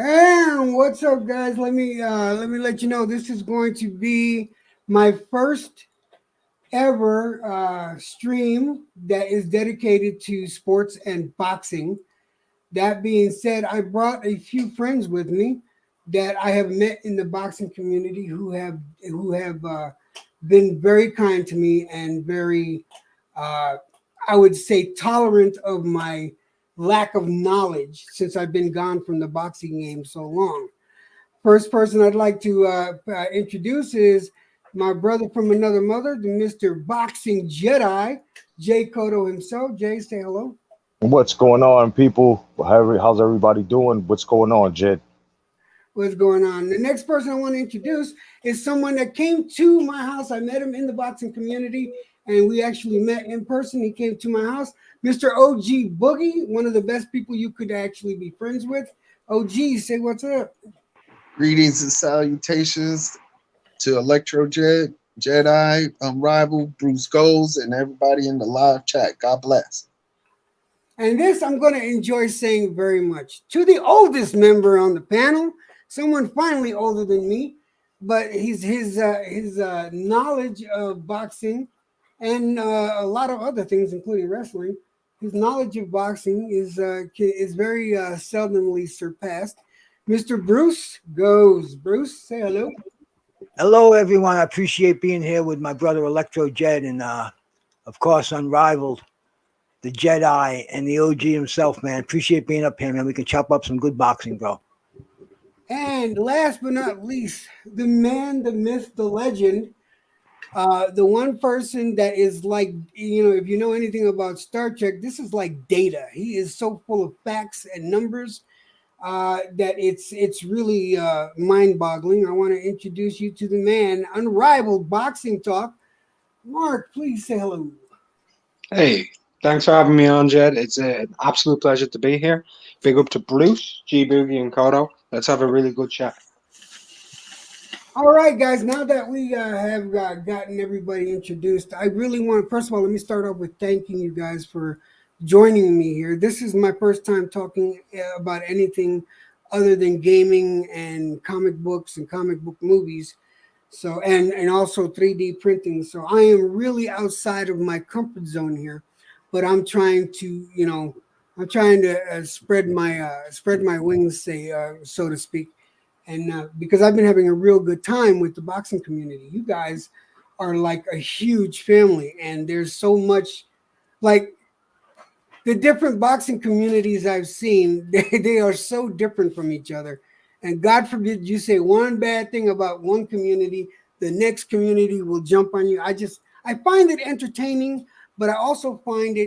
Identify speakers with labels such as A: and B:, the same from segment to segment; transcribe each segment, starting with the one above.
A: And what's up, guys? Let me let you know this is going to be my first ever stream that is dedicated to sports and boxing. That being said, I brought a few friends with me that I have met in the boxing community who have been very kind to me and very, uh, I would say, tolerant of my lack of knowledge since I've been gone from the boxing game so long. First person I'd like to introduce is my brother from another mother, the Mr. Boxing Jedi, Jay Cotto himself. Jay, say hello.
B: What's going on, people? How's everybody doing? What's going on, Jed?
A: What's going on? The next person I want to introduce is someone that came to my house. I met him in the boxing community, and we actually met in person. He came to my house, Mr. OG Boogie, one of the best people you could actually be friends with. OG, say what's up.
C: Greetings and salutations to Electro Jedi, Unrivaled, Bruce Goals, and everybody in the live chat. God bless.
A: And this I'm going to enjoy saying very much. To the oldest member on the panel, someone finally older than me, but his knowledge of boxing and a lot of other things, including wrestling, his knowledge of boxing is very seldomly surpassed. Mr. Bruce goes. Bruce, say hello.
D: Hello, everyone. I appreciate being here with my brother Electro Jed and, of course, Unrivaled, the Jedi, and the OG himself, man. Appreciate being up here, man. We can chop up some good boxing, bro.
A: And last but not least, the man, the myth, the legend, the one person that is like, if you know anything about Star Trek, this is like Data. He is so full of facts and numbers that it's really mind-boggling. I want to introduce you to the man, Unrivaled Boxing Talk. Mark, please say hello.
E: Hey, thanks for having me on, Jed. It's an absolute pleasure to be here. Big up to Bruce, G Boogie, and Kodo. Let's have a really good chat.
A: All right, guys. Now that we have gotten everybody introduced, I really want. First of all, let me start off with thanking you guys for joining me here. This is my first time talking about anything other than gaming and comic books and comic book movies. So and also 3D printing. So I am really outside of my comfort zone here, but I'm trying to, I'm trying to spread my wings, say so to speak, and because I've been having a real good time with the boxing community. You guys are like a huge family, and there's so much like the different boxing communities I've seen, they are so different from each other. And God forbid you say one bad thing about one community, the next community will jump on you. I find it entertaining, but I also find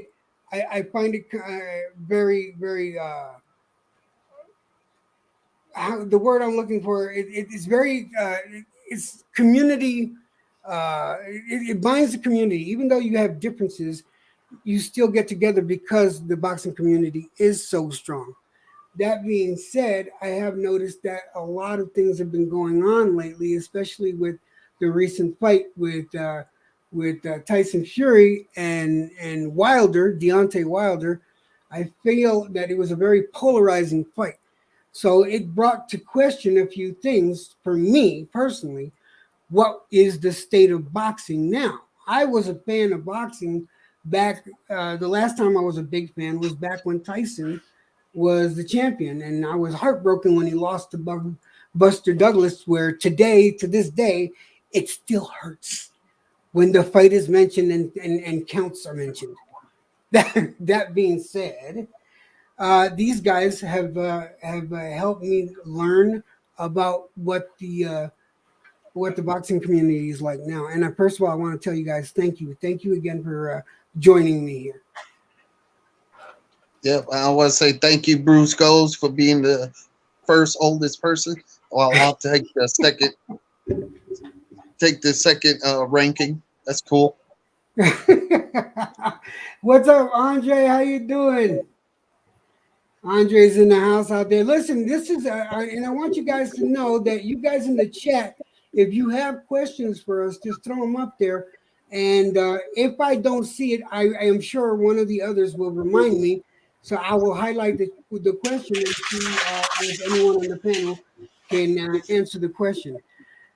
A: I find it very, very, the word I'm looking for, it's very, it's community, it binds the community. Even though you have differences, you still get together because the boxing community is so strong. That being said, I have noticed that a lot of things have been going on lately, especially with the recent fight with Tyson Fury and Wilder, Deontay Wilder. I feel that it was a very polarizing fight. So it brought to question a few things for me personally. What is the state of boxing now? I was a fan of boxing back. The last time I was a big fan was back when Tyson was the champion, and I was heartbroken when he lost to Buster Douglas. Where today, to this day, it still hurts when the fight is mentioned and counts are mentioned. That being said, these guys have helped me learn about what the boxing community is like now. And first of all, I want to tell you guys thank you again for joining me here.
C: Yep, I want to say thank you, Bruce Goals, for being the first oldest person. Well, I'll take the second ranking. That's cool.
A: What's up, Andre? How you doing? Andre's in the house out there. Listen, this is, and I want you guys to know that you guys in the chat, if you have questions for us, just throw them up there. And if I don't see it, I am sure one of the others will remind me. So I will highlight the question and see if anyone on the panel can answer the question.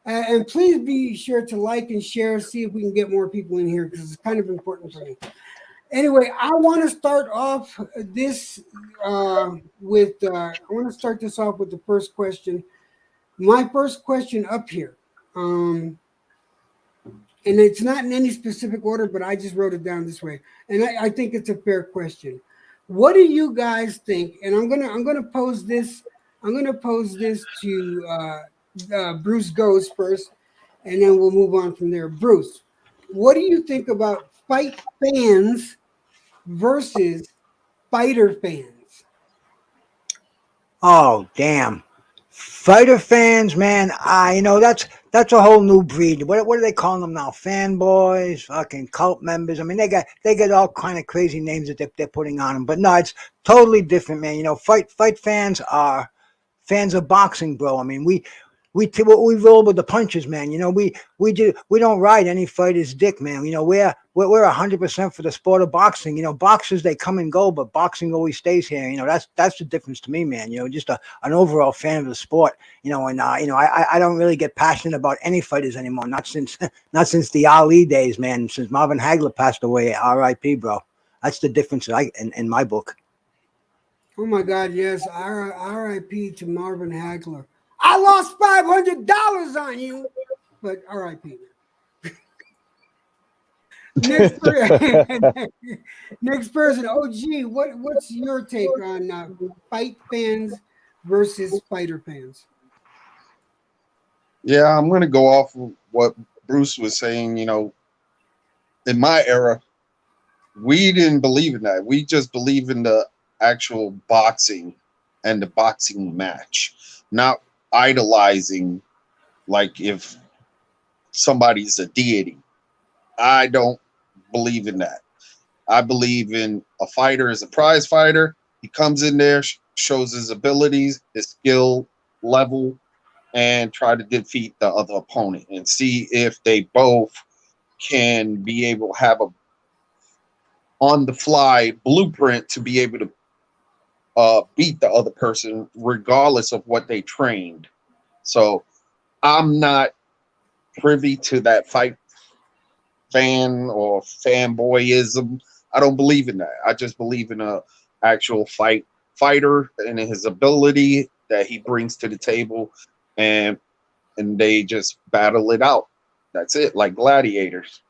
A: And please be sure to like and share, see if we can get more people in here because it's kind of important for me. Anyway, I want to start off this I want to start this off with the first question. My first question up here, and it's not in any specific order, but I just wrote it down this way, and I think it's a fair question. What do you guys think? And I'm gonna pose this. I'm gonna pose this to Bruce Goes first, and then we'll move on from there. Bruce, what do you think about fight fans versus fighter fans?
D: Oh, damn. Fighter fans, man. That's a whole new breed. What do they call them now? Fanboys, fucking cult members. I mean, they got all kind of crazy names that they're putting on them. But no, it's totally different, man. You know, fight fans are fans of boxing, bro. I mean, we roll with the punches, man. You know, we don't ride any fighter's dick, man. You know, we're 100% for the sport of boxing. You know, boxers, they come and go, but boxing always stays here. You know, that's the difference to me, man. You know, just an overall fan of the sport. You know, and I don't really get passionate about any fighters anymore. Not since the Ali days, man. Since Marvin Hagler passed away, R.I.P., bro. That's the difference in my book.
A: Oh my God, yes. R.I.P. to Marvin Hagler. I lost $500 on you, but R.I.P. Next person, OG. What's your take on fight fans versus fighter fans?
C: Yeah, I'm gonna go off of what Bruce was saying. You know, in my era, we didn't believe in that. We just believe in the actual boxing and the boxing match, not idolizing like if somebody's a deity. I don't believe in that. I believe in a fighter as a prize fighter. He comes in there, shows his abilities, his skill level, and try to defeat the other opponent and see if they both can be able to have a on the fly blueprint to be able to beat the other person regardless of what they trained. So I'm not privy to that fight fan or fanboyism. I don't believe in that. I just believe in a actual fighter and his ability that he brings to the table, and they just battle it out. That's it, like gladiators.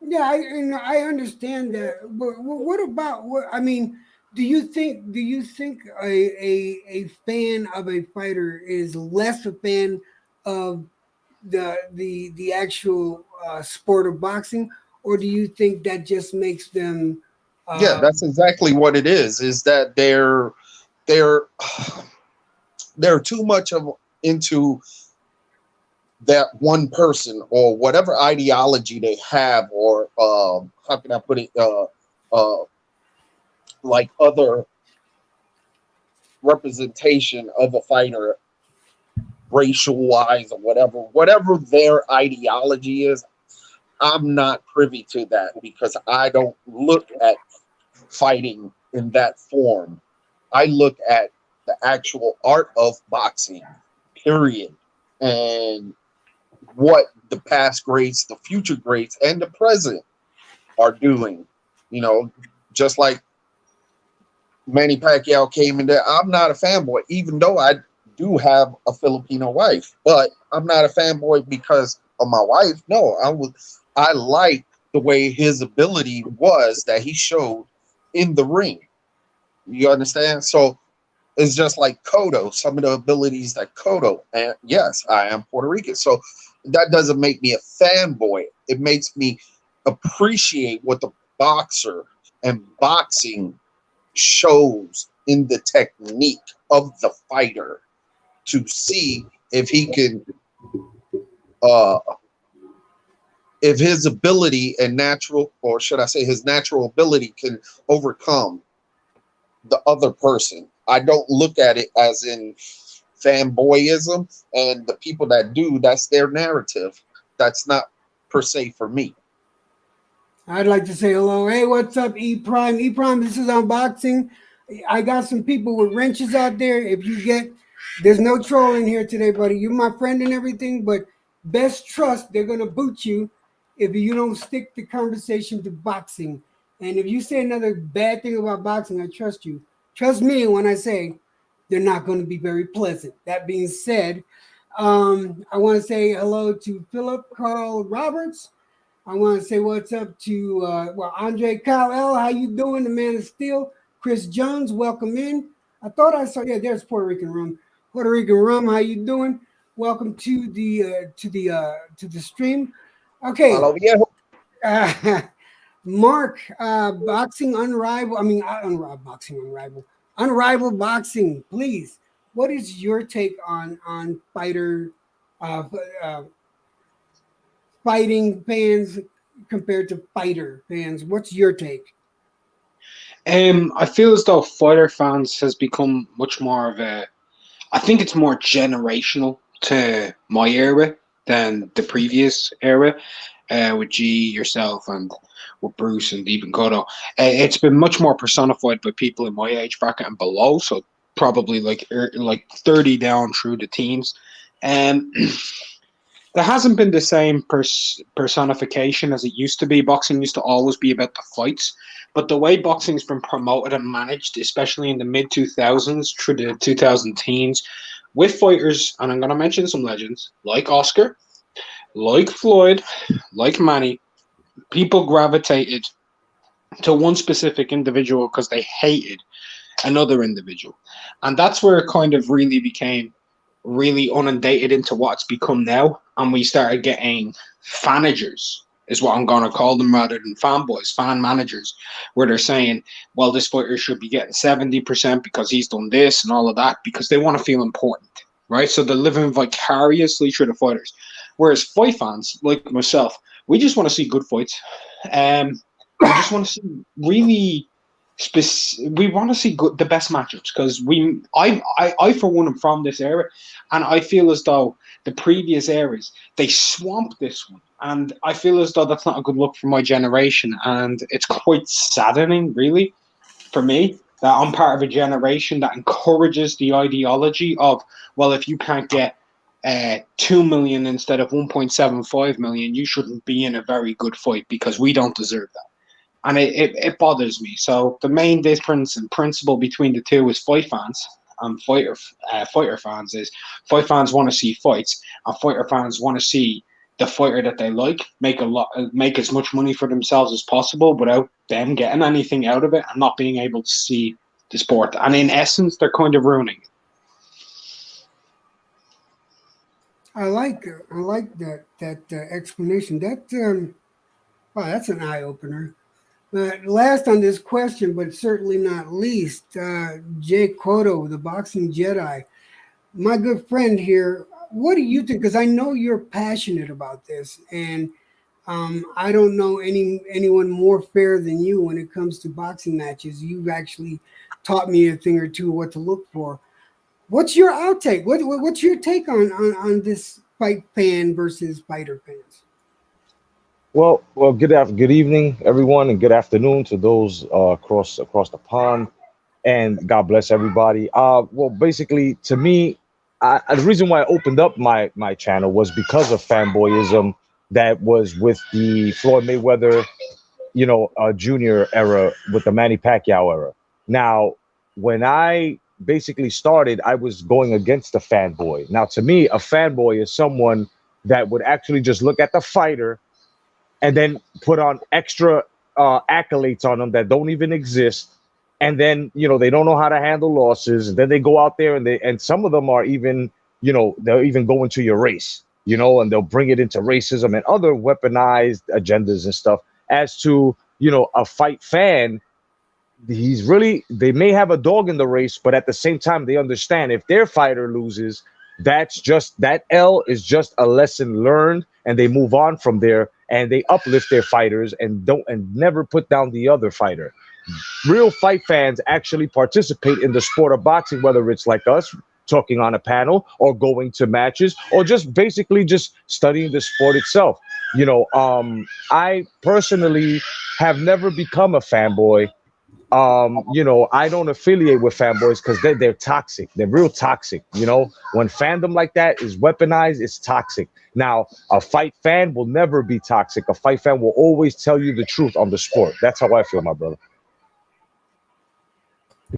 A: Yeah, I understand that. But what about what? I mean, do you think a fan of a fighter is less a fan of the actual sport of boxing, or do you think that just makes them?
C: Yeah, that's exactly what it is. Is that they're too much of into that one person or whatever ideology they have, or how can I put it? Like other representation of a fighter, racial wise or whatever their ideology is. I'm not privy to that because I don't look at fighting in that form. I look at the actual art of boxing, period, and what the past greats, the future greats, and the present are doing. You know, just like Manny Pacquiao came in there. I'm not a fanboy, even though I do have a Filipino wife, but I'm not a fanboy because of my wife. No, I like the way his ability was that he showed in the ring. You understand? So it's just like Cotto, some of the abilities that Cotto, and yes, I am Puerto Rican. So that doesn't make me a fanboy. It makes me appreciate what the boxer and boxing shows in the technique of the fighter to see if he can if his ability and natural, or should I say his natural ability, can overcome the other person. I don't look at it as in fanboyism, and the people that do, that's their narrative. That's not per se for me.
A: I'd like to say hello. Hey, what's up, E Prime? E Prime, this is unboxing. I got some people with wrenches out there. If you get, there's no trolling here today, buddy. You're my friend and everything, but best trust they're gonna boot you if you don't stick the conversation to boxing. And if you say another bad thing about boxing, I trust you. Trust me when I say they're not going to be very pleasant. That being said, I want to say hello to Philip Carl Roberts. I want to say what's up to Andre Kyle L. How you doing? The Man of Steel. Chris Jones, welcome in. I thought I saw, yeah, there's Puerto Rican Rum. Puerto Rican Rum, how you doing? Welcome to the stream. Okay.
C: Hello, viejo.
A: Mark, boxing unrivaled. I mean, boxing unrivaled. Unrivaled boxing, please. What is your take on fighter fighting fans compared to fighter fans? What's your take?
E: I feel as though fighter fans has become much more of a. I think it's more generational to my era than the previous era, with G, yourself, and with Bruce and Deep and Kodo. It's been much more personified by people in my age bracket and below, so probably like 30 down through the teens. There hasn't been the same personification as it used to be. Boxing used to always be about the fights, but the way boxing's been promoted and managed, especially in the mid-2000s through the 2000 teens, with fighters, and I'm going to mention some legends, like Oscar, like Floyd, like Manny, people gravitated to one specific individual because they hated another individual. And that's where it kind of really became really inundated into what it's become now. And we started getting fanagers, is what I'm going to call them, rather than fanboys, fan managers, where they're saying, well, this fighter should be getting 70% because he's done this and all of that, because they want to feel important, right? So they're living vicariously through the fighters. Whereas fight fans, like myself, we just want to see good fights. We just want to see really we want to see the best matchups, because I for one am from this era, and I feel as though the previous eras, they swamped this one, and I feel as though that's not a good look for my generation, and it's quite saddening, really, for me, that I'm part of a generation that encourages the ideology of, well, if you can't get 2 million instead of 1.75 million, you shouldn't be in a very good fight because we don't deserve that. And it bothers me. So the main difference and principle between the two is fight fans and fighter fans is fight fans want to see fights, and fighter fans want to see the fighter that they like make as much money for themselves as possible without them getting anything out of it and not being able to see the sport. And in essence, they're kind of ruining it.
A: I like that explanation. Wow, that's an eye opener. Last on this question, but certainly not least, Jay Cotto, the Boxing Jedi, my good friend here. What do you think? Because I know you're passionate about this, and I don't know anyone more fair than you when it comes to boxing matches. You've actually taught me a thing or two what to look for. What's your outtake? What's your take on this fight fan versus fighter fans?
B: Well, good evening, everyone, and good afternoon to those across the pond, and God bless everybody. Well, basically, to me, the reason why I opened up my channel was because of fanboyism that was with the Floyd Mayweather, junior era, with the Manny Pacquiao era. Now, when I basically started, I was going against the fanboy. Now, to me, a fanboy is someone that would actually just look at the fighter and then put on extra accolades on them that don't even exist. And then, they don't know how to handle losses. And then they go out there and some of them are even, they'll even go into your race, and they'll bring it into racism and other weaponized agendas and stuff. As to, a fight fan, they may have a dog in the race, but at the same time, they understand if their fighter loses, that L is just a lesson learned, and they move on from there, and they uplift their fighters and never put down the other fighter. Real fight fans actually participate in the sport of boxing, whether it's like us talking on a panel or going to matches or just basically just studying the sport itself. I personally have never become a fanboy. I don't affiliate with fanboys because they're toxic. They're real toxic. When fandom like that is weaponized, it's toxic. Now, a fight fan will never be toxic. A fight fan will always tell you the truth on the sport. That's how I feel, my brother.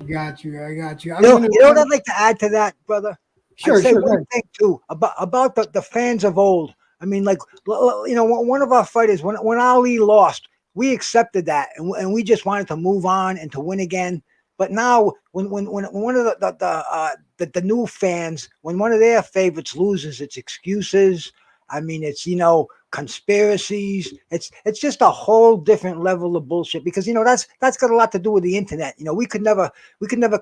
A: I got you. I got you.
D: You know what I'd like to add to that, brother?
A: Sure,
D: I'd say
A: sure. go
D: one
A: ahead.
D: thing too about the fans of old. I mean, like, one of our fighters, when Ali lost, we accepted that, and we just wanted to move on and to win again. But now, when one of the new fans, when one of their favorites loses, it's excuses. I mean, it's conspiracies. It's just a whole different level of bullshit because that's got a lot to do with the internet. We could never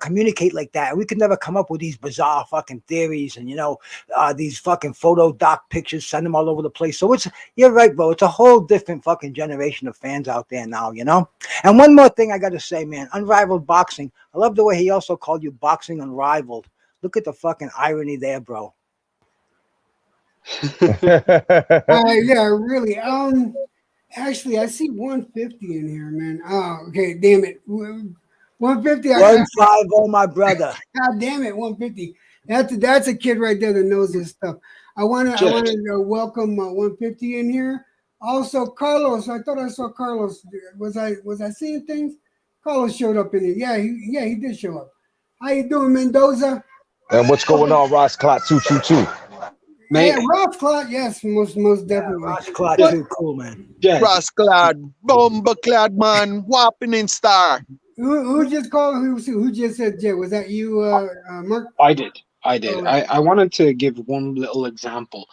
D: communicate like that. We could never come up with these bizarre fucking theories and these fucking photo doc pictures, send them all over the place. So you're right, bro. It's a whole different fucking generation of fans out there now. And one more thing I got to say, man, Unrivaled Boxing. I love the way he also called you Boxing Unrivaled. Look at the fucking irony there, bro.
A: Yeah, really. Actually, I see 150 in here, man. Oh, okay, damn it. 150.
D: 150, my brother.
A: God damn it, 150. That's a kid right there that knows this stuff. I want to welcome 150 in here. Also, Carlos. I thought I saw Carlos. Was I seeing things? Carlos showed up in here. Yeah, he did show up. How you doing, Mendoza?
B: And what's going on, Ross Clot 222?
A: Yeah, Ross Clot. Yes, most definitely.
D: Ross Clot too cool, man.
C: Rossclad, Bombaclad man, whopping star.
A: Who just called? Who just said Jay? Was that you, Mark?
E: I did.
A: Oh, right.
E: I wanted to give one little example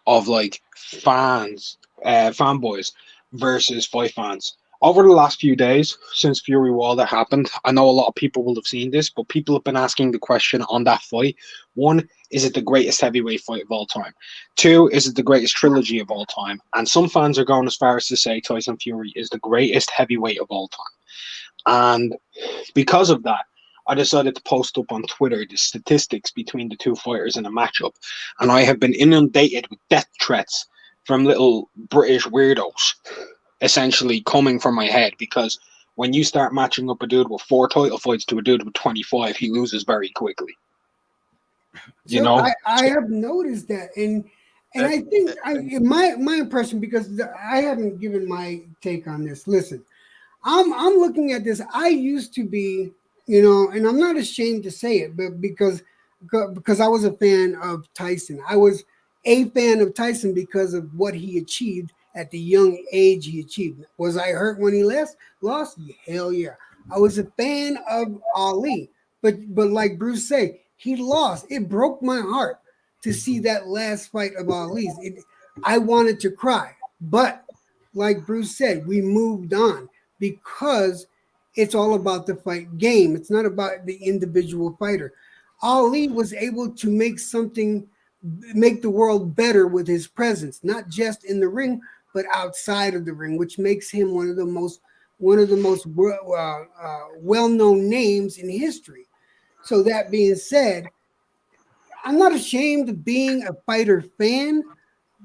E: of like fanboys versus fight fans. Over the last few days since Fury Wilder happened, I know a lot of people will have seen this, but people have been asking the question on that fight. One, is it the greatest heavyweight fight of all time? Two, is it the greatest trilogy of all time? And some fans are going as far as to say Tyson Fury is the greatest heavyweight of all time. And because of that, I decided to post up on Twitter the statistics between the two fighters in a matchup. And I have been inundated with death threats from little British weirdos, essentially coming from my head, because when you start matching up a dude with 4 title fights to a dude with 25, he loses very quickly.
A: I have noticed that, and I think my impression, because I haven't given my take on this. Listen, I'm looking at this. I used to be, and I'm not ashamed to say it, but because I was a fan of Tyson. I was a fan of Tyson because of what he achieved at the young age he achieved. Was I hurt when he lost? Hell yeah. I was a fan of Ali, but like Bruce said, he lost. It broke my heart to see that last fight of Ali's. I wanted to cry, but like Bruce said, we moved on because it's all about the fight game. It's not about the individual fighter. Ali was able to make the world better with his presence, not just in the ring, but outside of the ring, which makes him one of the most well-known names in history. So that being said, I'm not ashamed of being a fighter fan,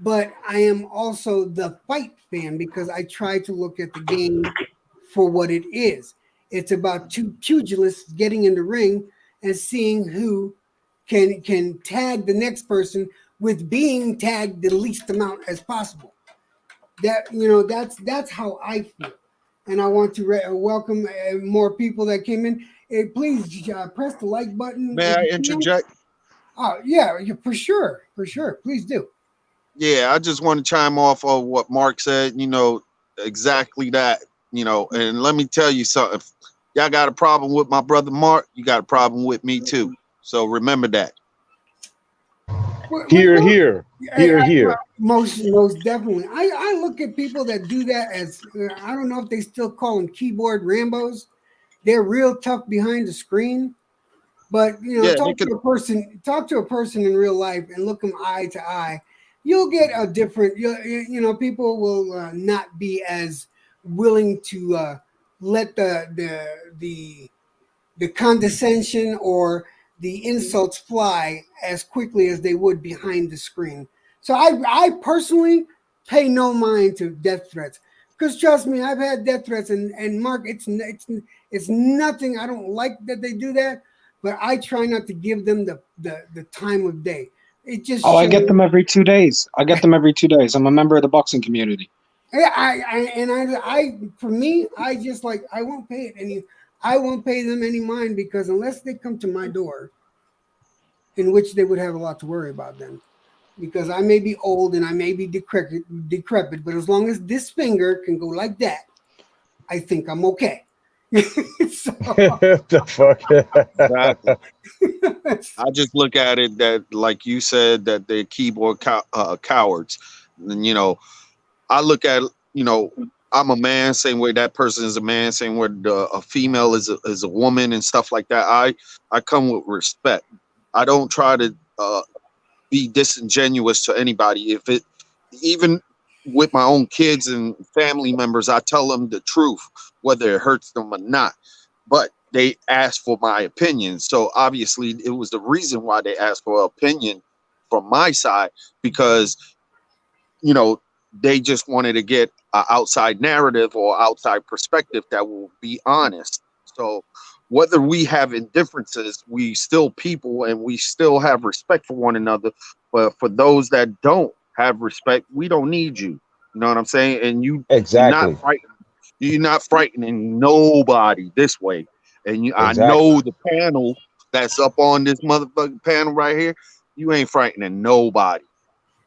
A: but I am also the fight fan because I try to look at the game for what it is. It's about two pugilists getting in the ring and seeing who can tag the next person with being tagged the least amount as possible. That's how I feel, and I want to welcome more people that came in. Please press the like button.
C: May I interject?
A: Yeah, for sure. Please do.
C: Yeah, I just want to chime off of what Mark said. Exactly that. And let me tell you something. If y'all got a problem with my brother Mark, you got a problem with me too. So remember that.
B: Here.
A: Most definitely. I look at people that do that as I don't know if they still call them keyboard Rambos. They're real tough behind the screen, but talk to a person in real life and look them eye to eye. You'll get a different. People will not be as willing to let the condescension or the insults fly as quickly as they would behind the screen. So I personally pay no mind to death threats, because trust me, I've had death threats, and Mark, it's nothing. I don't like that they do that, but I try not to give them the time of day. It just
E: Oh, I get
A: shows-
E: them every 2 days. I'm a member of the boxing community.
A: Yeah, I for me, I just like, I won't pay them any mind, because unless they come to my door, in which they would have a lot to worry about then, because I may be old and I may be decrepit, but as long as this finger can go like that, I think I'm okay. So,
B: The fuck?
C: Exactly. I just look at it that, like you said, that they're keyboard cowards. And, I look at, I'm a man, same way that person is a man, same way a female is a woman and stuff like that. I come with respect. I don't try to be disingenuous to anybody. Even with my own kids and family members, I tell them the truth, whether it hurts them or not. But they asked for my opinion. So obviously it was the reason why they asked for an opinion from my side, because, they just wanted to get an outside narrative or outside perspective that will be honest. So whether we have indifferences, we still people and we still have respect for one another. But for those that don't have respect, we don't need you. You know what I'm saying? And
B: Exactly.
C: you're not frightening nobody this way. And I
B: Exactly.
C: know the panel that's up on this motherfucking panel right here, you ain't frightening nobody.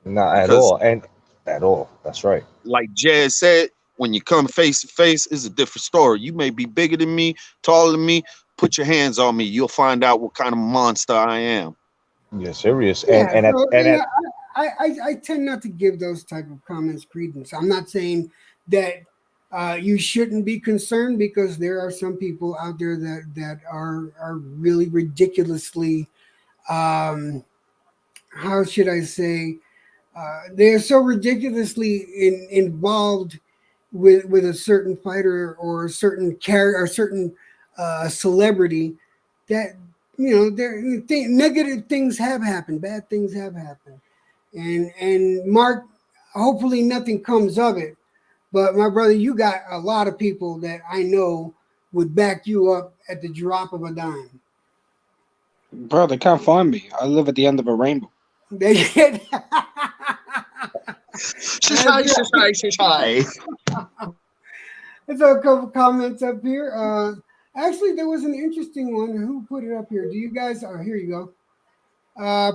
B: Not at
C: Because-
B: all. And at all. That's right.
C: Like Jed said, when you come face to face, it's a different story. You may be bigger than me, taller than me. Put your hands on me. You'll find out what kind of monster I am.
B: You're serious.
A: yeah,
B: And
A: so,
B: and
A: yeah, I tend not to give those type of comments credence. I'm not saying that you shouldn't be concerned, because there are some people out there that are really ridiculously, how should I say, they're so ridiculously involved with a certain fighter or a certain character or certain celebrity, that negative things have happened, bad things have happened, and Mark, hopefully nothing comes of it. But my brother, you got a lot of people that I know would back you up at the drop of a dime.
E: Bro, they can't find me. I live at the end of a rainbow.
A: They get.
C: Shy.
A: There's a couple comments up here. Actually, there was an interesting one. Who put it up here? Do you guys? Oh, here you go.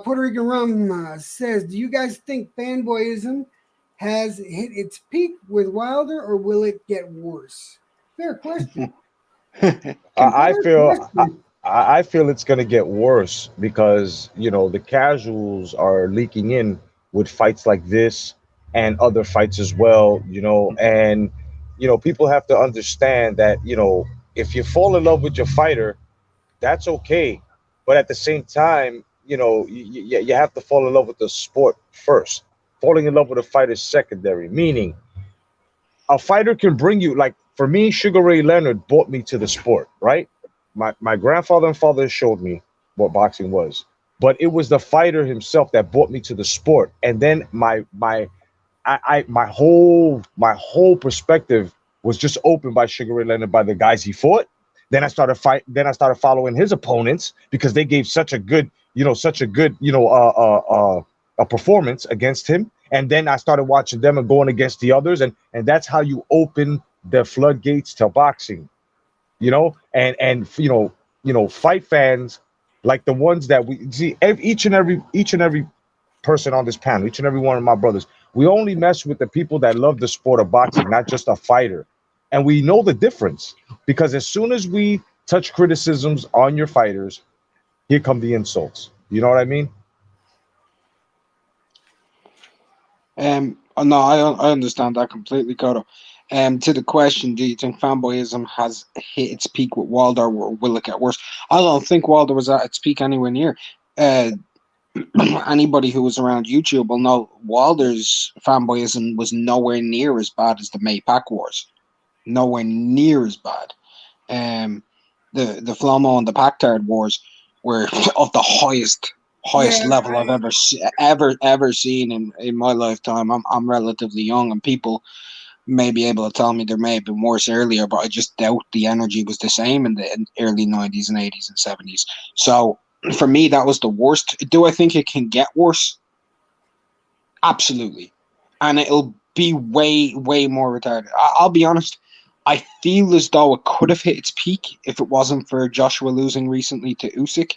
A: Puerto Rican Rum says, "Do you guys think fanboyism has hit its peak with Wilder, or will it get worse?" Fair question.
B: I
A: Fair
B: feel
A: question.
B: I feel it's going to get worse, because the casuals are leaking in with fights like this and other fights as well, and people have to understand that if you fall in love with your fighter, that's okay, but at the same time, you have to fall in love with the sport first. Falling in love with a fighter is secondary, meaning a fighter can bring you, like for me, Sugar Ray Leonard brought me to the sport, right? My grandfather and father showed me what boxing was, but it was the fighter himself that brought me to the sport. And then my whole perspective was just opened by Sugar Ray Leonard, by the guys he fought. Then I started following his opponents, because they gave such a good a performance against him. And then I started watching them and going against the others, and that's how you open the floodgates to boxing. And fight fans like the ones that we see, each and every person on this panel, each and every one of my brothers, we only mess with the people that love the sport of boxing, not just a fighter. And we know the difference, because as soon as we touch criticisms on your fighters, here come the insults. You know what I mean?
E: No, I understand that completely, Cotto. To the question, do you think fanboyism has hit its peak with Wilder, or will it get worse? I don't think Wilder was at its peak anywhere near. Anybody who was around YouTube will know Wilder's fanboyism was nowhere near as bad as the Maypac Wars. Nowhere near as bad. The Flomo and the Pactard Wars were of the highest
A: Yeah,
E: level I've ever seen in my lifetime. I'm relatively young, and people may be able to tell me there may have been worse earlier, but I just doubt the energy was the same in the early 90s and 80s and 70s. So for me, that was the worst. Do I think it can get worse? Absolutely. And it'll be way, way more retarded. I'll be honest. I feel as though it could have hit its peak if it wasn't for Joshua losing recently to Usyk.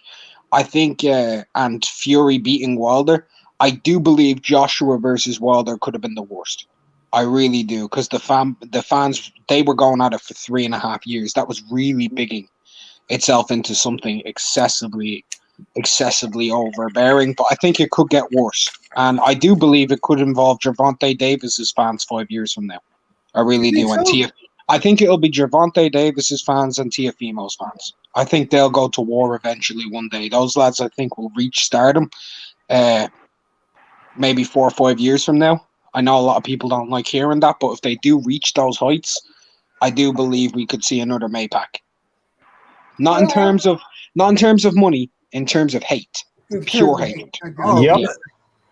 E: I think, and Fury beating Wilder. I do believe Joshua versus Wilder could have been the worst. I really do, because the fans, they were going at it for 3.5 years. That was really bigging itself into something excessively overbearing. But I think it could get worse, and I do believe it could involve Gervonta Davis's fans 5 years from now. I really
A: think
E: do. And
A: so?
E: I think it'll be Gervonta Davis's fans and Tiafimo's fans. I think they'll go to war eventually one day. Those lads, I think, will reach stardom maybe 4 or 5 years from now. I know a lot of people don't like hearing that, but if they do reach those heights, I do believe we could see another Maypac. Not in terms of money, in terms of hate, pure hate.
D: Oh,
B: Yep.
E: Yeah.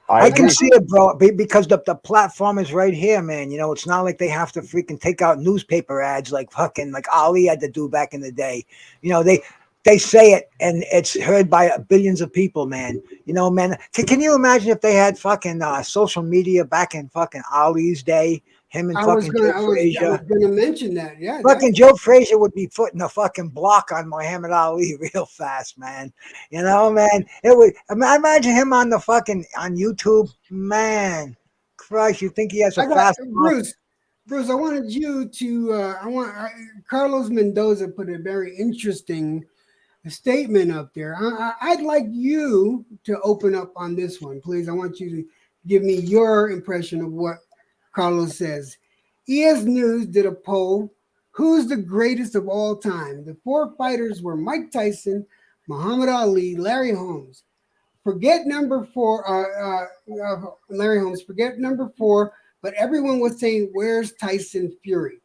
B: I
D: I can
B: agree.
D: see it, bro, because the platform is right here, man. You know, it's not like they have to freaking take out newspaper ads like Ali had to do back in the day. You know, they say it and it's heard by billions of people, man. You know, man. Can you imagine if they had fucking social media back in fucking Ali's day? Him and
A: I was
D: fucking Joe Frazier.
A: gonna mention that. Yeah,
D: Fucking Joe Frazier would be putting a fucking block on Muhammad Ali real fast, man. You know, man. It would. Imagine him on the fucking on YouTube, man. Christ, you think he has a fast?
A: Bruce, I wanted you to. Carlos Mendoza put a very interesting statement up there. I'd like you to open up on this one, please. I want you to give me your impression of what Carlos says. ES News did a poll. Who's the greatest of all time? The 4 fighters were Mike Tyson, Muhammad Ali, Larry Holmes. Forget number 4, Larry Holmes. Forget number 4, but everyone was saying, "Where's Tyson Fury?"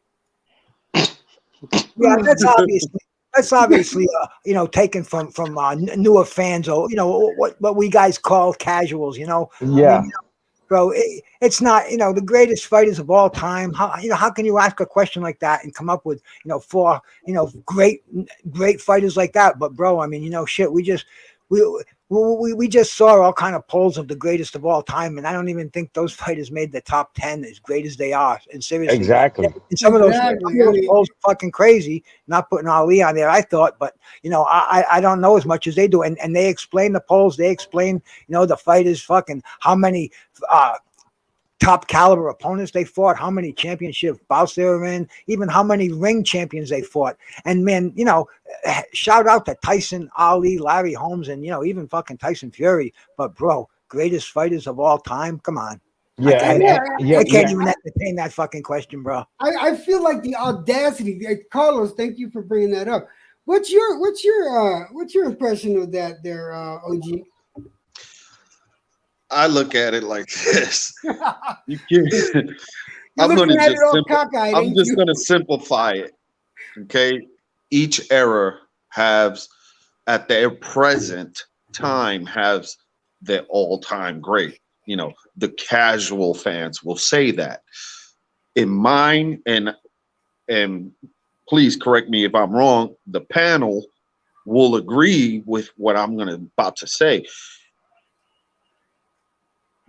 D: Yeah, that's obviously you know, taken from newer fans, or you know what we guys call casuals. You know,
B: Yeah.
D: I mean, bro, it's not, you know, the greatest fighters of all time. How can you ask a question like that and come up with, you know, 4, you know, great fighters like that? But bro, I mean, you know, shit, we just saw all kind of polls of the greatest of all time, and I don't even think those fighters made the top 10 as great as they are. And seriously,
B: Exactly.
D: and some of those polls are fucking crazy. Not putting Ali on there, I thought, but you know, I don't know as much as they do. And they explain the polls. They explain, you know, the fighters fucking how many top caliber opponents they fought, how many championship bouts they were in, even how many ring champions they fought. And man, you know, shout out to Tyson, Ali, Larry Holmes, and you know, even fucking Tyson Fury. But bro, greatest fighters of all time. Come on.
B: Yeah.
D: I can't even entertain that fucking question, bro.
A: I feel like the audacity. Carlos, thank you for bringing that up. What's your impression of that there, OG?
C: I look at it like this. You can,
A: I'm
C: going
A: to
C: to simplify it. Okay. Each era has, at their present time, has their all-time great. You know, the casual fans will say that. In mine, and please correct me if I'm wrong, the panel will agree with what I'm about to say.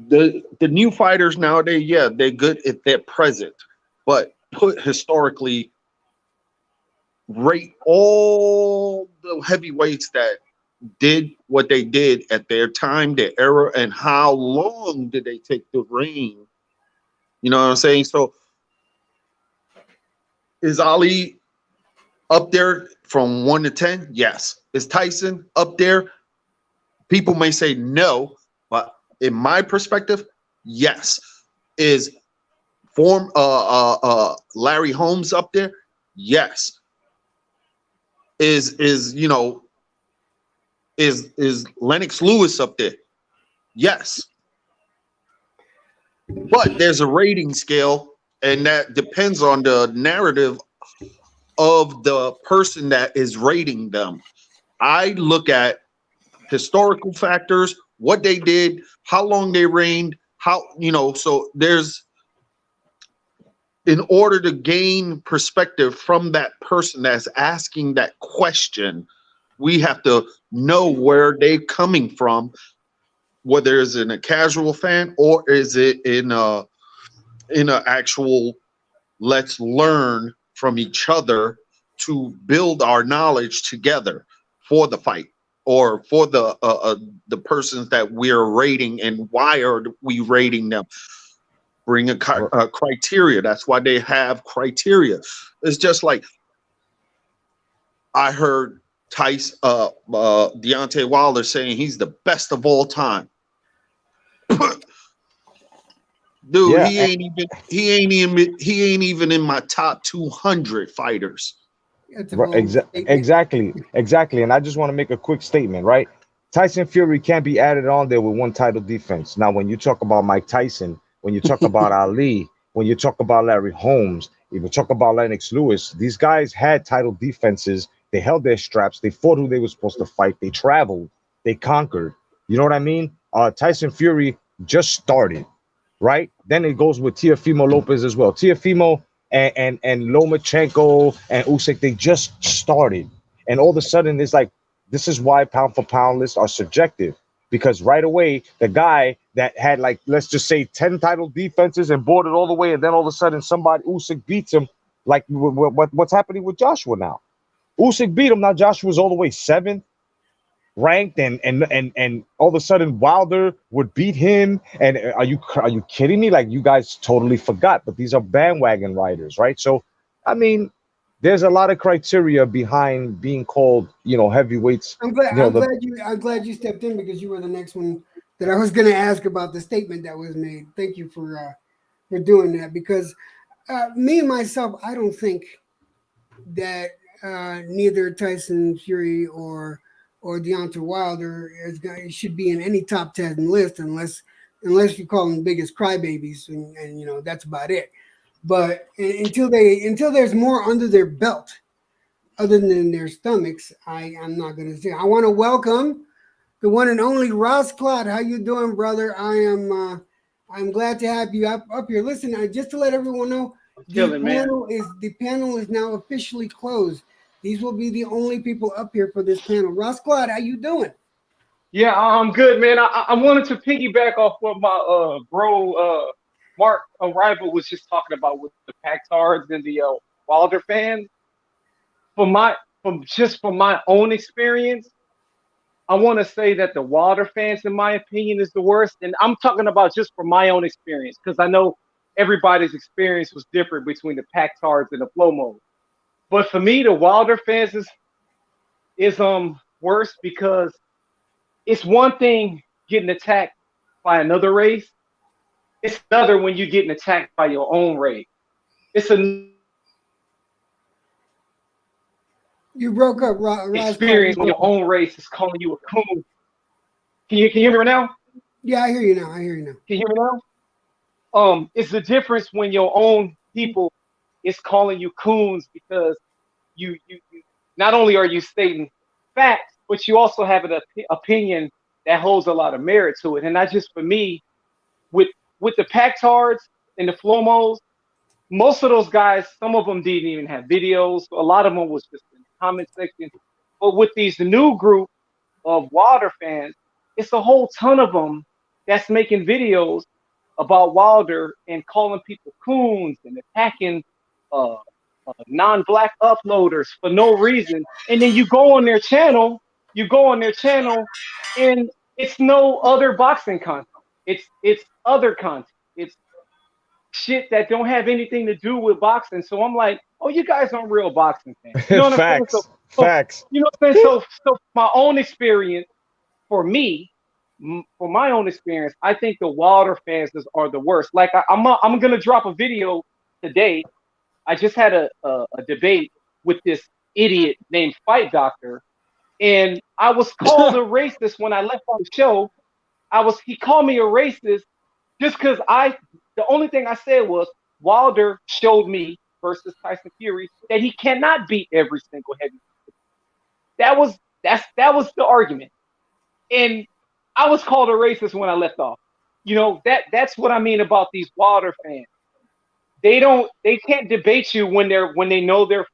C: The new fighters nowadays, yeah, they're good if they're present, but put historically, rate all the heavyweights that did what they did at their time, their era, and how long did they take the reign? You know what I'm saying? So is Ali up there from 1 to 10? Yes. Is Tyson up there? People may say no, but in my perspective, yes. Is Larry Holmes up there? Yes. Is Lennox Lewis up there? Yes. But there's a rating scale, and that depends on the narrative of the person that is rating them. I look at historical factors, what they did, how long they reigned, how, so there's, in order to gain perspective from that person that's asking that question, we have to know where they're coming from, whether it's in a casual fan or is it in a actual let's learn from each other to build our knowledge together for the fight or for the persons that we're rating, and why are we rating them. Bring a criteria. That's why they have criteria. It's just like I heard Deontay Wilder saying he's the best of all time. Dude,
B: Yeah,
C: he ain't even in my top 200 fighters.
A: That's a
B: Right,
A: bold statement.
B: exactly. And I just want to make a quick statement, right? Tyson Fury can't be added on there with one title defense. Now, when you talk about Mike Tyson, when you talk about Ali, when you talk about Larry Holmes, if you talk about Lennox Lewis, these guys had title defenses. They held their straps. They fought who they were supposed to fight. They traveled. They conquered. You know what I mean? Tyson Fury just started, right? Then it goes with Teofimo Lopez as well. Teofimo and Lomachenko and Usyk, they just started. And all of a sudden, it's like, this is why pound for pound lists are subjective, because right away, the guy that had, like, let's just say 10 title defenses and bought it all the way, and then all of a sudden somebody, Usyk, beats him. Like what's happening with Joshua now? Usyk beat him. Now Joshua's all the way 7th ranked, and all of a sudden Wilder would beat him. And are you kidding me? Like, you guys totally forgot, but these are bandwagon riders, right? So, I mean, there's a lot of criteria behind being called, heavyweights.
A: I'm glad.
B: You know,
A: I'm glad you stepped in, because you were the next one that I was going to ask about the statement that was made. Thank you for doing that, because me and myself, I don't think that neither Tyson Fury or Deontay Wilder should be in any top 10 list unless you call them biggest crybabies, and that's about it. But until there's more under their belt, other than their stomachs, I'm not going to say. I want to welcome the one and only Ross Cloud. How you doing, brother? I'm glad to have you up here. Listen, just to let everyone know, the panel is now officially closed. These will be the only people up here for this panel. Ross Cloud, how you doing?
F: Yeah, I'm good, man. I wanted to piggyback off what my bro Mark Rival was just talking about with the Packtards and the Wilder fans. From my own experience, I want to say that the Wilder fans, in my opinion, is the worst. And I'm talking about just from my own experience, because I know everybody's experience was different between the Packtards and the Flomos. But for me, the Wilder fans is worse, because it's one thing getting attacked by another race. It's another when you're getting attacked by your own race. It's a
A: You broke up, Ross.
F: experience when your own race is calling you a coon. Can you hear me right now?
A: Yeah, I hear you now.
F: Can you hear me now? It's the difference when your own people is calling you coons, because you not only are you stating facts, but you also have an opinion that holds a lot of merit to it. And not just for me, with the Packtards and the Flomos, most of those guys, some of them didn't even have videos. A lot of them was just in the comment section. But with the new group of Wilder fans, it's a whole ton of them that's making videos about Wilder and calling people coons and attacking non-black uploaders for no reason. And then you go on their channel, and it's no other boxing content. It's other content. It's shit that don't have anything to do with boxing. So I'm like, oh, you guys aren't real boxing fans. You know what
B: Facts.
F: I'm saying?
B: Facts.
F: You know what I'm saying? So my own experience, for me, for my own experience, I think the Wilder fans are the worst. Like I'm gonna drop a video today. I just had a debate with this idiot named Fight Doctor, and I was called a racist when I left on the show. He called me a racist just because the only thing I said was Wilder showed me versus Tyson Fury that he cannot beat every single heavyweight. That was the argument. And I was called a racist when I left off. You know, that's what I mean about these Wilder fans. They can't debate you when they know they're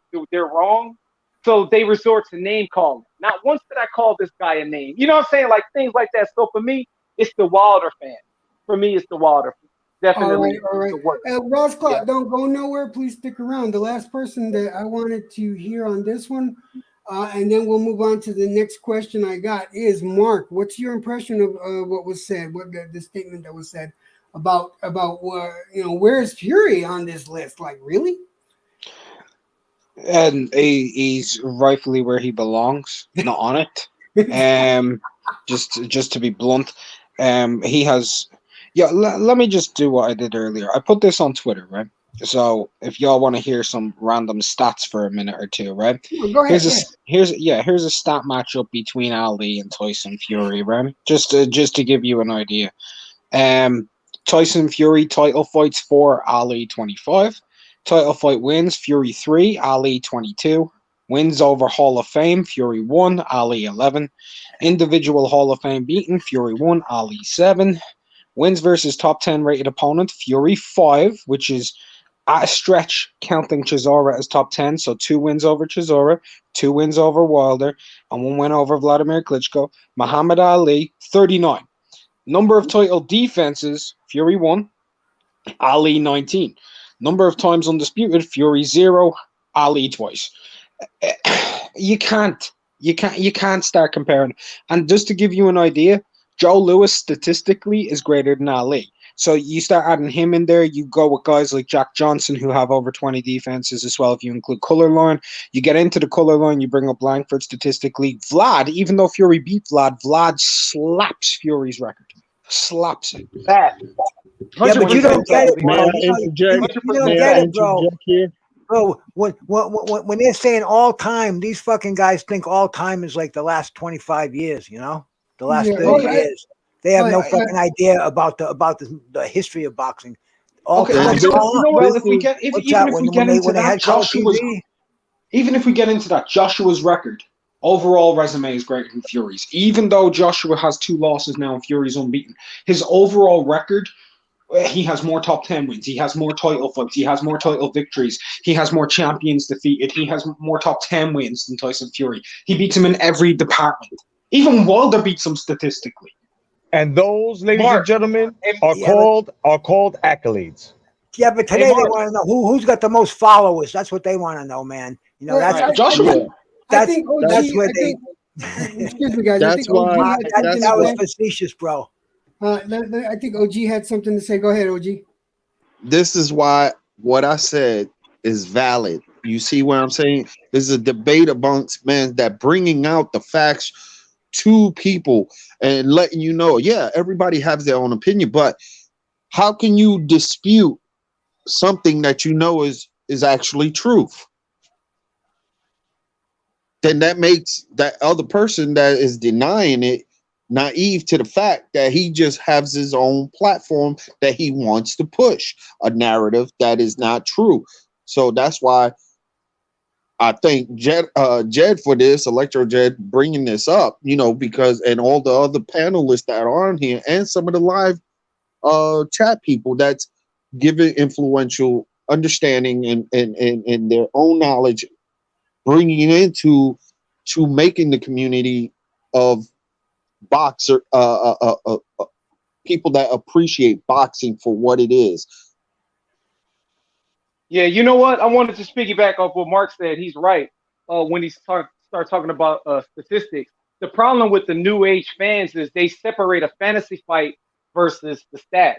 F: wrong. So they resort to name calling. Not once did I call this guy a name. You know what I'm saying? Like things like that. So for me, it's the Wilder fan. For me, it's the Wilder fan. Definitely.
A: All right. Ross Clark, don't go nowhere. Please stick around. The last person that I wanted to hear on this one, and then we'll move on to the next question I got is Mark. What's your impression of what was said? What the statement that was said about where's Fury on this list? Like, really?
E: And he's rightfully where he belongs, not on it. Just to be blunt, he has. Yeah, let me just do what I did earlier. I put this on Twitter, right? So if y'all want to hear some random stats for a minute or two, right?
A: Go ahead.
E: Here's a stat matchup between Ali and Tyson Fury, right? Just to give you an idea. Tyson Fury title fights 4, Ali 25. Title fight wins, Fury 3, Ali 22. Wins over Hall of Fame, Fury 1, Ali 11. Individual Hall of Fame beaten, Fury 1, Ali 7. Wins versus top 10 rated opponent, Fury 5, which is at a stretch counting Chisora as top 10. So 2 wins over Chisora, 2 wins over Wilder, and 1 win over Vladimir Klitschko. Muhammad Ali, 39. Number of title defenses, Fury 1, Ali 19. Number of times undisputed, Fury 0, Ali twice. You can't start comparing. And just to give you an idea, Joe Louis statistically is greater than Ali. So you start adding him in there. You go with guys like Jack Johnson, who have over 20 defenses as well. If you include color line, you get into the color line, you bring up Langford statistically. Vlad, even though Fury beat Vlad slaps Fury's record. Slaps it.
F: That.
D: Yeah, but you don't get it, bro.
G: May I interject?
D: You don't
G: May I
D: get it, bro.
G: interject here?
D: Bro, when they're saying all time, these fucking guys think all time is like the last 25 years, you know? The last 30 years. They have no fucking idea about the history of boxing.
E: Okay, if we get into that, Joshua's record, overall resume is greater than Fury's. Even though Joshua has 2 losses now and Fury's unbeaten, his overall record, he has more top 10 wins. He has more title fights. He has more title victories. He has more champions defeated. He has more top 10 wins than Tyson Fury. He beats him in every department. Even Wilder beats him statistically.
B: And those, ladies and gentlemen, are called accolades.
D: Yeah, but today they want to know who's got the most followers. That's what they want to know, man. You know, that's
E: Joshua.
A: I think OG,
D: that's where they.
A: Excuse me, guys.
G: That's why.
D: That was facetious, bro.
A: I think OG had something to say. Go ahead, OG.
H: This is why what I said is valid. You see what I'm saying? There's a debate amongst men that bringing out the facts to people and letting you know, yeah, everybody has their own opinion, but how can you dispute something that you know is actually truth? Then that makes that other person that is denying it naive to the fact that he just has his own platform that he wants to push a narrative that is not true. So that's why I think Jed for this, Electro Jed, bringing this up, you know, because and all the other panelists that are on here and some of the live chat people that's giving influential understanding and their own knowledge, bringing it into making the community of boxer people that appreciate boxing for what it is.
F: Yeah, you know what? I wanted to piggyback off what Mark said. He's right. When he start talking about statistics, the problem with the new age fans is they separate a fantasy fight versus the stats.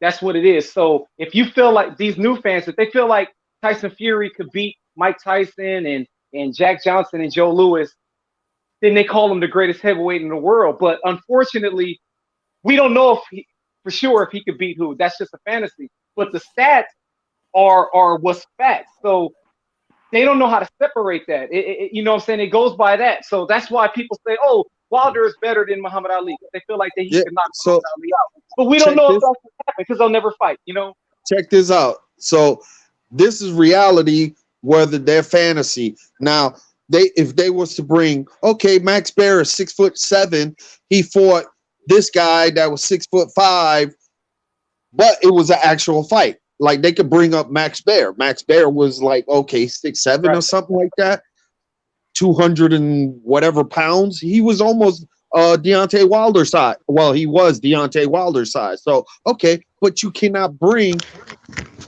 F: That's what it is. So if you feel like these new fans, if they feel like Tyson Fury could beat Mike Tyson and Jack Johnson and Joe Louis, then they call him the greatest heavyweight in the world. But unfortunately, we don't know for sure if he could beat who. That's just a fantasy. But the stats are what's facts. So they don't know how to separate that. You know what I'm saying? It goes by that. So that's why people say, oh, Wilder is better than Muhammad Ali. They feel like he can knock Muhammad Ali out. But we don't know if that's going to happen because they'll never fight, you know?
H: Check this out. So this is reality, whether they're fantasy. Now, if they was to bring, okay, Max Baer is 6'7", he fought this guy that was 6'5", but it was an actual fight. Like they could bring up Max Baer. Max Baer was like, okay, 6'7" or
F: Right.
H: something like that, 200 and whatever pounds. He was almost Deontay Wilder size. Well, he was Deontay Wilder size. So okay, but you cannot bring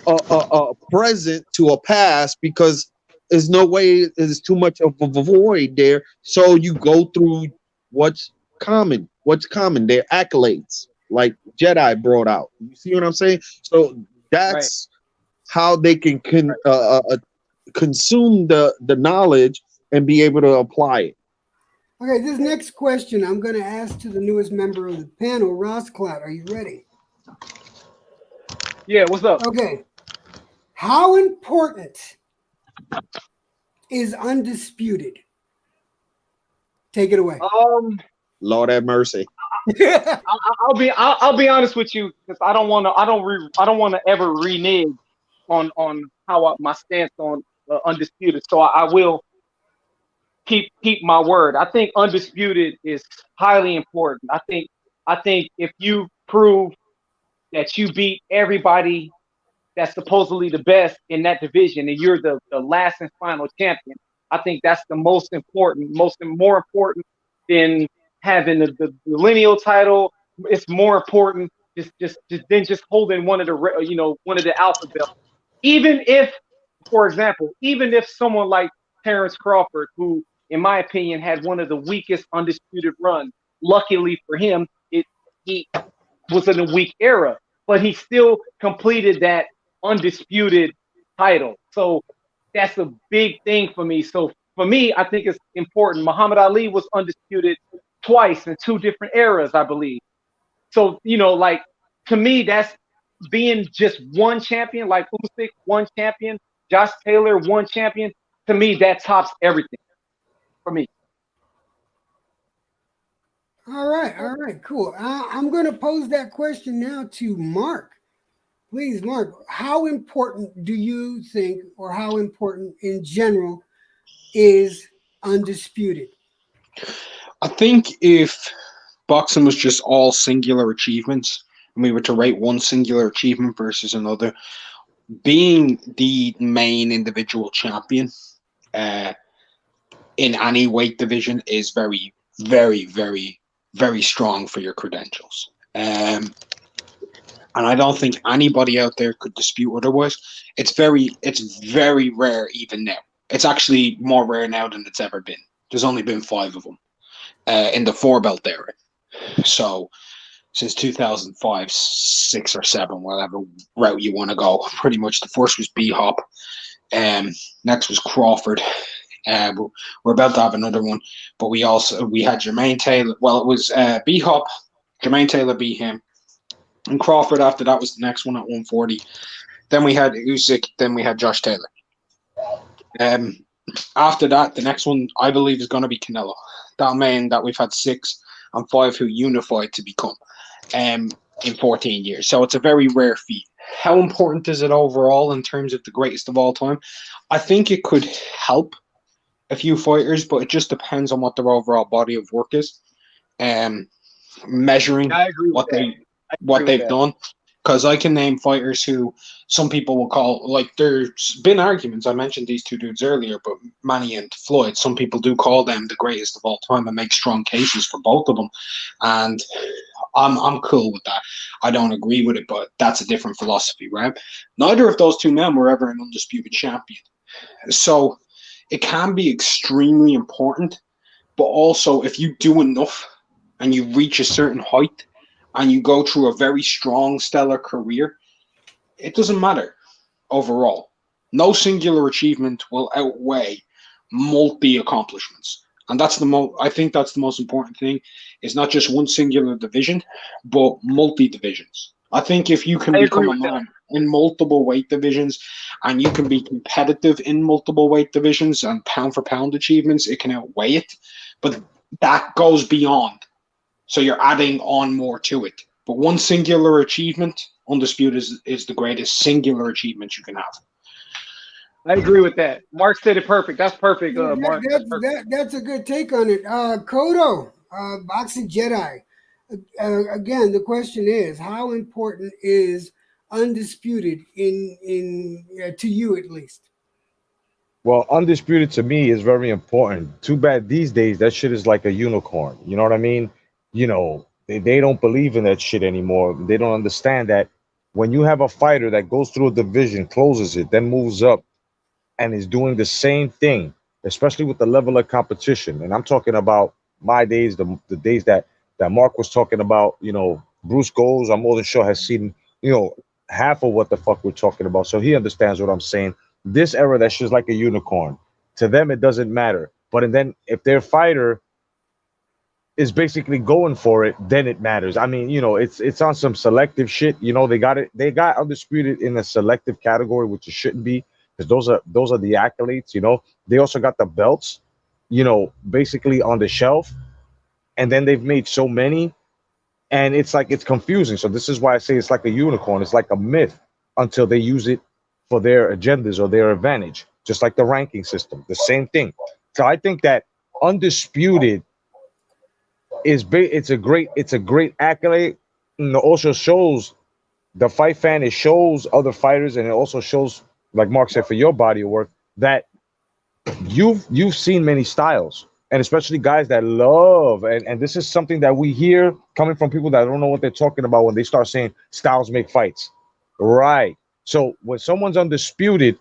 H: a present to a past because there's no way. There's too much of a void there. So you go through what's common. What's common? Their accolades, like Jedi brought out. You see what I'm saying? So that's how they can consume the knowledge and be able to apply it.
A: Okay, this next question I'm going to ask to the newest member of the panel, Ross Clout. Are you ready?
F: Yeah, what's up?
A: Okay. How important is Undisputed? Take it away.
H: Lord have mercy.
F: I'll be honest with you because I don't want to ever renege on how my stance on Undisputed. So I will keep my word. I think Undisputed is highly important. I think if you prove that you beat everybody that's supposedly the best in that division and you're the last and final champion, I think that's the most important, more important than having the lineal title. It's more important than just holding one of the alpha belts. Even if, for example, someone like Terrence Crawford, who in my opinion had one of the weakest undisputed runs, luckily for him, he was in a weak era, but he still completed that undisputed title. So that's a big thing for me. So for me, I think it's important. Muhammad Ali was undisputed twice in two different eras, I believe. So, like, to me, that's being just one champion, like Usyk, one champion, Josh Taylor, one champion. To me, that tops everything for me.
A: All right, cool. I'm going to pose that question now to Mark. Please, Mark, how important do you think, or how important in general is Undisputed?
E: I think if boxing was just all singular achievements, and we were to rate one singular achievement versus another, being the main individual champion in any weight division is very, very, very, very strong for your credentials. And I don't think anybody out there could dispute otherwise. It's very rare even now. It's actually more rare now than it's ever been. There's only been 5 of them in the 4-belt era. So since 2005, 6 or 7, whatever route you want to go, pretty much the first was B-Hop. Next was Crawford. We're about to have another one, but we had Jermaine Taylor. Well, it was B-Hop. Jermaine Taylor beat him. And Crawford after that was the next one at 140. Then we had Usyk. Then we had Josh Taylor. After that, the next one I believe is going to be Canelo. That man that we've had 6 and 5 who unified to become in 14 years. So it's a very rare feat. How important is it overall in terms of the greatest of all time? I think it could help a few fighters, but it just depends on what their overall body of work is. Measuring what they've done, because I can name fighters who some people will call, like, there's been arguments. I mentioned these 2 dudes earlier, but Manny and Floyd, some people do call them the greatest of all time and make strong cases for both of them, and I'm cool with that. I don't agree with it, but that's a different philosophy, right? Neither of those 2 men were ever an undisputed champion, so it can be extremely important. But also, if you do enough and you reach a certain height and you go through a very strong, stellar career, it doesn't matter overall. No singular achievement will outweigh multi-accomplishments. And I think that's the most important thing. It's not just one singular division, but multi-divisions. I think if you can become a man in multiple weight divisions and you can be competitive in multiple weight divisions and pound-for-pound achievements, it can outweigh it. But that goes beyond. So you're adding on more to it. But one singular achievement, Undisputed is the greatest singular achievement you can have.
F: I agree with that. Mark said it perfect. That's perfect, Mark. That's perfect.
A: That's a good take on it. Kodo, Boxing Jedi. Again, the question is, how important is undisputed in to you at least?
B: Well, undisputed to me is very important. Too bad these days that shit is like a unicorn. You know what I mean? They don't believe in that shit anymore. They don't understand that when you have a fighter that goes through a division, closes it, then moves up and is doing the same thing, especially with the level of competition. And I'm talking about my days, the days that Mark was talking about. Bruce Goes, I'm more than sure has seen, half of what the fuck we're talking about. So he understands what I'm saying. This era, that shit's like a unicorn. To them, it doesn't matter. But then if their fighter is basically going for it, then it matters. I mean, it's on some selective shit. They got undisputed in a selective category, which it shouldn't be, because those are the accolades. They also got the belts, basically on the shelf, and then they've made so many, and it's confusing. So this is why I say it's like a unicorn. It's like a myth until they use it for their agendas or their advantage, just like the ranking system, the same thing. So I think that undisputed it's a great accolade, and it also shows the fight fan. It shows other fighters, and it also shows, like Mark said, for your body of work, that you've seen many styles, and especially guys that love, and this is something that we hear coming from people that don't know what they're talking about when they start saying styles make fights, right? So when someone's undisputed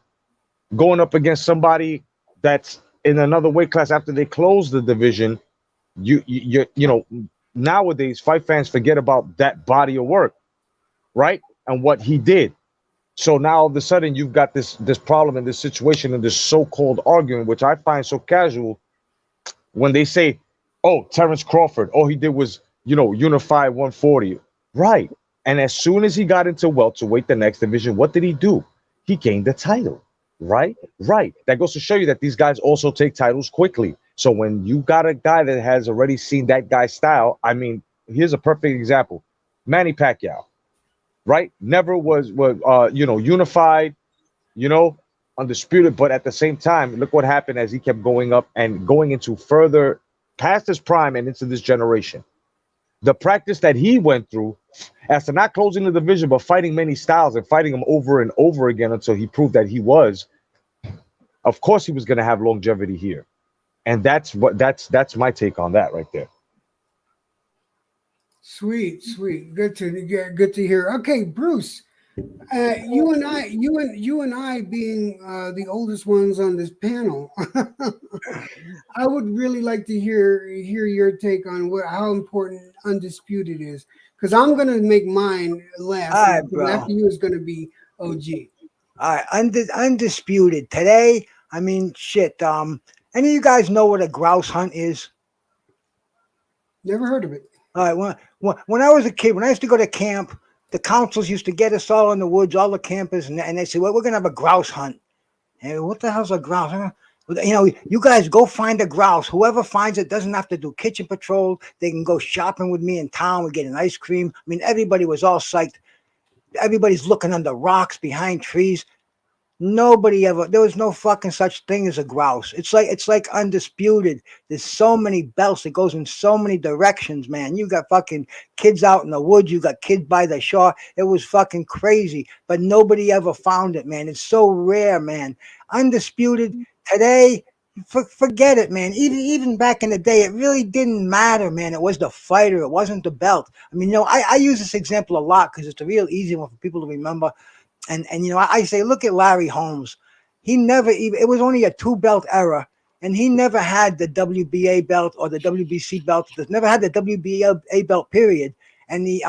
B: going up against somebody that's in another weight class after they close the division, nowadays fight fans forget about that body of work, right? And what he did. So now all of a sudden you've got this problem in this situation and this so-called argument, which I find so casual, when they say, oh, Terrence Crawford, all he did was, unify 140. Right. And as soon as he got into welterweight, the next division, what did he do? He gained the title. Right. That goes to show you that these guys also take titles quickly. So when you got a guy that has already seen that guy's style, I mean, here's a perfect example. Manny Pacquiao, right? Never was unified, undisputed. But at the same time, look what happened as he kept going up and going into further past his prime and into this generation. The practice that he went through as to not closing the division, but fighting many styles and fighting them over and over again until he proved that he was, of course, he was going to have longevity here. And that's my take on that right there.
A: Sweet. Good to hear. Okay, Bruce, you and I being the oldest ones on this panel, I would really like to hear your take on how important undisputed is, because I'm going to make mine last.
D: All right, bro.
A: After you is going to be OG.
D: All right, undisputed today. I mean, shit. Any of you guys know what a grouse hunt is?
A: Never heard of it.
D: All right. When I was a kid, when I used to go to camp, the councils used to get us all in the woods, all the campers, and they said, well, we're going to have a grouse hunt. And what the hell's a grouse? You guys go find a grouse. Whoever finds it doesn't have to do kitchen patrol. They can go shopping with me in town. We get an ice cream. I mean, everybody was all psyched. Everybody's looking under rocks, behind trees. There was no fucking such thing as a grouse. It's like undisputed. There's so many belts. It goes in so many directions, man. You got fucking kids out in the woods. You got kids by the shore. It was fucking crazy, but nobody ever found it, man. It's so rare, man. Undisputed today, forget it, man. Even back in the day, it really didn't matter, man. It was the fighter. It wasn't the belt. I mean, I use this example a lot because it's a real easy one for people to remember. And I say, look at Larry Holmes. He never even, it was only a 2-belt era, and he never had the WBA belt or the WBC belt. Never had the WBA belt, period. And he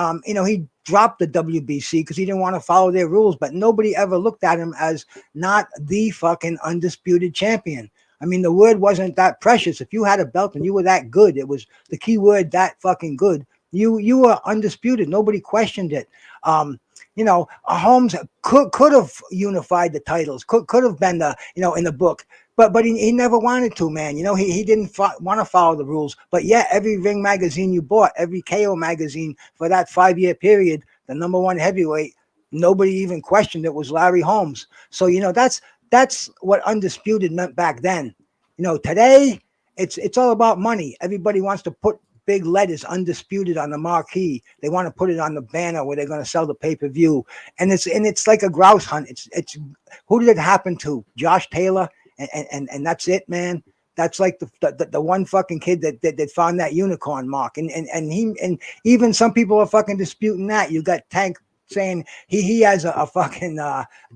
D: dropped the WBC because he didn't want to follow their rules, but nobody ever looked at him as not the fucking undisputed champion. I mean, the word wasn't that precious. If you had a belt and you were that good, it was the key word, that fucking good. You were undisputed. Nobody questioned it. Holmes could have unified the titles, could have been in the book, but he never wanted to, man. He didn't want to follow the rules. But yeah, every Ring magazine you bought, every KO magazine for that 5-year period, the #1 heavyweight, nobody even questioned it was Larry Holmes. So that's That's what undisputed meant back then. You know, today it's all about money. Everybody wants to put big letters undisputed on the marquee. They want to put it on the banner where they're going to sell the pay-per-view. And it's like a grouse hunt. It's who did it happen to? Josh Taylor, and that's it, man. That's like the one fucking kid that found that unicorn mark. And even some people are fucking disputing that. You got Tank saying he has a fucking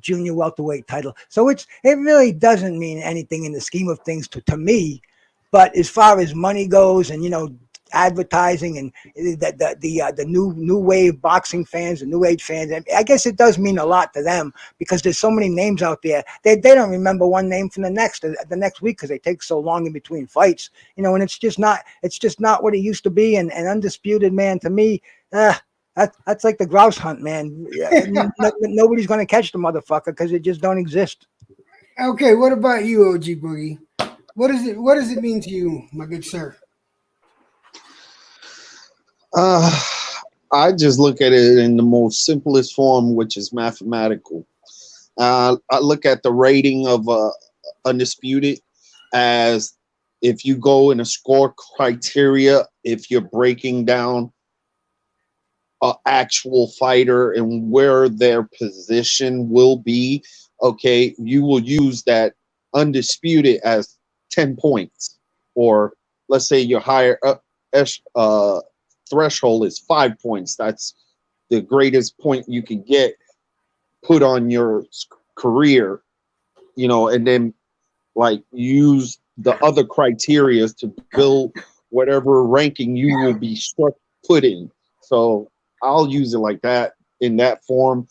D: junior welterweight title. So it really doesn't mean anything in the scheme of things to me. But as far as money goes, and you know, advertising and the new wave boxing fans and new age fans, I guess it does mean a lot to them because there's so many names out there. They don't remember one name from the next week because they take so long in between fights, you know. And it's just not what it used to be. And undisputed, man, to me, that's like the grouse hunt, man. Nobody's gonna catch the motherfucker because it just don't exist.
A: Okay, what about you, OG Boogie? What does it mean to you, my good sir?
H: I just look at it in the most simplest form, which is mathematical. I look at the rating of Undisputed as if you go in a score criteria, if you're breaking down an actual fighter and where their position will be, okay, you will use that Undisputed as 10 points. Or let's say your higher threshold is 5 points. That's the greatest point you can get put on your career, you know, and then like use the other criteria to build whatever ranking you will be put in. So I'll use it like that in that form.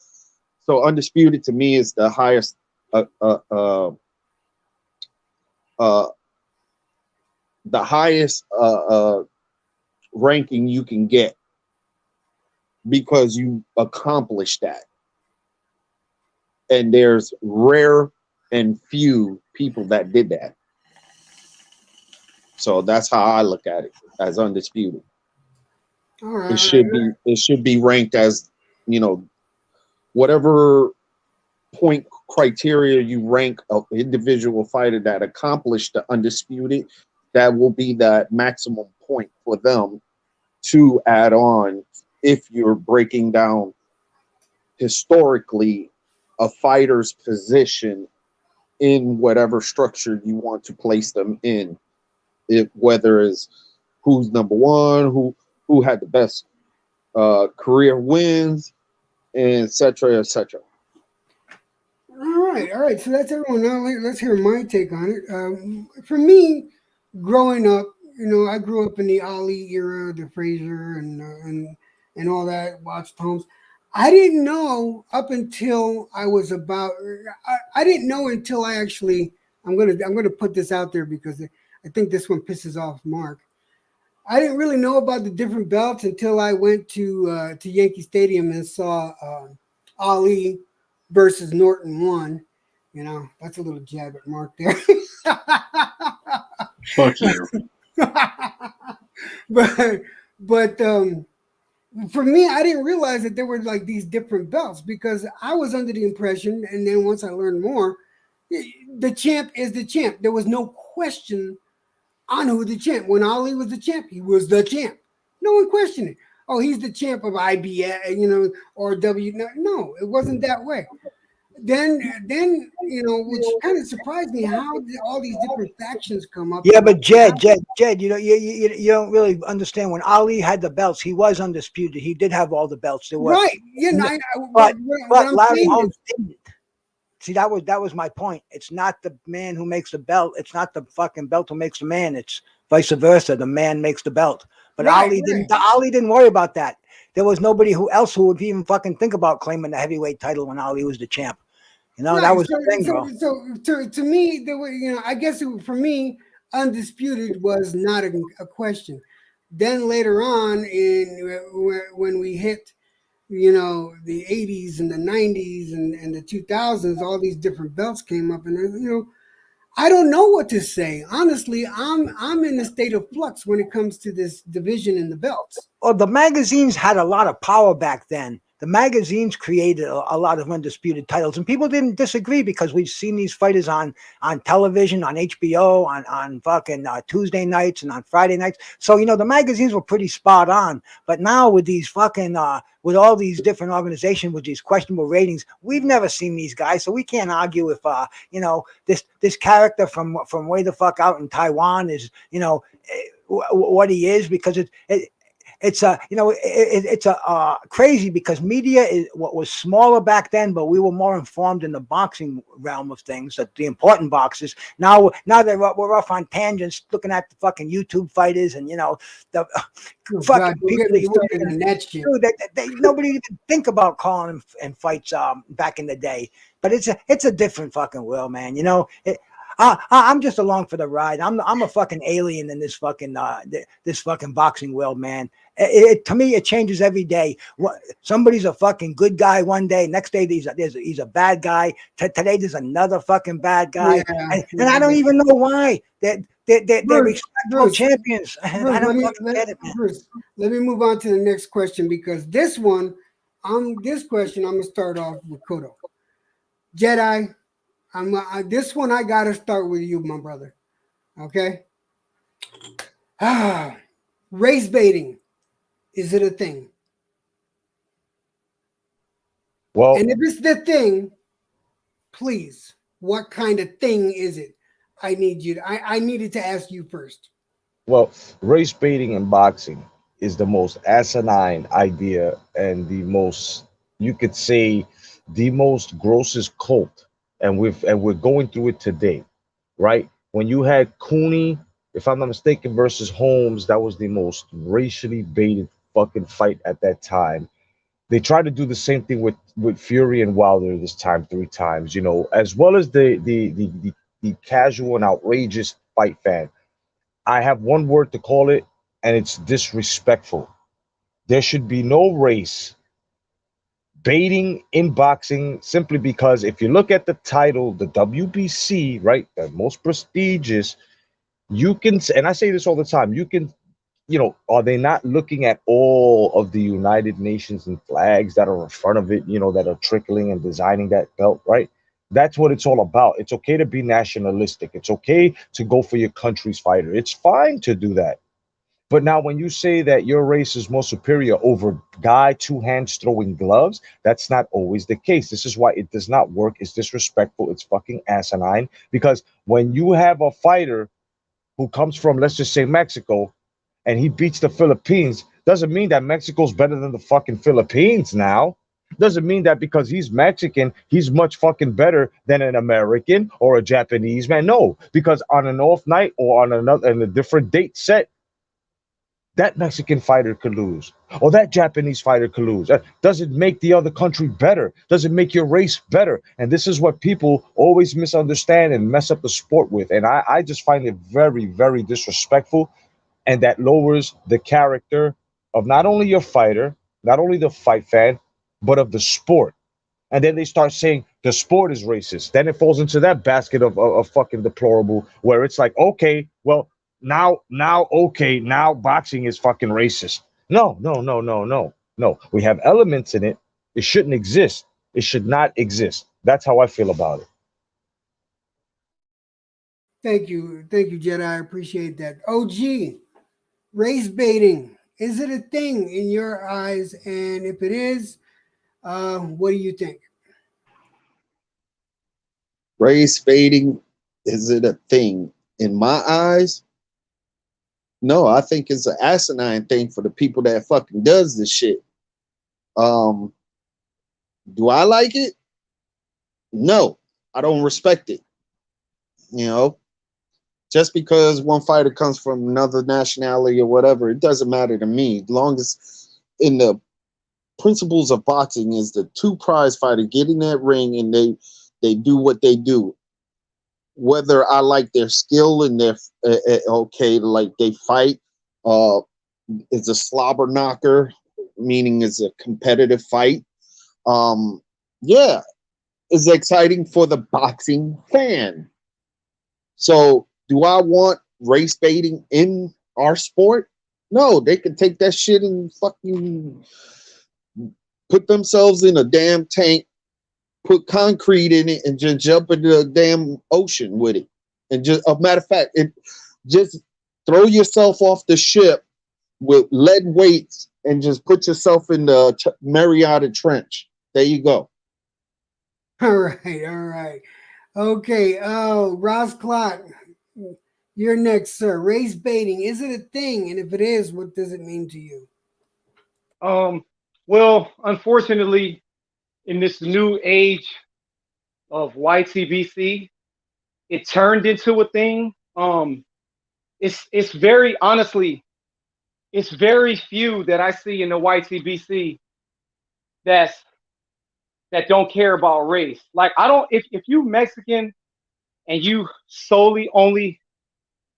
H: So Undisputed to me is the highest ranking you can get because you accomplished that. And there's rare and few people that did that. So that's how I look at it, as Undisputed.
A: All right.
H: It should be ranked as, you know, whatever point criteria you rank an individual fighter that accomplished the Undisputed, that will be that maximum point for them to add on if you're breaking down historically a fighter's position in whatever structure you want to place them in. If whether it's who's number one, who had the best career wins, and et cetera, et cetera.
A: All right. So that's everyone. Now let's hear my take on it. For me, growing up, you know, I grew up in the Ali era, the Frazier, and all that. Watched Holmes. I didn't know up until I was about. I didn't know until I actually. I'm gonna put this out there because I think this one pisses off Mark. I didn't really know about the different belts until I went to Yankee Stadium and saw Ali versus Norton 1. You know, that's a little jab at Mark there.
E: Fuck you.
A: but for me, I didn't realize that there were like these different belts because I was under the impression, and then once I learned more, the champ is the champ. There was no question on who the champ. When Ali was the champ, he was the champ. No one questioned it. Oh, he's the champ of IBS, you know, or W. No, it wasn't that way. Then you know, which kind of surprised me how all these different factions come up.
D: Yeah, but Jed, you know, you don't really understand. When Ali had the belts, he was undisputed. He did have all the belts. There was
A: right. Yeah,
D: but
A: what
D: Larry Holmes didn't. See, that was my point. It's not the man who makes the belt. It's not the fucking belt who makes the man. It's vice versa. The man makes the belt. But Ali didn't worry about that. There was nobody who would even fucking think about claiming the heavyweight title when Ali was the champ. You know, that was the thing, bro.
A: So to me, the way, you know, I guess for me, Undisputed was not a question. Then later on, when we hit, you know, the 80s and the 90s and the 2000s, all these different belts came up, and you know, I don't know what to say. Honestly, I'm in a state of flux when it comes to this division in the belts.
D: Well, the magazines had a lot of power back then. the magazines created a lot of undisputed titles, and people didn't disagree because we've seen these fighters on television, on HBO, on fucking Tuesday nights and on Friday nights. So the magazines were pretty spot on. But now with these fucking with all these different organizations with these questionable ratings, we've never seen these guys, so we can't argue if this character from way the fuck out in Taiwan is what he is, because it's crazy because media is what was smaller back then, but we were more informed in the boxing realm of things, the important boxes. Now we're off on tangents looking at the fucking YouTube fighters and the fucking people nobody even think about calling them in fights back in the day. But it's a different fucking world, man. I'm just along for the ride. I'm a fucking alien in this fucking boxing world, man. To me, it changes every day. Somebody's a fucking good guy one day. Next day, he's a bad guy. Today, there's another fucking bad guy, and I don't even know why. They're respectable champions. I don't fucking get it, man.
A: Bruce, let me move on to the next question, because this question, I'm gonna start off with Kodo. Jedi. This one I gotta start with you, my brother. Okay. Race baiting. Is it a thing?
B: Well,
A: and if it's the thing, please, what kind of thing is it? I needed to ask you first.
B: Well, race baiting in boxing is the most asinine idea and the most, you could say, the most grossest cult. And we're going through it today, right? When you had Cooney, if I'm not mistaken, versus Holmes, that was the most racially baited fucking fight at that time. They tried to do the same thing with Fury and Wilder this time 3 times, as well as the casual and outrageous fight fan. I have one word to call it, and it's disrespectful. There should be no race baiting in boxing, simply because if you look at the title, the WBC, right, the most prestigious, you can, and I say this all the time, you can, are they not looking at all of the United Nations and flags that are in front of it, that are trickling and designing that belt, right? That's what it's all about. It's okay to be nationalistic. It's okay to go for your country's fighter. It's fine to do that. But now when you say that your race is more superior over guy 2 hands throwing gloves, that's not always the case. This is why it does not work. It's disrespectful. It's fucking asinine. Because when you have a fighter who comes from, let's just say, Mexico, and he beats the Philippines, doesn't mean that Mexico's better than the fucking Philippines now. Doesn't mean that because he's Mexican, he's much fucking better than an American or a Japanese man. No, because on an off night or on a different date set, that Mexican fighter could lose, or that Japanese fighter could lose. Does it make the other country better? Does it make your race better? And this is what people always misunderstand and mess up the sport with. And I just find it very, very disrespectful. And that lowers the character of not only your fighter, not only the fight fan, but of the sport. And then they start saying the sport is racist. Then it falls into that basket of fucking deplorable, where it's like, okay, well, now boxing is fucking racist. No. We have elements in it. It shouldn't exist. It should not exist. That's how I feel about it.
A: Thank you, Jedi. I appreciate that. OG, race baiting, is it a thing in your eyes? And if it is, what do you think?
H: Race baiting, is it a thing? In my eyes, no, I think it's an asinine thing for the people that fucking does this shit. Do I like it? No, I don't respect it. Just because one fighter comes from another nationality or whatever, it doesn't matter to me. As long as in the principles of boxing is the 2 prize fighter get in that ring and they do what they do. Whether I like their skill and their like they fight, it's a slobber knocker, meaning it's a competitive fight. Yeah, it's exciting for the boxing fan. So, do I want race baiting in our sport? No, they can take that shit and fucking put themselves in a damn tank, put concrete in it, and just jump into the damn ocean with it. And just a matter of fact, just throw yourself off the ship with lead weights and just put yourself in the Mariana Trench. There you go.
A: All right. Okay. Oh, Ross Clark, you're next, sir. Race baiting, is it a thing? And if it is, what does it mean to you?
F: Well, unfortunately, in this new age of YTBC, it turned into a thing. It's very honestly, it's very few that I see in the YTBC that don't care about race. Like I don't, if you Mexican and you solely only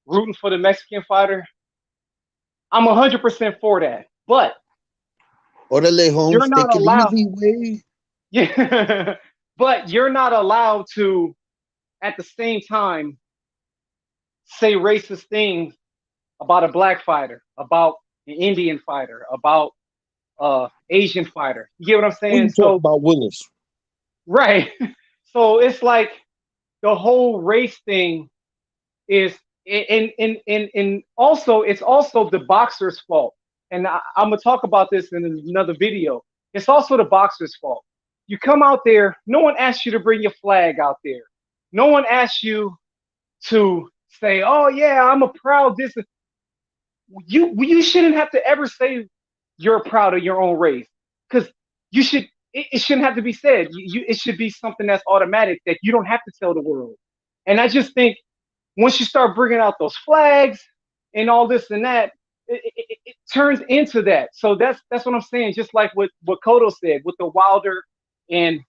F: rooting for the Mexican fighter, I'm 100% for that. But
H: Orale, Holmes,
F: you're not
H: take it
F: allowed.
H: easy, way.
F: Yeah, but you're not allowed to, at the same time, say racist things about a black fighter, about an Indian fighter, about Asian fighter. You get what I'm
H: What
F: saying?
H: you
F: So
H: talk about Willis?
F: right. So it's like the whole race thing is, and also it's also the boxer's fault. And I'm gonna talk about this in another video. It's also the boxer's fault. You come out there, no one asks you to bring your flag out there. No one asks you to say, "Oh yeah, I'm a proud this." You shouldn't have to ever say you're proud of your own race, because you should. It shouldn't have to be said. It should be something that's automatic that you don't have to tell the world. And I just think once you start bringing out those flags and all this and that, it turns into that. So that's what I'm saying. Just like what Cotto said with the Wilder and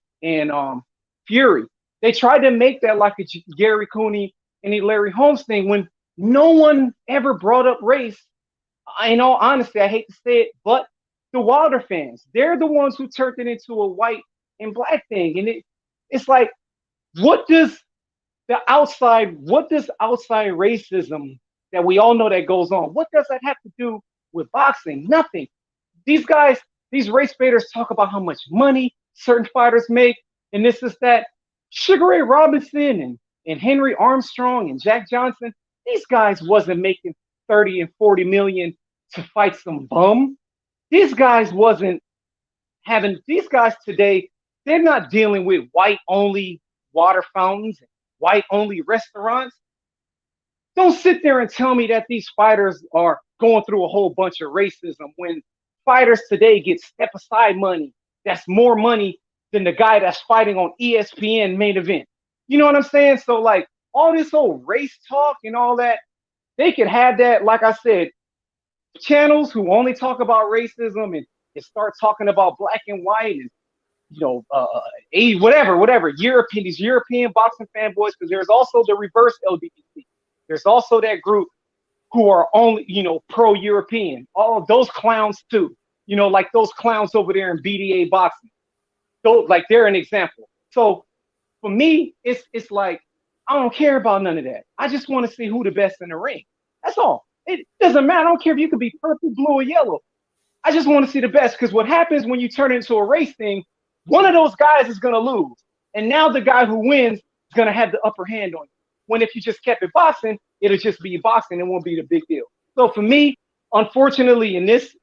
F: Fury, they tried to make that like a Gary Cooney and a Larry Holmes thing when no one ever brought up race. In all honesty, I hate to say it, but the Wilder fans, they're the ones who turned it into a white and black thing. And it's like, what does outside racism that we all know that goes on, what does that have to do with boxing? Nothing. These guys, these race baiters talk about how much money certain fighters make, and this is that. Sugar Ray Robinson and Henry Armstrong and Jack Johnson, these guys wasn't making 30 and 40 million to fight some bum. These guys today, they're not dealing with white only water fountains, white only restaurants. Don't sit there and tell me that these fighters are going through a whole bunch of racism when fighters today get step aside money that's more money than the guy that's fighting on ESPN main event. You know what I'm saying? So like all this whole race talk and all that, they could have that, like I said, channels who only talk about racism and start talking about black and white and whatever these European boxing fanboys, because there's also the reverse LGBT. There's also that group who are only pro-European. All of those clowns too. Like those clowns over there in BDA boxing. Those, like, they're an example. So for me, it's like I don't care about none of that. I just want to see who the best in the ring. That's all. It doesn't matter. I don't care if you could be purple, blue, or yellow. I just want to see the best, because what happens when you turn it into a race thing, one of those guys is going to lose. And now the guy who wins is going to have the upper hand on you. When if you just kept it boxing, it'll just be boxing. It won't be the big deal. So for me, unfortunately, in this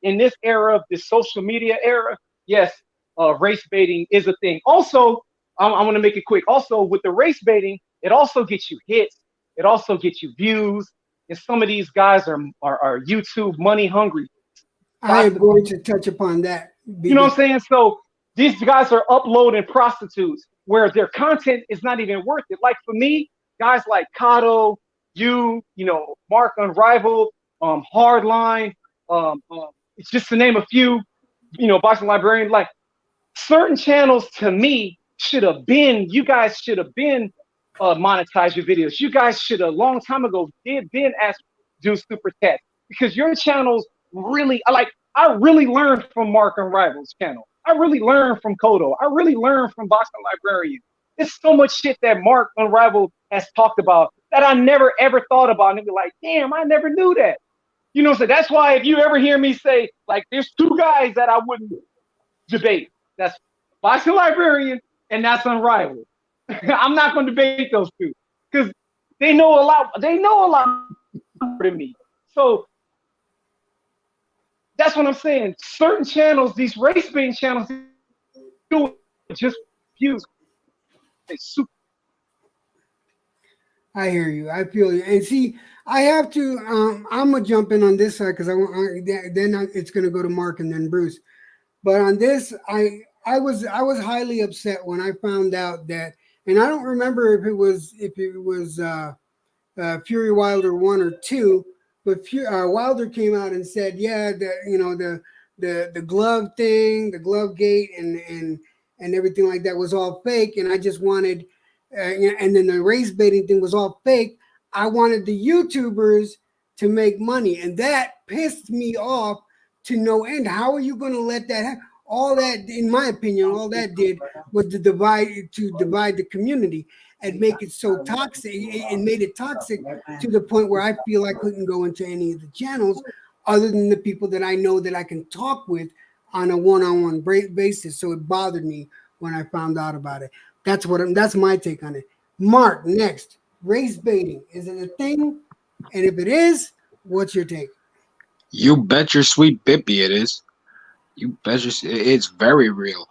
F: era of this social media era, yes, race baiting is a thing. Also, I'm going to make it quick. Also, with the race baiting, it also gets you hits. It also gets you views. And some of these guys are YouTube money hungry.
A: I am going to touch upon that.
F: You know what I'm saying? So these guys are uploading prostitutes where their content is not even worth it. Like for me, guys like Cotto, Mark Unrivaled, Hardline, it's just to name a few, Boxing Librarian, like certain channels to me you guys should have been monetize your videos. You guys should have long time ago been asked to do super chat, because your channels really, I really learned from Mark Unrival's channel. I really learned from Cotto. I really learned from Boxing Librarian. There's so much shit that Mark Unrivaled has talked about that I never ever thought about, and be like, damn, I never knew that. So that's why if you ever hear me say, like, there's two guys that I wouldn't debate. That's Boxing Librarian, and that's Unrivaled. I'm not going to debate those two because they know a lot. They know a lot more than me. So that's what I'm saying. Certain channels, these race-based channels, do it just views. They super.
A: I hear you. I feel you. And see, I have to. I'm gonna jump in on this side because then it's gonna go to Mark and then Bruce. But on this, I was highly upset when I found out that, and I don't remember if it was Fury Wilder 1 or 2, but Wilder came out and said, yeah, the glove thing, the glove gate, and everything like that was all fake, and I just wanted, and then the race baiting thing was all fake. I wanted the YouTubers to make money, and that pissed me off to no end. How are you going to let that happen? All that, in my opinion, all that did was to divide the community and make it so toxic, and made it toxic to the point where I feel I couldn't go into any of the channels other than the people that I know that I can talk with on a one-on-one basis. So it bothered me when I found out about it. That's my take on it. Mark, next, race baiting, is it a thing? And if it is, what's your take?
E: You bet your sweet bippy it is. You bet it's very real.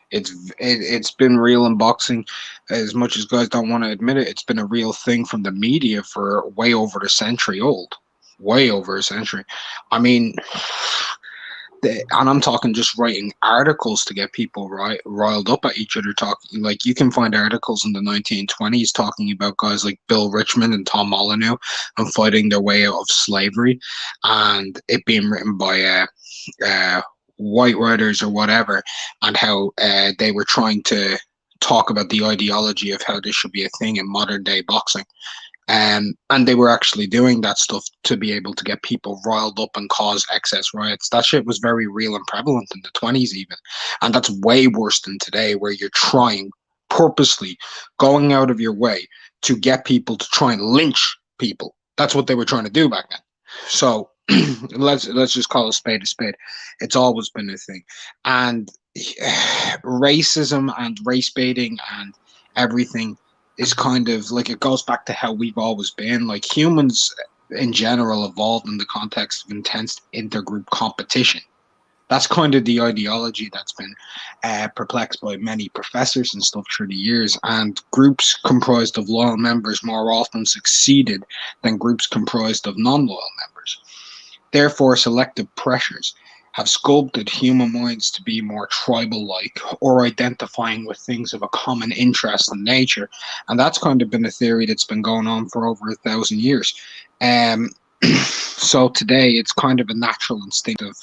E: It's been real in boxing, as much as guys don't want to admit it. It's been a real thing from the media for way over a century old, way over a century. I mean, and I'm talking just writing articles to get people riled up at each other. Talking like you can find articles in the 1920s talking about guys like Bill Richmond and Tom Molyneux and fighting their way out of slavery, and it being written by white writers or whatever, and how they were trying to talk about the ideology of how this should be a thing in modern day boxing. And they were actually doing that stuff to be able to get people riled up and cause excess riots. That shit was very real and prevalent in the 20s even. And that's way worse than today, where you're trying purposely, going out of your way to get people to try and lynch people. That's what they were trying to do back then. So let's just call a spade a spade. It's always been a thing. And racism and race baiting and everything is kind of like, it goes back to how we've always been. Like, humans in general evolved in the context of intense intergroup competition. That's kind of the ideology that's been perplexed by many professors and stuff through the years. And groups comprised of loyal members more often succeeded than groups comprised of non-loyal members. Therefore, selective pressures have sculpted human minds to be more tribal-like or identifying with things of a common interest in nature. And that's kind of been a theory that's been going on for over 1,000 years. So today it's kind of a natural instinctive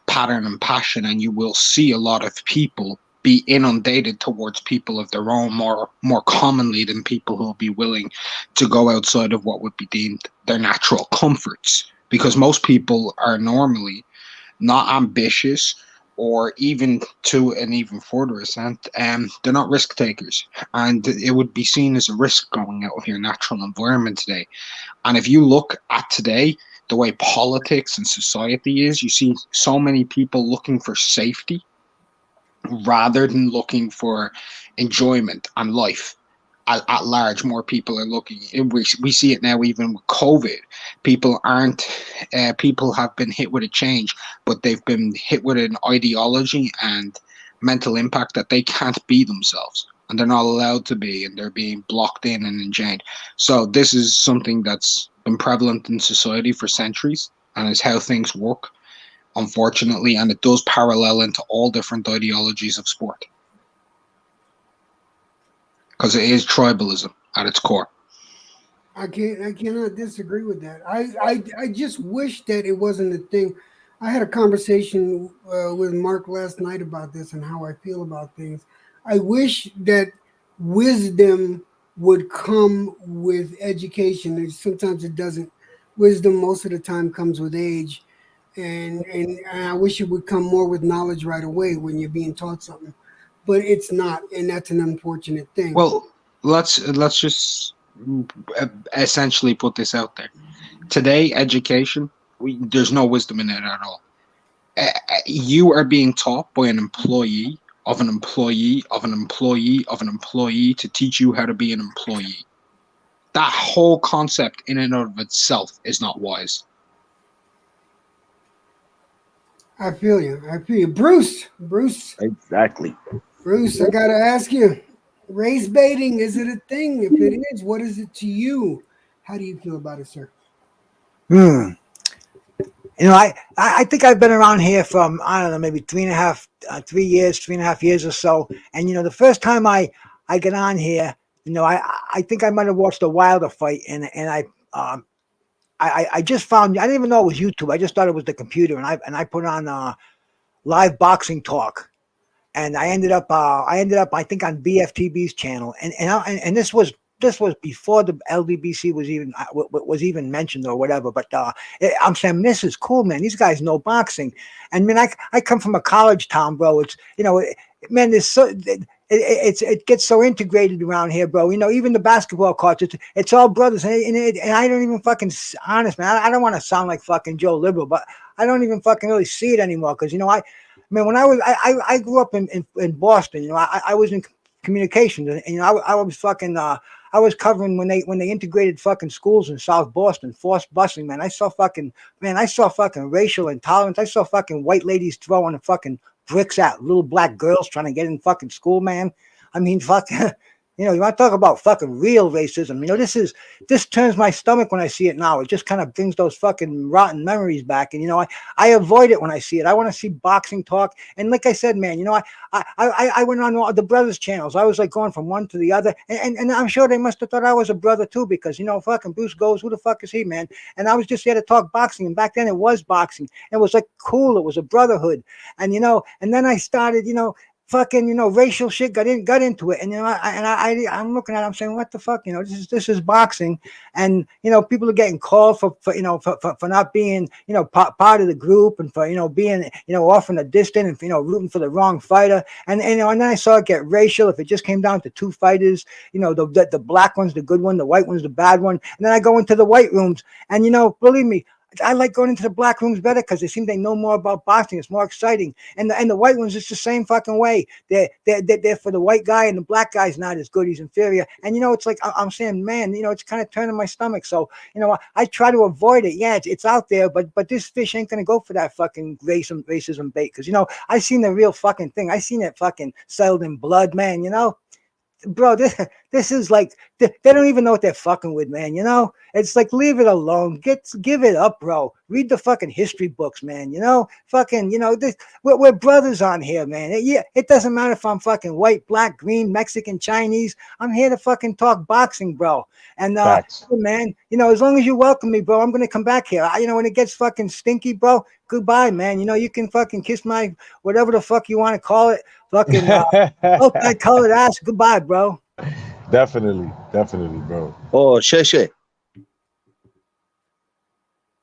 E: pattern and passion, and you will see a lot of people be inundated towards people of their own more commonly than people who will be willing to go outside of what would be deemed their natural comforts. Because most people are normally not ambitious, or even to an even further extent, they're not risk takers. And it would be seen as a risk going out of your natural environment today. And if you look at today, the way politics and society is, you see so many people looking for safety rather than looking for enjoyment and life. At large, more people are looking. We see it now even with COVID. People have been hit with a change, but they've been hit with an ideology and mental impact that they can't be themselves, and they're not allowed to be, and they're being blocked in and enchained. So this is something that's been prevalent in society for centuries, and is how things work, unfortunately, and it does parallel into all different ideologies of sport. Because it is tribalism at its core.
A: I cannot disagree with that. I just wish that it wasn't a thing. I had a conversation with Mark last night about this and how I feel about things. I wish that wisdom would come with education. And sometimes it doesn't. Wisdom most of the time comes with age. And I wish it would come more with knowledge right away when you're being taught something. But it's not, and that's an unfortunate thing.
E: Well, let's just essentially put this out there. Today, education, there's no wisdom in it at all. You are being taught by an employee of an employee, of an employee, of an employee to teach you how to be an employee. That whole concept in and of itself is not wise.
A: I feel you. I feel you. Bruce,
C: Exactly.
A: I gotta ask you, race baiting, is it a thing? If it is, what is it to you? How do you feel about it, sir?
D: You know, I think I've been around here from, I don't know, maybe 3 years or so. And, you know, the first time I got on here, you know, I think I might have watched a Wilder fight, and I just found, I didn't even know it was YouTube. I just thought it was the computer, and I put on live boxing talk. And I ended up, I think, on BFTB's channel, and this was before the LDBC was even mentioned or whatever. But I'm saying, this is cool, man. These guys know boxing, and man, I come from a college town, bro. It's, you know, man, there's so it gets so integrated around here, bro. You know, even the basketball courts, it's all brothers, and I don't even fucking, honest, man. I don't want to sound like fucking Joe Liberal, but I don't even fucking really see it anymore, because, you know, man, when I grew up in Boston, you know, I was in communications, and you know, I was fucking I was covering when they integrated fucking schools in South Boston, forced busing, man. I saw fucking racial intolerance. I saw fucking white ladies throwing fucking bricks at little black girls trying to get in fucking school, man. I mean, fucking. You know, you want to talk about fucking real racism. You know, this turns my stomach when I see it now. It just kind of brings those fucking rotten memories back. And, you know, I avoid it when I see it. I want to see boxing talk. And like I said, man, you know, I went on all the brothers' channels. I was like going from one to the other. And I'm sure they must have thought I was a brother too, because, you know, fucking Bruce Goes, who the fuck is he, man? And I was just there to talk boxing. And back then it was boxing. It was like cool. It was a brotherhood. And, you know, and then I started, you know, fucking, you know, racial shit got into it, and you know, I'm looking at it, I'm saying, what the fuck, you know, this is boxing, and you know, people are getting called for you know, for not being, you know, part of the group, and for, you know, being, you know, off in the distance, and, you know, rooting for the wrong fighter, and you know, and then I saw it get racial. If it just came down to two fighters, you know, the black one's the good one, the white one's the bad one, and then I go into the white rooms, and you know, believe me, I like going into the black rooms better, because they seem they know more about boxing. It's more exciting. And the white ones, it's the same fucking way. They're for the white guy, and the black guy's not as good. He's inferior. And, you know, it's like, I'm saying, man, you know, it's kind of turning my stomach. So, you know, I try to avoid it. Yeah, it's out there, but this fish ain't going to go for that fucking racism bait. Because, you know, I seen the real fucking thing. I seen it fucking settled in blood, man, you know. Bro, this is like, they don't even know what they're fucking with, man. You know, it's like, leave it alone. Give it up, bro. Read the fucking history books, man. You know, fucking, you know, we're brothers on here, man. It doesn't matter if I'm fucking white, black, green, Mexican, Chinese. I'm here to fucking talk boxing, bro. And man, you know, as long as you welcome me, bro, I'm gonna come back here. You know, when it gets fucking stinky, bro, goodbye, man. You know, you can fucking kiss my whatever the fuck you want to call it. Fucking multicolored ass. Goodbye, bro.
B: Definitely, bro.
H: Oh, Sheshe.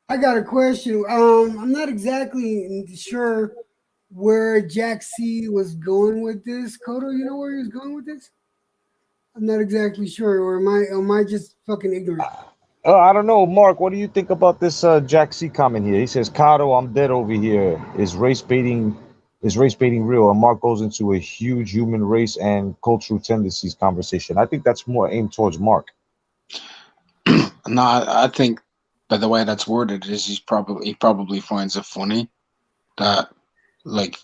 A: I got a question. I'm not exactly sure where Jack C was going with this. Kodo, you know where he was going with this? I'm not exactly sure, or am I just fucking ignorant?
B: I don't know, Mark. What do you think about this Jack C comment here? He says, "Kato, I'm dead over here. Is race baiting real?" And Mark goes into a huge human race and cultural tendencies conversation. I think that's more aimed towards Mark.
E: No, I think by the way that's worded is he probably finds it funny that, like,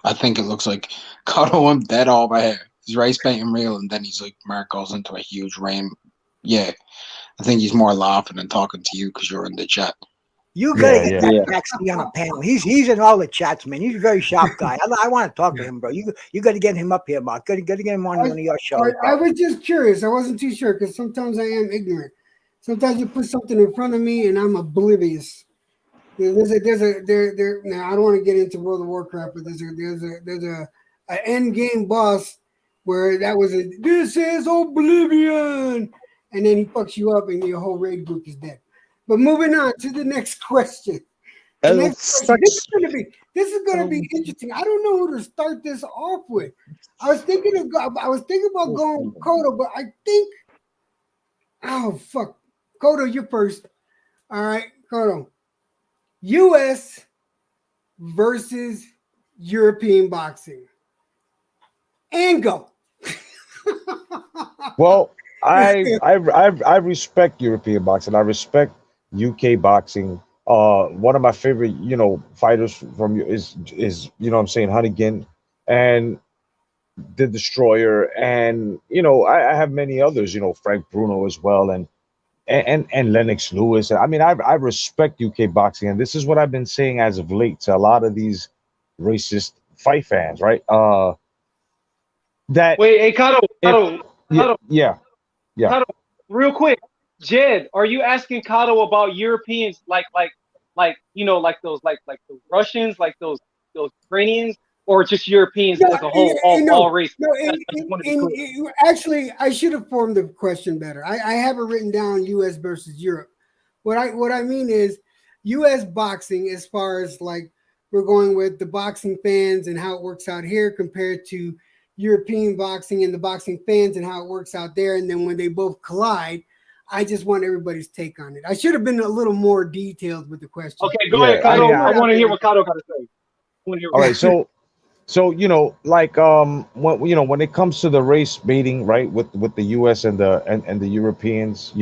E: I think it looks like Kato, I'm dead over here. He's race baiting real, and then he's like, Mark goes into a huge rain. Yeah, I think he's more laughing and talking to you because you're in the chat.
D: You gotta get that Jack C on a panel. He's in all the chats, man. He's a very sharp guy. I want to talk to him, bro. You got to get him up here, Mark. Got to get him on one of your shows.
A: I was just curious. I wasn't too sure, because sometimes I am ignorant. Sometimes you put something in front of me and I'm oblivious. Now I don't want to get into World of Warcraft, but there's a end game boss where that was this is Oblivion, and then he fucks you up and your whole raid group is dead. But moving on to the next question. This is gonna be interesting. I don't know who to start this off with. I was thinking about going with Kodo, but I think, oh fuck, Kodo, you're first. All right, Kodo. U.S. versus European boxing. and go.
B: Well, I respect European boxing. I respect UK boxing. One of my favorite, fighters from is what I'm saying, Hunnigan and the Destroyer, and I have many others, Frank Bruno as well, and Lennox Lewis. I mean, I respect UK boxing, and this is what I've been saying as of late to a lot of these racist fight fans, right? That
F: Wait, hey, Kato,
B: if
F: Kato,
B: yeah,
F: Kato,
B: yeah, yeah.
F: Kato, real quick. Jed, are you asking Kato about Europeans like like those those Russians, like those Ukrainians, or just Europeans
A: No,
F: as a whole, all races?
A: no.
F: I just want to be clear.
A: Actually, I should have formed the question better. I have it written down: U.S. versus Europe. What I mean is U.S. boxing, as far as like we're going with the boxing fans and how it works out here compared to European boxing and the boxing fans and how it works out there, and then when they both collide. I just want everybody's take on it. I should have been a little more detailed with the question.
F: Okay, go
B: Yeah,
F: ahead, Kato.
B: I mean,
F: I want to hear what Kato got to say.
B: All right, so like when it comes to the race baiting, right, with the US and the Europeans,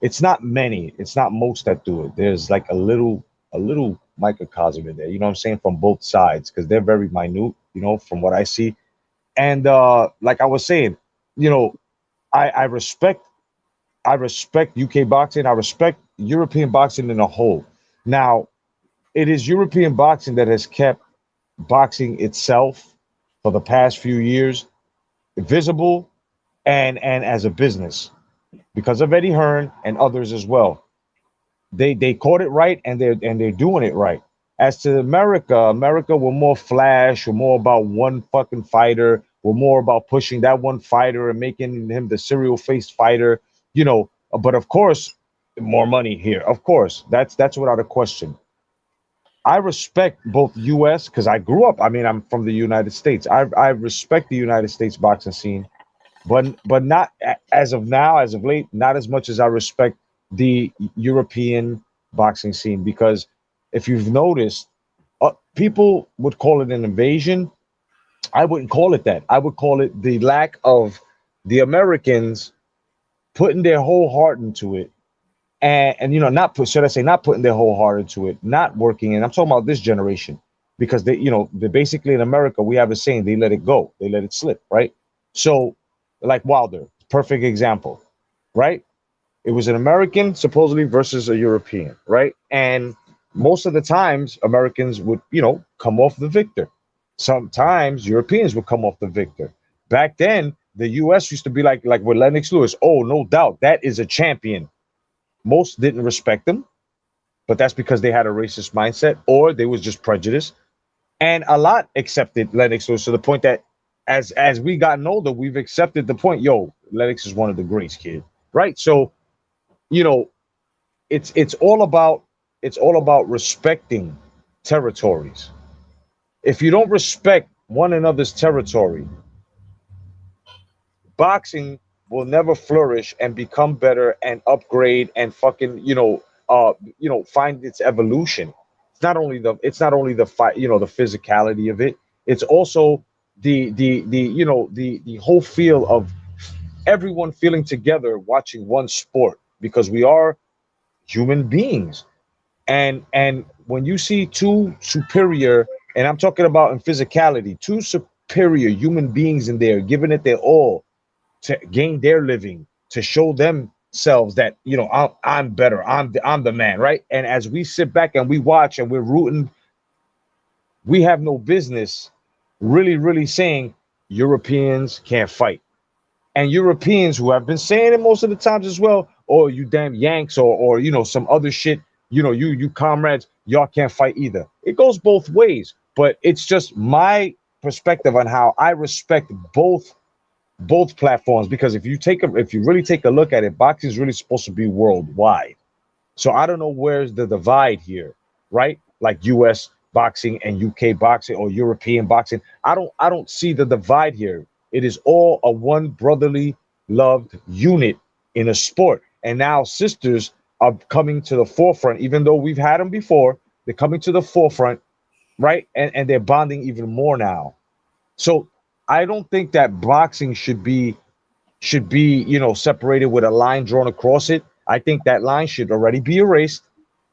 B: it's not many, it's not most that do it. There's like a little microcosm in there, you know what I'm saying, from both sides, because they're very minute, from what I see. And like I was saying, I respect UK boxing, I respect European boxing in a whole. Now, it is European boxing that has kept boxing itself for the past few years visible and as a business because of Eddie Hearn and others as well. They caught it right, and they're doing it right. As to America were more flash, we're more about one fucking fighter, we're more about pushing that one fighter and making him the serial faced fighter, but of course more money here, of course, that's without a question. I respect both U.S. because I grew up. I mean, I'm from the United States. I respect the United States boxing scene, but not as of now, as of late, not as much as I respect the European boxing scene. Because if you've noticed, people would call it an invasion. I wouldn't call it that. I would call it the lack of the Americans putting their whole heart into it. And not putting their whole heart into it, not working. And I'm talking about this generation, because they're basically, in America, we have a saying, they let it go, they let it slip, right? So like Wilder, perfect example, right? It was an American supposedly versus a European, right? And most of the times Americans would, come off the victor. Sometimes Europeans would come off the victor. Back then, the US used to be like with Lennox Lewis. Oh, no doubt, that is a champion. Most didn't respect him, but that's because they had a racist mindset or they was just prejudiced. And a lot accepted Lennox Lewis to the point that as we gotten older, we've accepted the point, Lennox is one of the greats, kid. Right? So, it's all about respecting territories. If you don't respect one another's territory, boxing will never flourish and become better and upgrade and fucking find its evolution. It's not only the fight, the physicality of it. It's also the whole feel of everyone feeling together watching one sport, because we are human beings. And when you see two superior, and I'm talking about in physicality, two superior human beings in there giving it their all to gain their living, to show themselves that I'm better, I'm the man, right? And as we sit back and we watch and we're rooting, we have no business really saying Europeans can't fight. And Europeans who have been saying it most of the times as well, or you damn Yanks, or some other shit, you comrades, y'all can't fight either. It goes both ways, but it's just my perspective on how I respect both platforms, because if you really take a look at it, boxing is really supposed to be worldwide. So I don't know where's the divide here, right? Like US boxing and UK boxing or European boxing. I don't see the divide here. It is all a one brotherly loved unit in a sport. And now sisters are coming to the forefront, even though we've had them before, they're coming to the forefront, right? And they're bonding even more now. So I don't think that boxing should be separated with a line drawn across it. I think that line should already be erased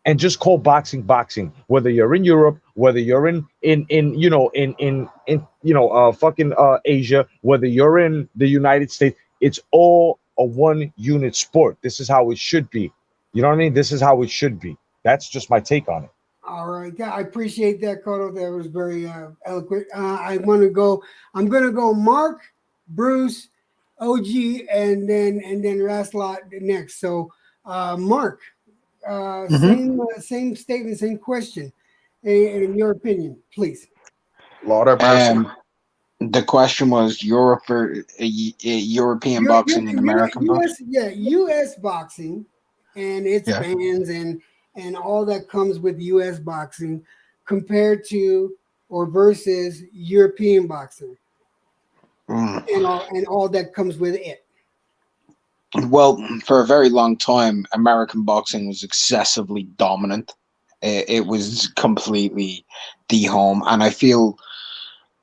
B: and just call boxing. Whether you're in Europe, whether you're in fucking Asia, whether you're in the United States, it's all a one unit sport. This is how it should be. You know what I mean? This is how it should be. That's just my take on it.
A: All right, I appreciate that, Cotto. That was very eloquent. I'm gonna go Mark, Bruce, OG, and then Raslot next. So, Mark, same statement, same question. In your opinion, please.
C: Lord have mercy.
E: The question was Europe or European boxing and American boxing.
A: U.S. boxing and its
E: Yeah.
A: fans and all that comes with U.S. boxing compared to or versus European boxing and all that comes with it.
E: Well, for a very long time, American boxing was excessively dominant. It was completely the home, and I feel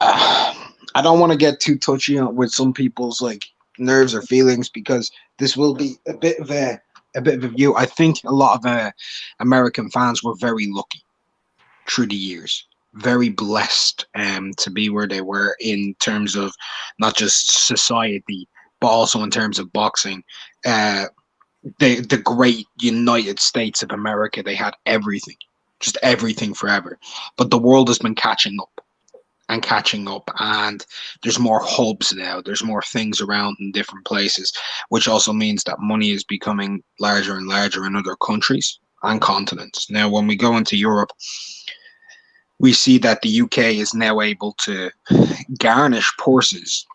E: I don't want to get too touchy with some people's like nerves or feelings because this will be a bit of a view. I think a lot of American fans were very lucky through the years, very blessed to be where they were in terms of not just society but also in terms of boxing. The great United States of America, they had everything, just everything forever. But the world has been catching up, and there's more hubs now. There's more things around in different places, which also means that money is becoming larger and larger in other countries and continents. Now, when we go into Europe, we see that the UK is now able to garnish purses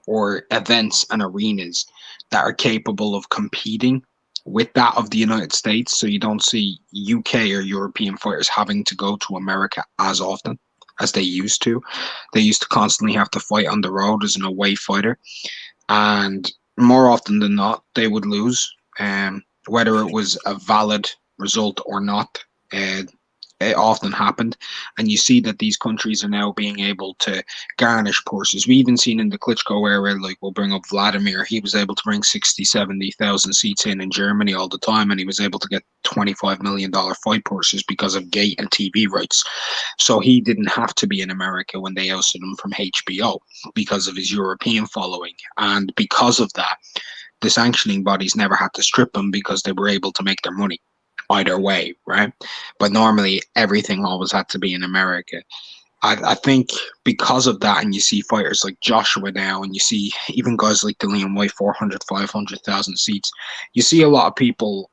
E: or events and arenas that are capable of competing with that of the United States. So you don't see UK or European fighters having to go to America as often as they used to. They used to constantly have to fight on the road as an away fighter. And more often than not, they would lose. Whether it was a valid result or not, it often happened. And you see that these countries are now being able to garnish purses. We even seen in the Klitschko era, like we'll bring up Vladimir, he was able to bring 60, 70,000 seats in Germany all the time, and he was able to get $25 million fight purses because of gate and TV rights. So he didn't have to be in America when they ousted him from HBO because of his European following. And because of that, the sanctioning bodies never had to strip him because they were able to make their money either way, right? But normally everything always had to be in America. I think because of that, and you see fighters like Joshua now, and you see even guys like Dillian White, 400, 500,000 seats, you see a lot of people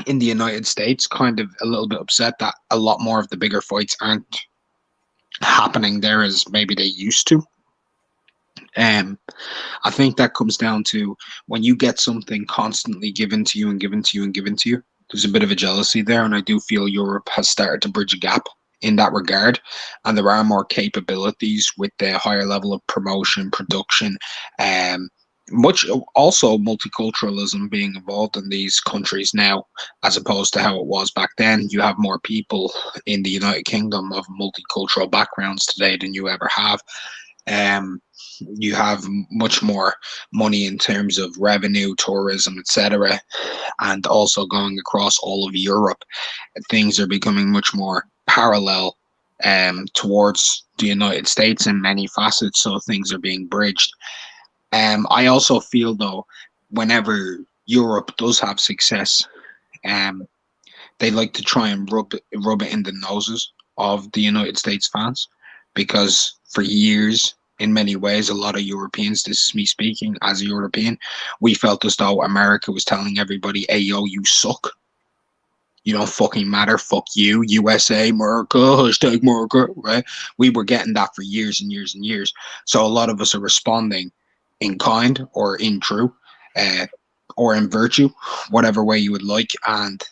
E: in the United States kind of a little bit upset that a lot more of the bigger fights aren't happening there as maybe they used to. I think that comes down to when you get something constantly given to you and given to you and given to you, there's a bit of a jealousy there, and I do feel Europe has started to bridge a gap in that regard, and there are more capabilities with the higher level of promotion, production, much also multiculturalism being involved in these countries now, as opposed to how it was back then. You have more people in the United Kingdom of multicultural backgrounds today than you ever have. You have much more money in terms of revenue, tourism, etc., and also going across all of Europe. Things are becoming much more parallel towards the United States in many facets, so things are being bridged. I also feel, though, whenever Europe does have success, they like to try and rub it in the noses of the United States fans, because for years, in many ways, a lot of Europeans, this is me speaking as a European, we felt as though America was telling everybody, hey, yo, you suck. You don't fucking matter. Fuck you. USA, America, hashtag America, right? We were getting that for years and years and years. So a lot of us are responding in kind or in true or in virtue, whatever way you would like. And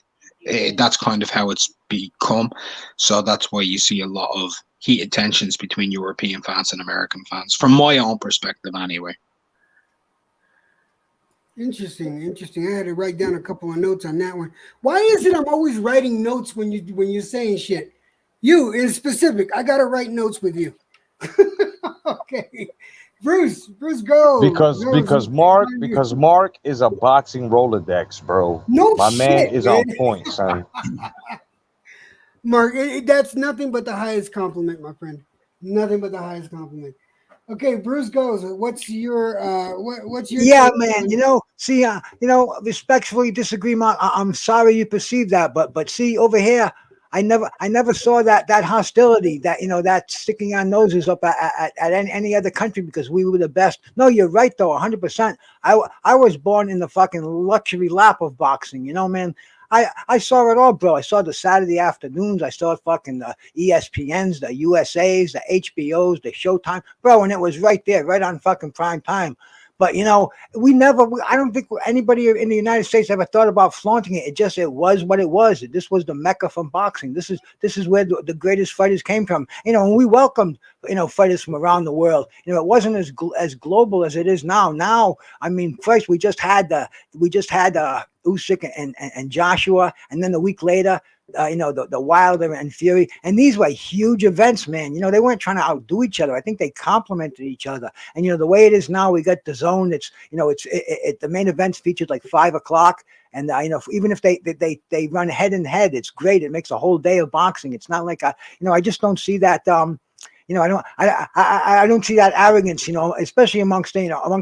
E: that's kind of how it's become. So that's why you see a lot of heated tensions between European fans and American fans, from my own perspective anyway.
A: Interesting. I had to write down a couple of notes on that one. Why is it I'm always writing notes when you're saying shit? You in specific, I gotta write notes with you. Okay, Bruce, go.
B: Because Mark is a boxing Rolodex, bro.
A: No
B: My man
A: shit,
B: is
A: man.
B: on point, son.
A: Mark, that's nothing but the highest compliment, my friend. Nothing but the highest compliment. Okay, Bruce goes. What's your what's your
D: Yeah,
A: take
D: man.
A: on-
D: See, respectfully disagree, Mark. I'm sorry you perceive that, but see over here, I never saw that hostility, that that sticking our noses up at any other country because we were the best. No, you're right though, 100%. I was born in the fucking luxury lap of boxing. Man. I saw it all, bro. I saw the Saturday afternoons. I saw fucking the ESPNs, the USAs, the HBOs, the Showtime, bro, and it was right there, right on fucking prime time. But I don't think anybody in the United States ever thought about flaunting it. It was what it was. This was the mecca from boxing. This is where the greatest fighters came from. And we welcomed fighters from around the world. It wasn't as global as it is now. Now, I mean, first we just had Usyk and Joshua, and then the week later, the Wilder and Fury, and these were huge events, man. They weren't trying to outdo each other. I think they complemented each other. And the way it is now, we got the zone. It's the main events featured like 5 o'clock, and even if they run head and head, it's great. It makes a whole day of boxing. It's not like I just don't see that. I don't see that arrogance, especially amongst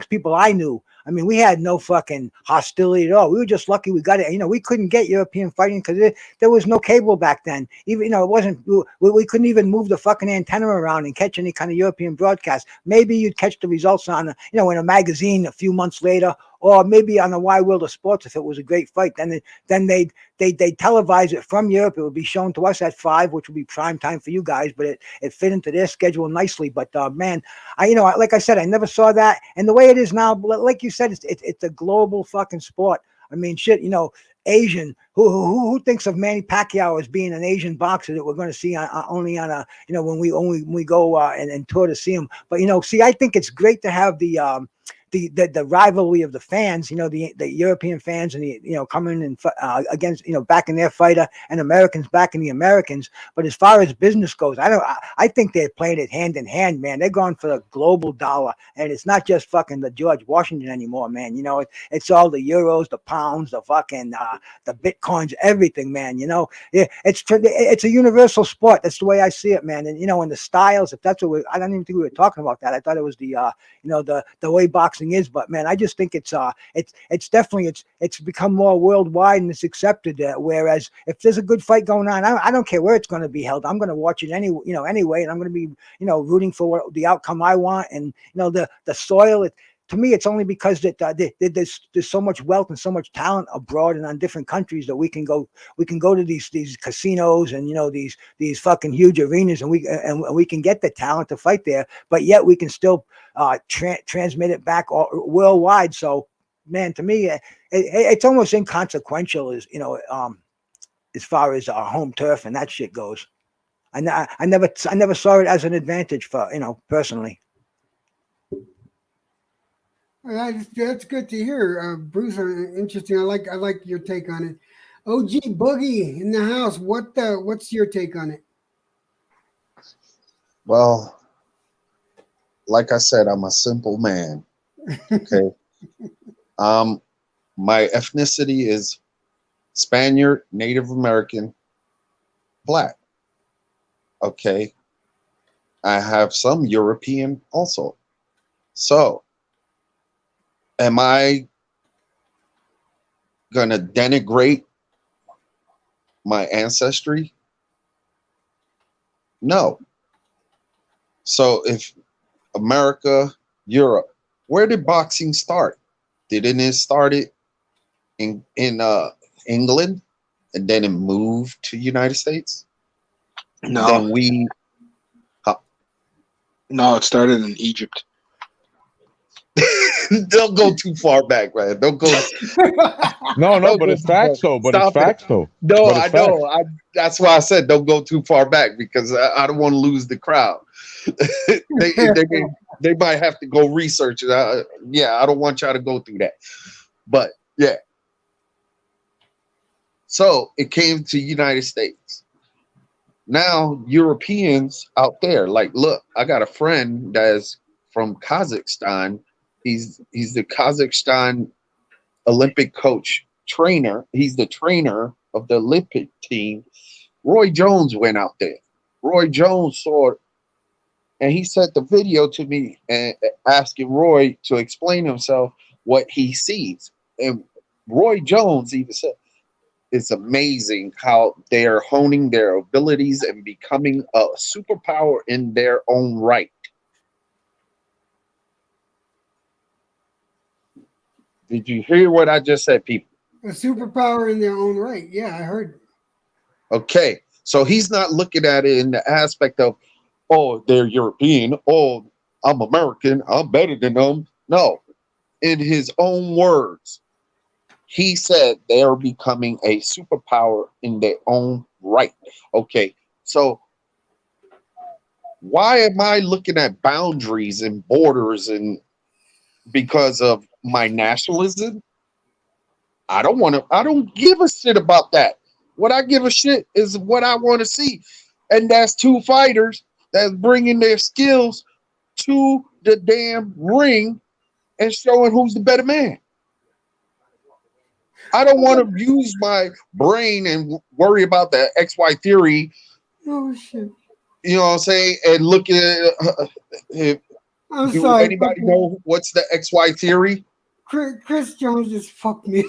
D: people I knew. I mean, we had no fucking hostility at all. We were just lucky we got it. We couldn't get European fighting because there was no cable back then. Even, it wasn't, we couldn't even move the fucking antenna around and catch any kind of European broadcast. Maybe you'd catch the results on, in a magazine a few months later, or maybe on the Wide World of Sports if it was a great fight. Then they'd televise it from Europe. It would be shown to us at 5, which would be prime time for you guys, but it fit into their schedule nicely. But man, like I said, I never saw that. And the way it is now, like you said, it's a global fucking sport. I mean, shit, Asian. Who thinks of Manny Pacquiao as being an Asian boxer that we're going to see only on a when we go and tour to see him? But I think it's great to have the rivalry of the fans, the European fans, and coming in against backing their fighter, and Americans backing the Americans. But as far as business goes, I think they're playing it hand in hand, man. They're going for the global dollar, and it's not just fucking the George Washington anymore, man. It's all the euros, the pounds, the fucking the bitcoins, everything, man. It's a universal sport. That's the way I see it, man. And and the styles, if that's what I don't even think we were talking about that. I thought it was the the way boxing is, but man, I just think it's definitely it's become more worldwide and it's accepted. Whereas if there's a good fight going on, I don't care where it's going to be held. I'm going to watch it anyway, and I'm going to be rooting for the outcome I want. And the soil. To me, it's only because that there's so much wealth and so much talent abroad and on different countries that we can go to these casinos and these fucking huge arenas, and we can get the talent to fight there, but yet we can still transmit it back worldwide. So, man, to me, it's almost inconsequential as far as our home turf and that shit goes. I never saw it as an advantage for personally.
A: That's good to hear, Bruce. Interesting. I like your take on it. OG Boogie in the house. What's your take on it?
H: Well, like I said, I'm a simple man. Okay. My ethnicity is Spaniard, Native American, Black. Okay. I have some European also. So, am I going to denigrate my ancestry? No. So if America, Europe, where did boxing start? Didn't it start in England and then it moved to United States?
E: No.
H: Then
E: No, it started in Egypt.
H: Don't go too far back, man. Don't go.
B: No, but it's facts though. But it's facts though.
H: No, I know. That's why I said don't go too far back, because I don't want to lose the crowd. they might have to go research it. I don't want y'all to go through that. But yeah. So it came to United States. now Europeans out there, like, look, I got a friend that's from Kazakhstan. He's the Kazakhstan Olympic coach trainer. He's the trainer of the Olympic team. Roy Jones went out there. Roy Jones saw it, and he sent the video to me and asking Roy to explain himself what he sees. And Roy Jones even said, it's amazing how they're honing their abilities and becoming a superpower in their own right. Did you hear what I just said, people?
A: A superpower in their own right. Yeah, I heard.
H: Okay, so he's not looking at it in the aspect of, oh, they're European, oh, I'm American, I'm better than them. No, in his own words, he said they are becoming a superpower in their own right. Okay, so why am I looking at boundaries and borders and because of my nationalism? I don't give a shit about that. What I give a shit is what I want to see. And that's two fighters that's bringing their skills to the damn ring and showing who's the better man. I don't want to use my brain and worry about the XY theory.
A: Oh shit!
H: You know what I'm saying? And look at
A: I'm
H: do
A: sorry.
H: anybody know what's the XY theory?
A: Chris Jones just fucked me.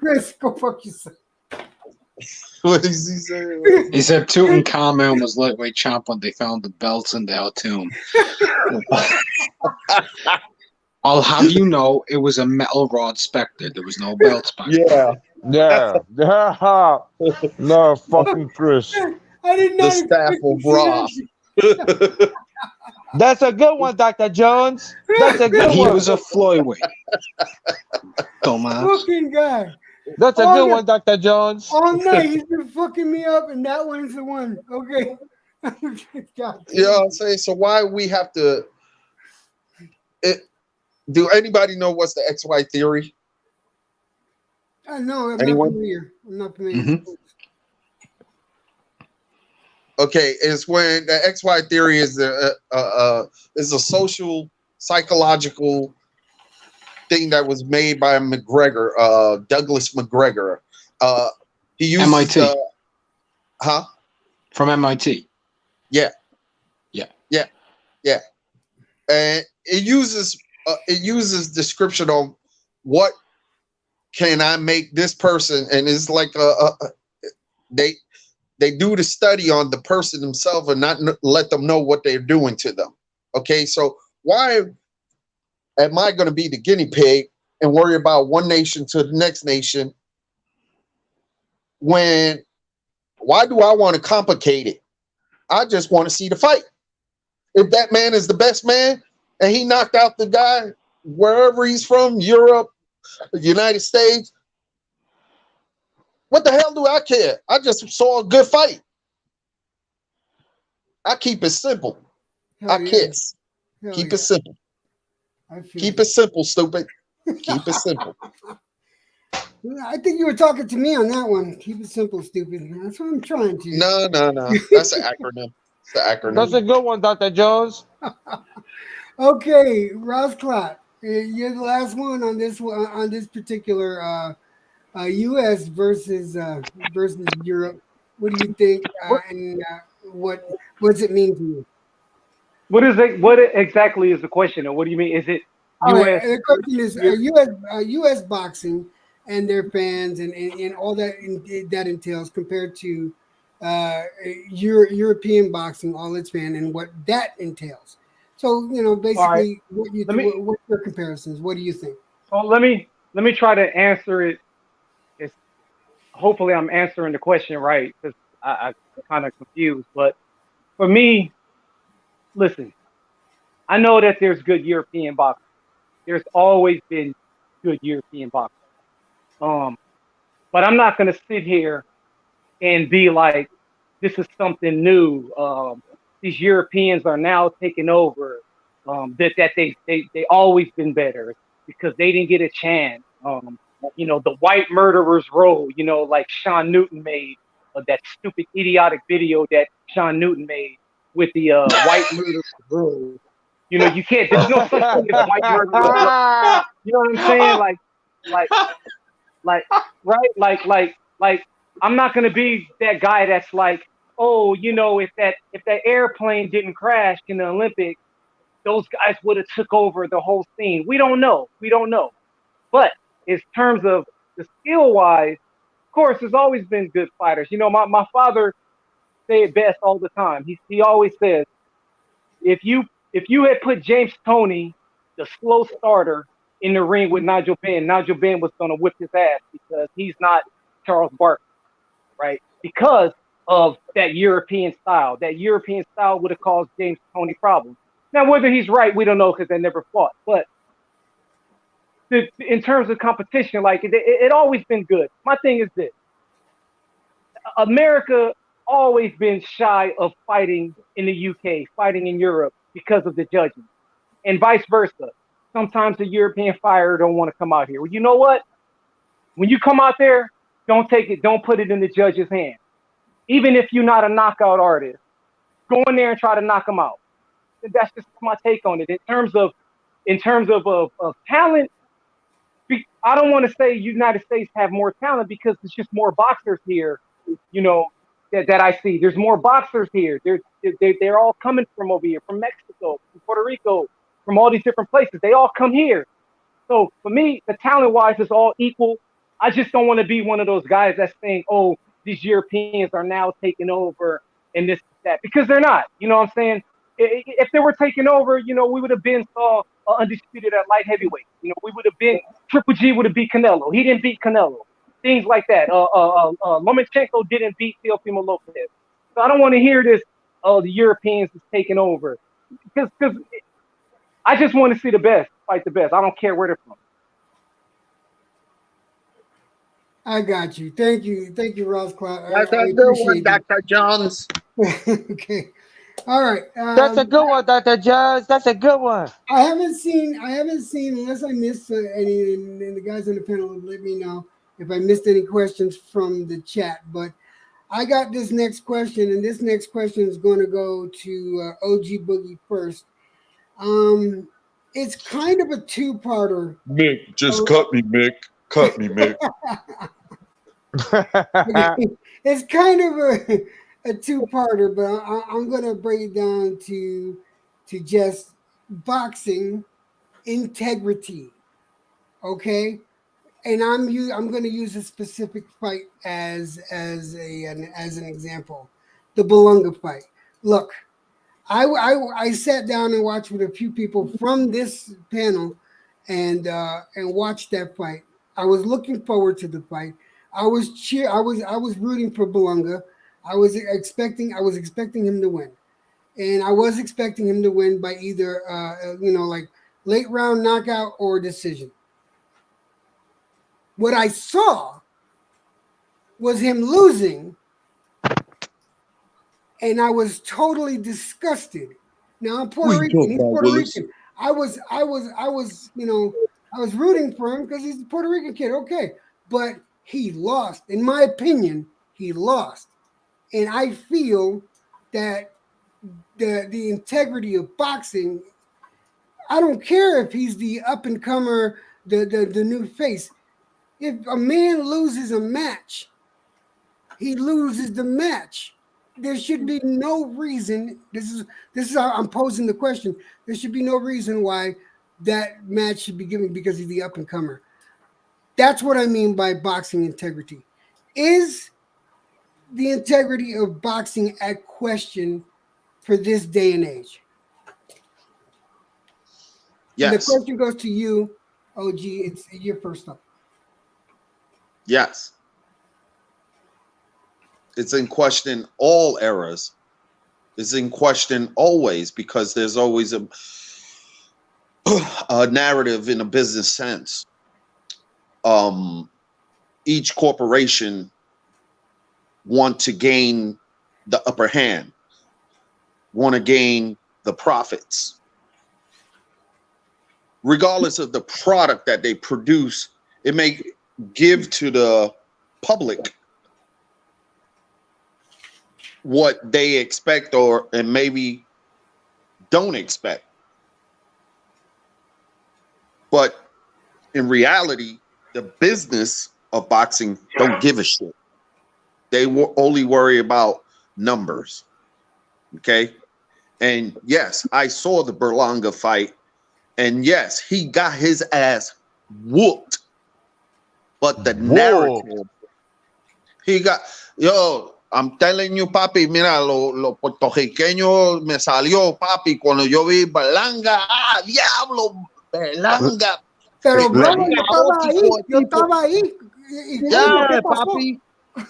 A: Chris, go fuck yourself.
H: What is he saying?
E: He said Tutankhamun was lightweight champ when they found the belts in their tomb. I'll have you know, it was a metal rod specter. There was no belts back then.
H: Yeah.
B: Yeah. No, fucking Chris.
A: I did
H: The
A: not.
H: staff
A: expect
H: of
A: to see
H: Ra.
A: that.
B: That's a good one, Dr. Jones. That's a good
E: He
B: one.
E: was a flyweight. Dumbass.
A: Fucking guy.
B: That's a
A: Oh,
B: good
A: yeah.
B: one, Dr. Jones.
A: All night he's been fucking me up, and that one's the one. Okay. God
H: You know what I'm saying? So why we have to do anybody know what's the XY theory?
A: No, I'm
H: Anyone?
A: not familiar. I'm not familiar.
E: Mhm.
H: Okay, it's when the XY theory is a social psychological thing that was made by McGregor, Douglas McGregor. He used
E: MIT.
H: Huh?
E: From MIT.
H: And it uses description on what can I make this person, and it's like they do the study on the person themselves and not let them know what they're doing to them. Okay, so why am I going to be the guinea pig and worry about one nation to the next nation when why do I want to complicate it? I just want to see the fight. If that man is the best man and he knocked out the guy wherever he's from, Europe, the United States, what the hell do I care? I just saw a good fight. I keep it simple.
A: Hell
H: I
A: yeah.
H: kiss.
A: Hell
H: Keep
A: yeah.
H: it simple.
A: I feel
H: Keep it simple, stupid. Keep it simple.
A: I think you were talking to me on that one. Keep it simple, stupid. That's what I'm trying to.
H: No. That's an acronym. It's the acronym.
B: That's a good one, Dr. Jones.
A: Okay, Ross Clark, you're the last one on this particular U.S. versus Europe. What do you think? And what's it mean to you?
F: What is it? What exactly is the question? Or what do you mean? Is it
A: All
F: U.S.?
A: right, the question is U.S. boxing and their fans and all that entails compared to European boxing, all its fans, and what that entails. So basically,
F: right.
A: what's your comparisons? What do you think?
F: So let me try to answer it. Hopefully I'm answering the question right because I'm kind of confused. But for me, listen, I know that there's good European boxing. There's always been good European boxing. But I'm not going to sit here and be like, this is something new. These Europeans are now taking over. That they always been better because they didn't get a chance. The white murderers row, like Sean Newton made that stupid, idiotic video that Sean Newton made with the white murderous girls. You know, you can't. There's no such thing as white murderous girls. You know what I'm saying? Like, right? Like. I'm not gonna be that guy that's like, oh, you know, if that airplane didn't crash in the Olympics, those guys would have took over the whole scene. We don't know. But in terms of the skill wise, of course, there's always been good fighters. You know, my father say it best all the time. He always says, if you had put James Toney, the slow starter, in the ring with Nigel Benn was gonna whip his ass because he's not Charles Barkley, right? Because of that European style. That European style would have caused James Toney problems. Now, whether he's right, we don't know because they never fought. But in terms of competition, like it always been good. My thing is this: America always been shy of fighting in the UK, fighting in Europe because of the judging, and vice versa. Sometimes the European fighter don't want to come out here. Well, you know what? When you come out there, don't put it in the judge's hand. Even if you're not a knockout artist, go in there and try to knock them out. And that's just my take on it. In terms of talent, I don't want to say United States have more talent because there's just more boxers here, you know, that I see. There's more boxers here. They're all coming from over here, from Mexico, from Puerto Rico, from all these different places. They all come here. So for me, the talent-wise is all equal. I just don't want to be one of those guys that's saying, oh, these Europeans are now taking over and this, that, because they're not. You know what I'm saying? If they were taking over, you know, we would have been undisputed at light heavyweight. You know, we would have been, Triple G would have beat Canelo. He didn't beat Canelo. Things like that. Lomachenko didn't beat Teofimo Lopez. So I don't want to hear this, oh, the Europeans is taking over. Because I just want to see the best fight the best. I don't care where they're from.
A: I got you. Thank you, Ross Clark.
H: That's a good one, Dr. Jones.
A: Okay. All right.
G: That's a good one, Dr. Jones. That's a good one.
A: I haven't seen unless I missed any, and the guys on the panel will let me know if I missed any questions from the chat. But I got this next question, and this next question is going to go to OG Boogie first. It's kind of a two-parter.
I: Mick, just cut me, Mick. Cut me, Mick.
A: Okay. It's kind of a two-parter, but I'm going to break it down to just boxing integrity. Okay, and I'm going to use a specific fight as an example, the Belunga fight. Look, I sat down and watched with a few people from this panel and watched that fight. I was looking forward to the fight. I was rooting for Belunga. I was expecting him to win, and I was expecting him to win by either like late round knockout or decision. What I saw was him losing, and I was totally disgusted. Now I'm Puerto Rican. He's Puerto Rican. I was rooting for him because he's a Puerto Rican kid. Okay, but he lost. In my opinion, he lost. And I feel that the integrity of boxing, I don't care if he's the up-and-comer, the new face. If a man loses a match, he loses the match. There should be no reason. This is how I'm posing the question. There should be no reason why that match should be given because he's the up-and-comer. That's what I mean by boxing integrity. Is the integrity of boxing at question for this day and age?
H: Yes.
A: And the question goes to you, OG. It's your first up.
H: Yes. It's in question all eras. It's in question always because there's always a narrative in a business sense. Each corporation want to gain the upper hand, want to gain the profits. Regardless of the product that they produce, it may give to the public what they expect and maybe don't expect. But in reality, the business of boxing don't give a shit. They only worry about numbers. Okay. And yes, I saw the Berlanga fight. And yes, he got his ass whooped. But the narrative, I'm telling you, papi, mira, lo puertorriqueño me salió, papi, cuando yo vi Berlanga, diablo, Berlanga.
A: Pero,
H: Le
A: brother, yo
H: tipo.
A: estaba ahí. ¿Y
H: Ya,
A: qué pasó?
H: papi.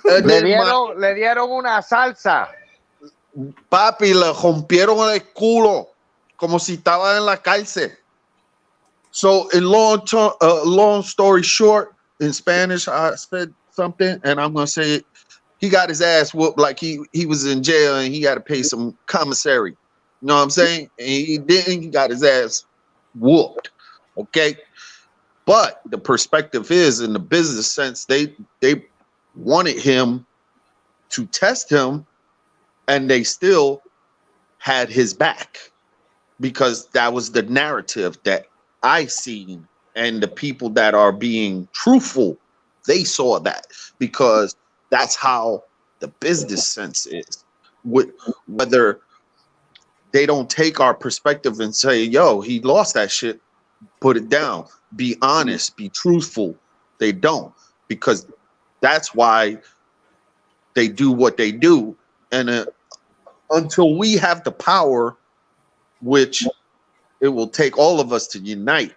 G: Le dieron una salsa.
H: Papi, le rompieron el culo como si estaba en la cárcel. So, in long story short, in Spanish, I said something, and I'm gonna say it. He got his ass whooped like he was in jail and he got to pay some commissary. You know what I'm saying? And he didn't. He got his ass whooped. Okay. But the perspective is, in the business sense, they wanted him to test him, and they still had his back because that was the narrative that I seen, and the people that are being truthful, they saw that because that's how the business sense is. Whether they don't take our perspective and say, yo, he lost that shit, put it down, be honest, be truthful. They don't, because that's why they do what they do. And until we have the power, which it will take all of us to unite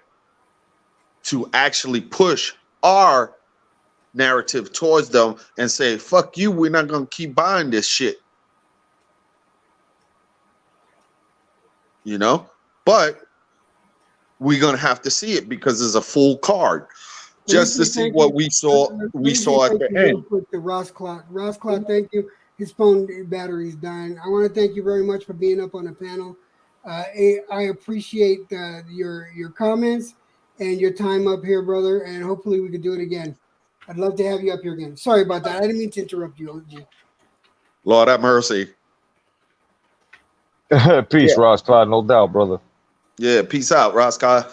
H: to actually push our narrative towards them and say, fuck you, we're not going to keep buying this shit. You know? But we're going to have to see it because it's a full card just to see what we saw at the end.
A: To Ross Clock, thank you. His phone battery's dying. I want to thank you very much for being up on the panel. I appreciate your comments and your time up here, brother, and hopefully we can do it again. I'd love to have you up here again. Sorry about that. I didn't mean to interrupt you, OG.
H: Lord have mercy.
B: Peace, Ross Clyde, no doubt, brother.
H: Yeah, peace out, Roscoe.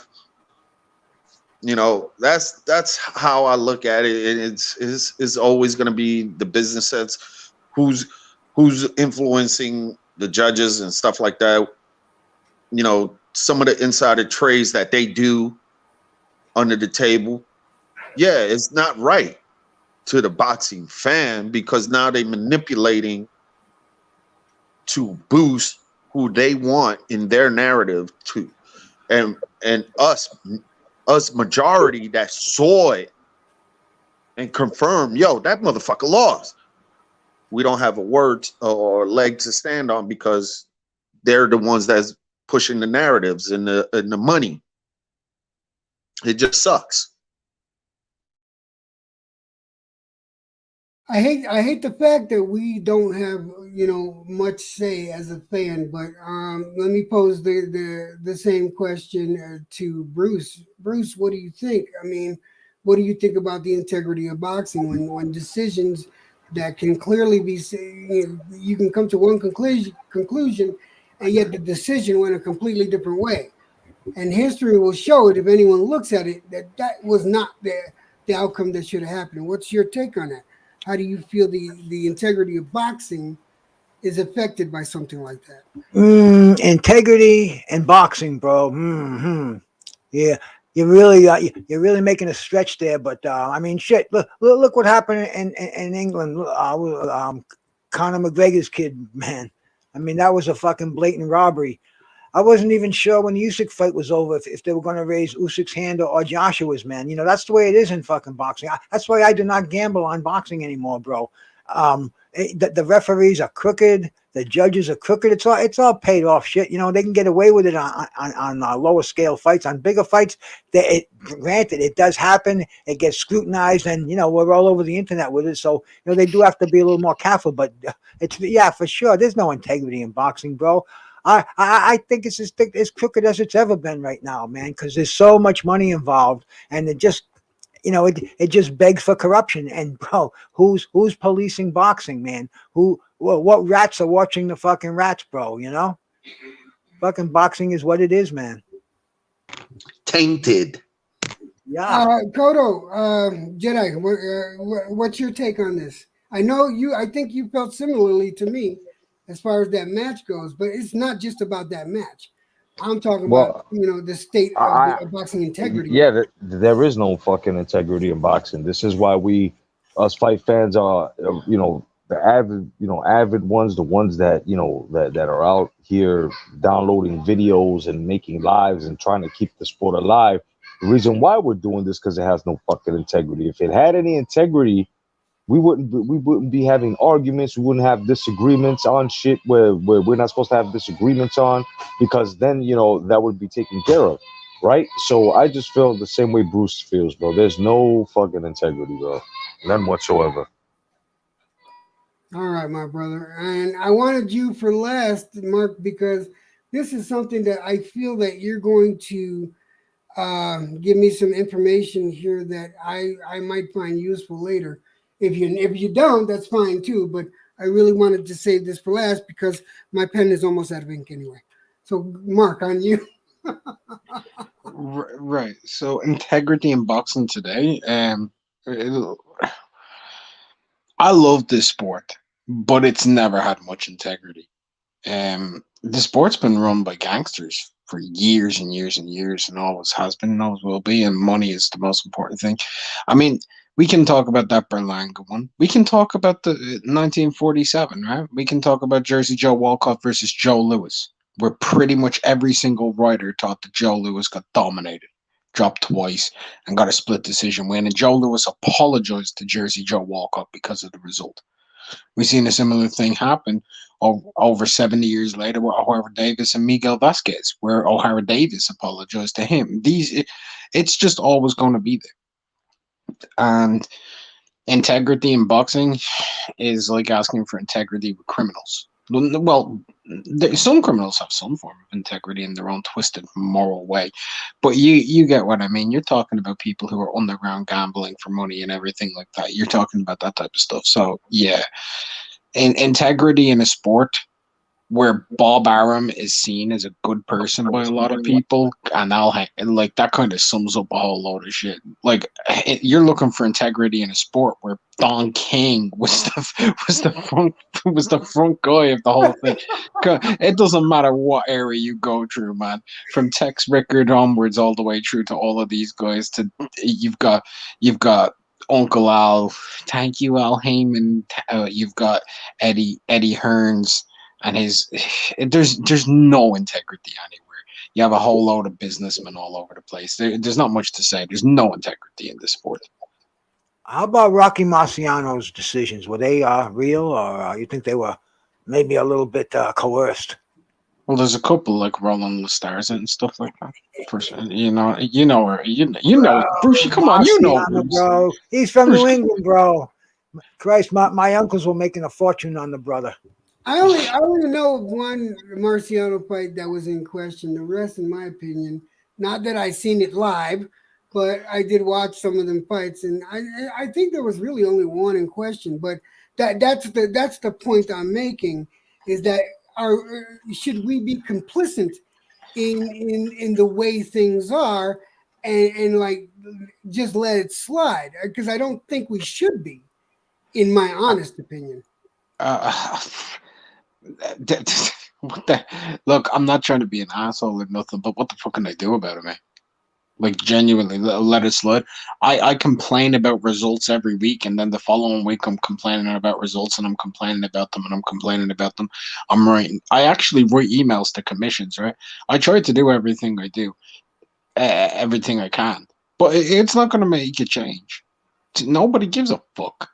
H: You know, that's how I look at it. It's always going to be the business sense. Who's influencing the judges and stuff like that. You know, some of the insider trades that they do under the table. Yeah, it's not right to the boxing fan because now they're manipulating to boost who they want in their narrative to, and us majority that saw it and confirmed, yo, that motherfucker lost. We don't have a word or leg to stand on because they're the ones that's pushing the narratives and the money. It just sucks.
A: I hate the fact that we don't have much say as a fan, but let me pose the same question to Bruce. Bruce, what do you think? I mean, what do you think about the integrity of boxing when decisions that can clearly be you can come to one conclusion, and yet the decision went a completely different way, and history will show it if anyone looks at it that was not the outcome that should have happened. What's your take on that? How do you feel the integrity of boxing is affected by something like that?
D: Integrity and boxing, bro. Yeah, you're really making a stretch there. But I mean, shit. Look what happened in England. Conor McGregor's kid, man. I mean, that was a fucking blatant robbery. I wasn't even sure when the Usyk fight was over if they were going to raise Usyk's hand or Joshua's, man. You know, that's the way it is in fucking boxing. That's why I do not gamble on boxing anymore, bro. The referees are crooked. The judges are crooked. It's all paid off shit. You know, they can get away with it on lower scale fights. On bigger fights, granted, it does happen. It gets scrutinized, and, you know, we're all over the internet with it. So, you know, they do have to be a little more careful. But yeah, for sure, there's no integrity in boxing, bro. I think it's as crooked as it's ever been right now, man, because there's so much money involved, and it just, you know, it just begs for corruption. And bro, who's policing boxing, man? what rats are watching the fucking rats, bro? You know, fucking boxing is what it is, man.
H: Tainted.
D: Yeah.
A: Kodo, Jedi, what's your take on this? I know you. I think you felt similarly to me as far as that match goes, but it's not just about that match. I'm talking about
B: Well,
A: the state of
B: I,
A: the boxing integrity.
B: yeah, there is no fucking integrity in boxing. This is why us fight fans are, the avid ones, the ones that, that are out here downloading videos and making lives and trying to keep the sport alive. The reason why we're doing this because it has no fucking integrity. If it had any integrity, we wouldn't be having arguments. We wouldn't have disagreements on shit where we're not supposed to have disagreements on, because then that would be taken care of, right? So I just feel the same way Bruce feels, bro. There's no fucking integrity, bro, none whatsoever.
A: All right, my brother, and I wanted you for last, Mark, because this is something that I feel that you're going to give me some information here that I might find useful later. If you don't, that's fine too. But I really wanted to save this for last because my pen is almost out of ink anyway. So, Mark, on you.
E: Right. So integrity in boxing today. I love this sport, but it's never had much integrity. The sport's been run by gangsters for years and years and years, and always has been, and always will be. And money is the most important thing. I mean, we can talk about that Berlanga one. We can talk about the 1947, right? We can talk about Jersey Joe Walcott versus Joe Louis, where pretty much every single writer thought that Joe Louis got dominated, dropped twice, and got a split decision win. And Joe Louis apologized to Jersey Joe Walcott because of the result. We've seen a similar thing happen over 70 years later with O'Hara Davis and Miguel Vasquez, where O'Hara Davis apologized to him. It's just always going to be there. And integrity in boxing is like asking for integrity with criminals. Well, some criminals have some form of integrity in their own twisted moral way, but you get what I mean. You're talking about people who are underground gambling for money and everything like that. You're talking about that type of stuff. So yeah, integrity in a sport where Bob Arum is seen as a good person by a lot of people, and like that kind of sums up a whole load of shit. Like you're looking for integrity in a sport where Don King was the front guy of the whole thing. It doesn't matter what area you go through, man. From Tex Rickard onwards, all the way through to all of these guys. You've got Uncle Al, thank you, Al Heyman. You've got Eddie Hearns. And there's no integrity anywhere. You have a whole load of businessmen all over the place. There's not much to say. There's no integrity in this sport.
D: How about Rocky Marciano's decisions? Were they real, or you think they were maybe a little bit coerced?
E: Well, there's a couple like Roland Lestarza and stuff like that. Bruce. Come on, Bruce.
D: Bro. He's from New England, bro. Christ, my uncles were making a fortune on the brother.
A: I only know of one Marciano fight that was in question. The rest, in my opinion, not that I seen it live, but I did watch some of them fights, and I think there was really only one in question. But that's the point I'm making, is that should we be complicit in the way things are, and like just let it slide? Because I don't think we should be, in my honest opinion.
E: Look, I'm not trying to be an asshole or nothing, but what the fuck can I do about it, man? Like, genuinely, let it slide. I complain about results every week, and then the following week I'm complaining about results, and I'm complaining about them, and I'm complaining about them. I actually write emails to commissions, right? I try to do everything I do, everything I can, but it's not going to make a change. Nobody gives a fuck.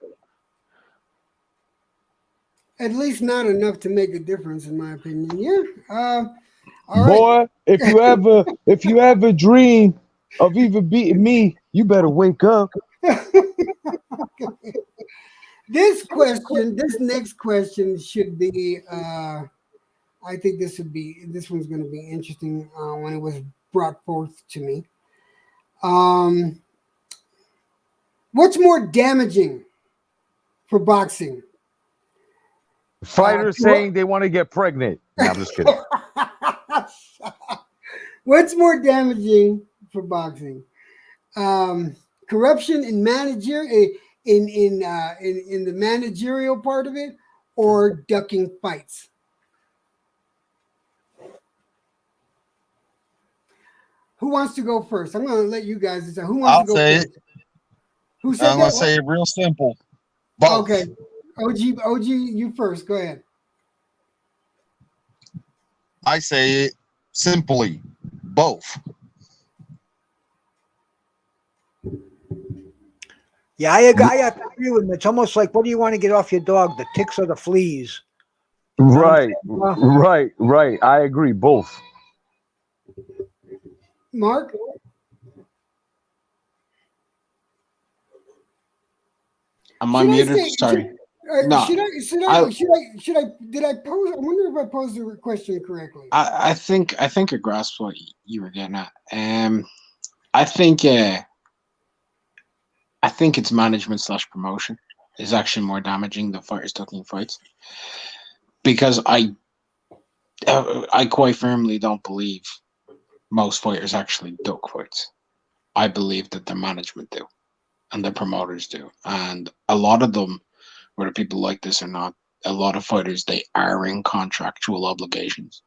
A: At least not enough to make a difference, in my opinion. Yeah. All
B: Boy,
A: right.
B: if you ever dream of even beating me, you better wake up.
A: This next question should be. I think this one's going to be interesting when it was brought forth to me. What's more damaging for boxing?
B: Fighters saying they want to get pregnant. No, I'm just kidding.
A: What's more damaging for boxing? Corruption in in the managerial part of it, or ducking fights? Who wants to go first? I'm going to let you guys decide. Who wants
H: I'll
A: to go
H: say
A: first?
H: it.
A: Who said
H: I'm
A: that?
H: gonna say it real simple. Both.
A: Okay. OG, you first. Go ahead.
H: I say it simply. Both.
D: Yeah, I agree with him. It's almost like, what do you want to get off your dog, the ticks or the fleas?
B: Right. I agree. Both.
A: Mark?
E: Am I muted? Sorry. No,
A: Should I did I pose? I wonder if I posed the question correctly.
E: I think I grasp what you were getting at. I think it's management / promotion is actually more damaging than fighters ducking fights, because I quite firmly don't believe most fighters actually duck fights. I believe that their management do, and their promoters do, and a lot of them, whether people like this or not, a lot of fighters, they are in contractual obligations.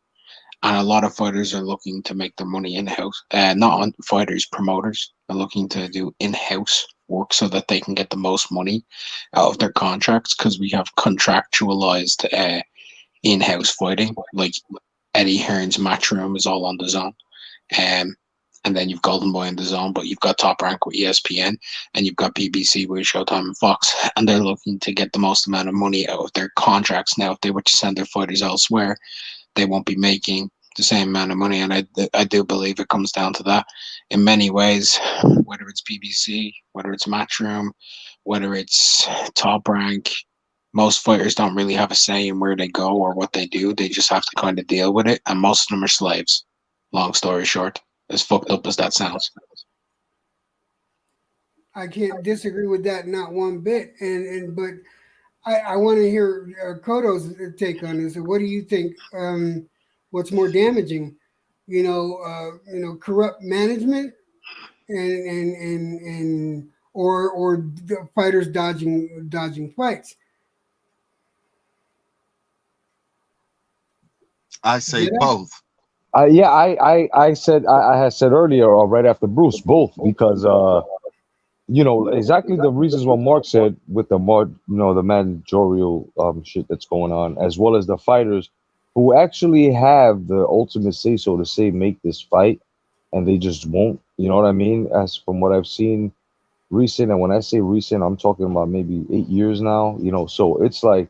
E: And a lot of fighters are looking to make their money in-house. Not on fighters, promoters are looking to do in-house work so that they can get the most money out of their contracts, because we have contractualized in-house fighting. Like Eddie Hearn's Matchroom is all on DAZN. And then you've Golden Boy on DAZN, but you've got Top Rank with ESPN, and you've got BBC with Showtime and Fox, and they're looking to get the most amount of money out of their contracts. Now, if they were to send their fighters elsewhere, they won't be making the same amount of money, and I do believe it comes down to that in many ways, whether it's BBC, whether it's Matchroom, whether it's Top Rank. Most fighters don't really have a say in where they go or what they do. They just have to kind of deal with it, and most of them are slaves. Long story short, as fucked up as that sounds.
A: I can't disagree with that, not one bit. But I want to hear Kodo's take on this. What do you think? What's more damaging? Corrupt management or the fighters dodging fights.
H: I say both.
B: I had said earlier, or right after Bruce, both, because exactly the reasons what Mark said with the managerial shit that's going on, as well as the fighters who actually have the ultimate say so to say make this fight, and they just won't. You know what I mean? As from what I've seen recent, and when I say recent, I'm talking about maybe 8 years now. So it's like,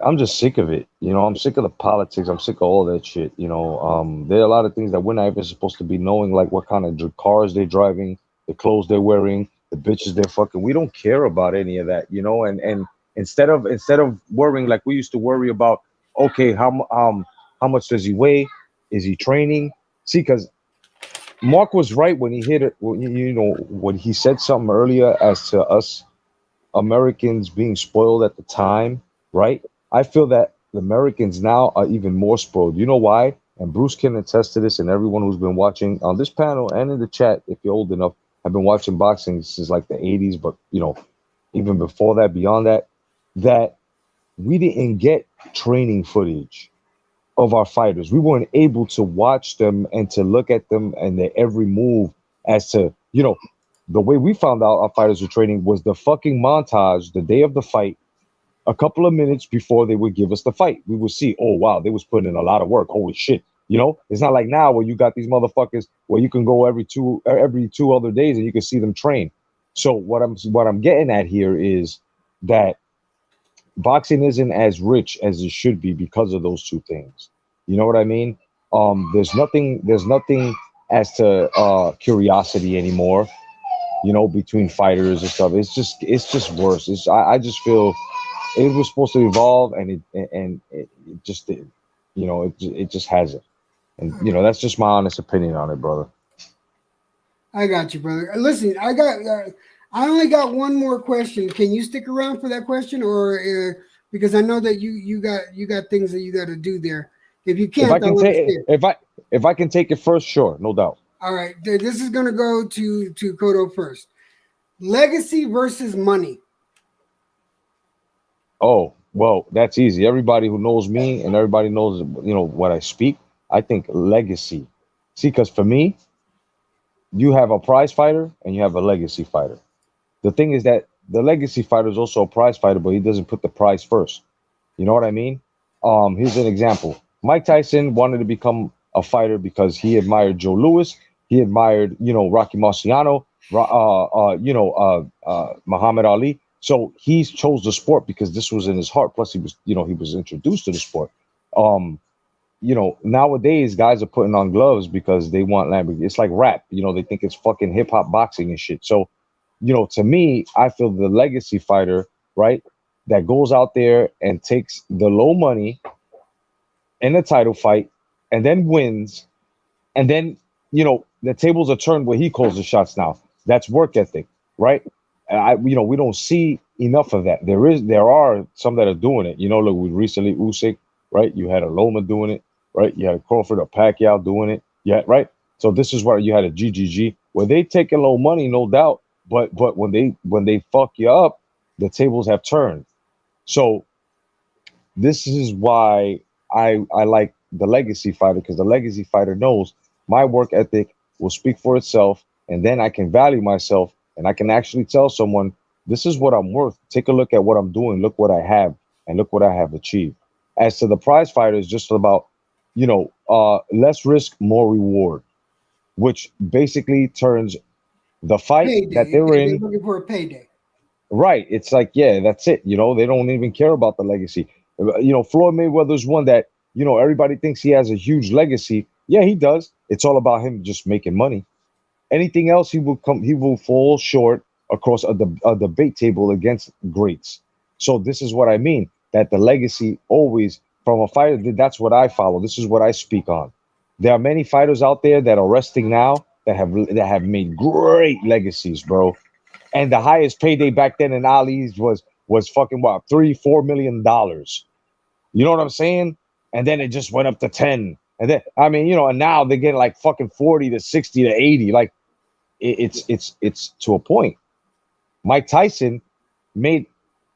B: I'm just sick of it. I'm sick of the politics. I'm sick of all that shit. There are a lot of things that we're not even supposed to be knowing, like what kind of cars they're driving, the clothes they're wearing, the bitches they're fucking. We don't care about any of that, and instead of worrying like we used to worry about, okay, how much does he weigh? Is he training? See, because Mark was right when he hit it, when he said something earlier as to us Americans being spoiled at the time, right? I feel that the Americans now are even more spoiled. You know why? And Bruce can attest to this, and everyone who's been watching on this panel and in the chat, if you're old enough, have been watching boxing since like the 80s, but even before that, beyond that we didn't get training footage of our fighters. We weren't able to watch them and to look at them and their every move, as to, the way we found out our fighters were training was the fucking montage the day of the fight. A couple of minutes before they would give us the fight, we would see, oh wow, they was putting in a lot of work. Holy shit. It's not like now where you got these motherfuckers where you can go every two other days and you can see them train. So what I'm getting at here is that boxing isn't as rich as it should be because of those two things. You know what I mean? There's nothing as to curiosity anymore, between fighters and stuff. It's just worse. I just feel it was supposed to evolve, and it just did. It just hasn't. And that's just my honest opinion on it, brother.
A: I got you, brother. Listen, I only got one more question. Can you stick around for that question, or because I know that you got things that you got to do there. If you
B: If
A: can't,
B: I can
A: I'll
B: take
A: understand.
B: if I can take it first, sure, no doubt.
A: All right, this is gonna go to Kodo first. Legacy versus money.
B: Oh, well, that's easy. Everybody who knows me and everybody knows, what I speak, I think legacy. See, because for me, you have a prize fighter and you have a legacy fighter. The thing is that the legacy fighter is also a prize fighter, but he doesn't put the prize first. You know what I mean? Here's an example. Mike Tyson wanted to become a fighter because he admired Joe Louis. He admired, Rocky Marciano, Muhammad Ali. So he chose the sport because this was in his heart. Plus, he was introduced to the sport. Nowadays guys are putting on gloves because they want Lamborghini. It's like rap. They think it's fucking hip hop boxing and shit. So, to me, I feel the legacy fighter, right, that goes out there and takes the low money in a title fight and then wins, and then the tables are turned where he calls the shots now. That's work ethic, right? And we don't see enough of that. There are some that are doing it. Look, we recently Usyk, right? You had a Loma doing it, right? You had Crawford or Pacquiao doing it, yeah, right? So this is where you had a GGG where they take a low money, no doubt, but when they fuck you up, the tables have turned. So this is why I like the legacy fighter, because the legacy fighter knows my work ethic will speak for itself, and then I can value myself, and I can actually tell someone, this is what I'm worth. Take a look at what I'm doing. Look what I have, and look what I have achieved. As to the prize fighter, it's just about, less risk, more reward, which basically turns the fight
A: Payday.
B: that they're
A: They're
B: in.
A: looking for a payday.
B: Right. It's like, yeah, that's it. They don't even care about the legacy. Floyd Mayweather's one that, everybody thinks he has a huge legacy. Yeah, he does. It's all about him just making money. Anything else, he will fall short across a debate table against greats. So this is what I mean, that the legacy always from a fighter, that's what I follow. This is what I speak on. There are many fighters out there that are resting now that have made great legacies, bro. And the highest payday back then in Ali's was fucking what, $3-4 million. You know what I'm saying? And then it just went up to 10. And then and now they're getting like fucking 40 to 60 to 80. Like it's to a point. Mike Tyson made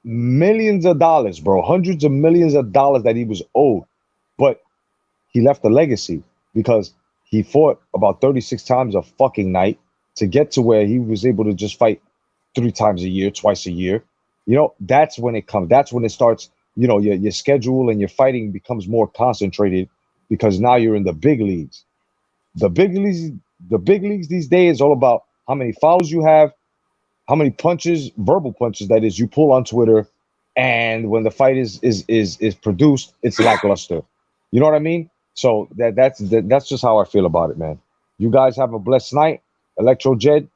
B: millions of dollars, bro, hundreds of millions of dollars that he was owed, but he left a legacy because he fought about 36 times a fucking night to get to where he was able to just fight 3 times a year, twice a year. That's when it comes. That's when it starts. Your schedule and your fighting becomes more concentrated because now you're in the big leagues. The big leagues these days is all about how many fouls you have, how many punches, verbal punches that is, you pull on Twitter, and when the fight is produced, it's lackluster. You know what I mean? So that's just how I feel about it, man. You guys have a blessed night. Electro Jed,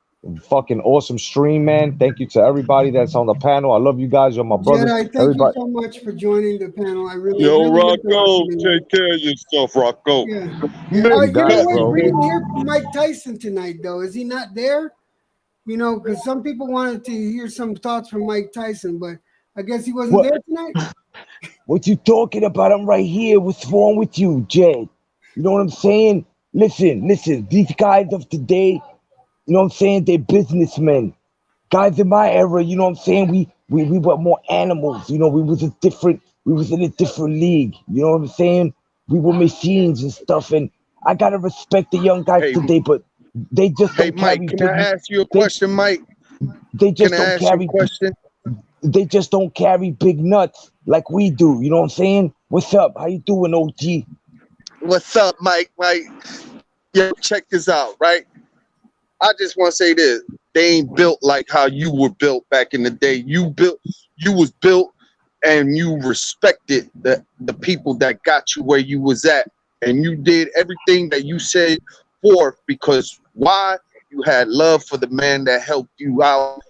B: fucking awesome stream, man. Thank you to everybody that's on the panel. I love you guys. You're my brothers.
A: Jedi, thank you so much for joining the panel. I really
I: Yo,
A: really look forward
I: Rocco,
A: to it.
I: take care of yourself, Rocco.
A: Yeah.
B: You got it,
A: what?
B: bro.
A: We didn't hear from Mike Tyson tonight, though. Is he not there? Because some people wanted to hear some thoughts from Mike Tyson, but I guess he wasn't there tonight.
J: What you talking about? I'm right here. What's wrong with you, Jed? You know what I'm saying? Listen. These guys of today, you know what I'm saying? They're businessmen. Guys in my era, you know what I'm saying? We were more animals. We was in a different league. You know what I'm saying? We were machines and stuff. And I gotta respect the young guys today, but they just
H: Hey,
J: don't carry
H: Mike,
J: big.
H: can I ask you a question, Mike?
J: They just
H: Can I
J: don't
H: ask you
J: carry
H: a question?
J: They just don't carry big nuts like we do. You know what I'm saying? What's up? How you doing, OG?
H: What's up, Mike? Yo, check this out, right? I just want to say this. They ain't built like how you were built back in the day. You was built and you respected the people that got you where you was at. And you did everything that you said forth because why? You had love for the man that helped you out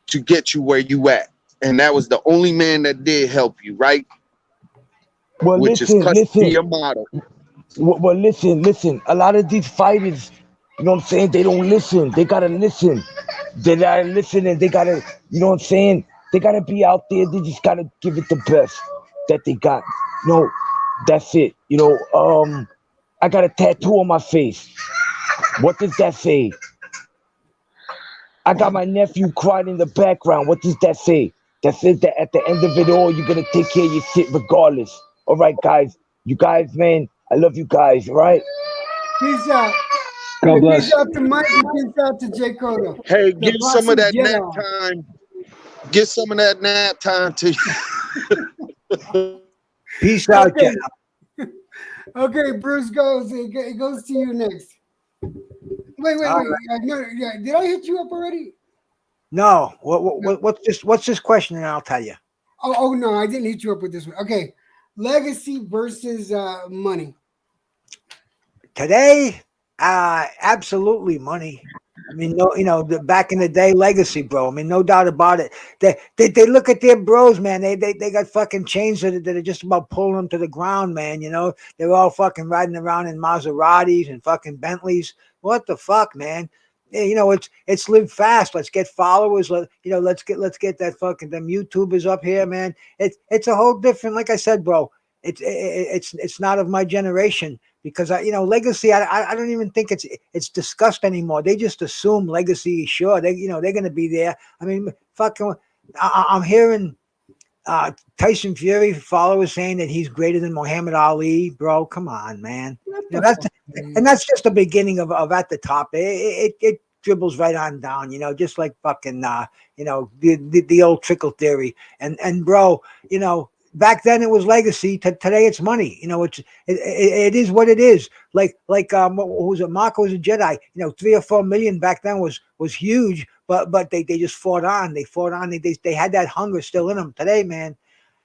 H: to get you where you at. And that was the only man that did help you, right?
J: Well,
H: Which
J: listen.
H: is Custody model.
J: Well, listen. A lot of these fighters, you know what I'm saying? They don't listen. They gotta listen. They gotta listen, and they gotta, you know what I'm saying? They gotta be out there. They just gotta give it the best that they got. No, that's it. I got a tattoo on my face. What does that say? I got my nephew crying in the background. What does that say? That says that at the end of it all, you're gonna take care of your shit regardless. All right, guys. You guys, man, I love you guys, all right?
A: Peace out.
E: God bless.
A: Peace out to Mike and peace out to J. Cotto.
H: Hey,
A: The
H: give some of that
A: Boxing
H: nap
A: Jedi.
H: time. Get some of that nap time to you.
D: Peace out,
A: Okay.
D: Jen.
A: Okay, Bruce goes. It goes to you next. Wait.
D: All
A: No, yeah. Did I hit you up already?
D: No, what's this question? And I'll tell you.
A: Oh no, I didn't hit you up with this one. Okay, legacy versus money.
D: Today, absolutely money. I mean, no, back in the day, legacy, bro. I mean, no doubt about it. They look at their bros, man. They got fucking chains that are just about pulling them to the ground, man. They're all fucking riding around in Maseratis and fucking Bentleys. What the fuck, man? It's live fast. Let's get followers. Let's get that fucking them YouTubers up here, man. It's a whole different. Like I said, bro. It's not of my generation. Because legacy, I don't even think it's discussed anymore. They just assume legacy is sure. They're going to be there. I mean, fucking, I'm hearing Tyson Fury followers saying that he's greater than Muhammad Ali, bro. Come on, man. That's just the beginning of at the top. It dribbles right on down. Just like fucking the old trickle theory. And bro, back then it was legacy. Today it's money. It is what it is. Like what was it? Marco was a Jedi. 3 or 4 million back then was huge. But they just fought on. They fought on. They had that hunger still in them. Today, man,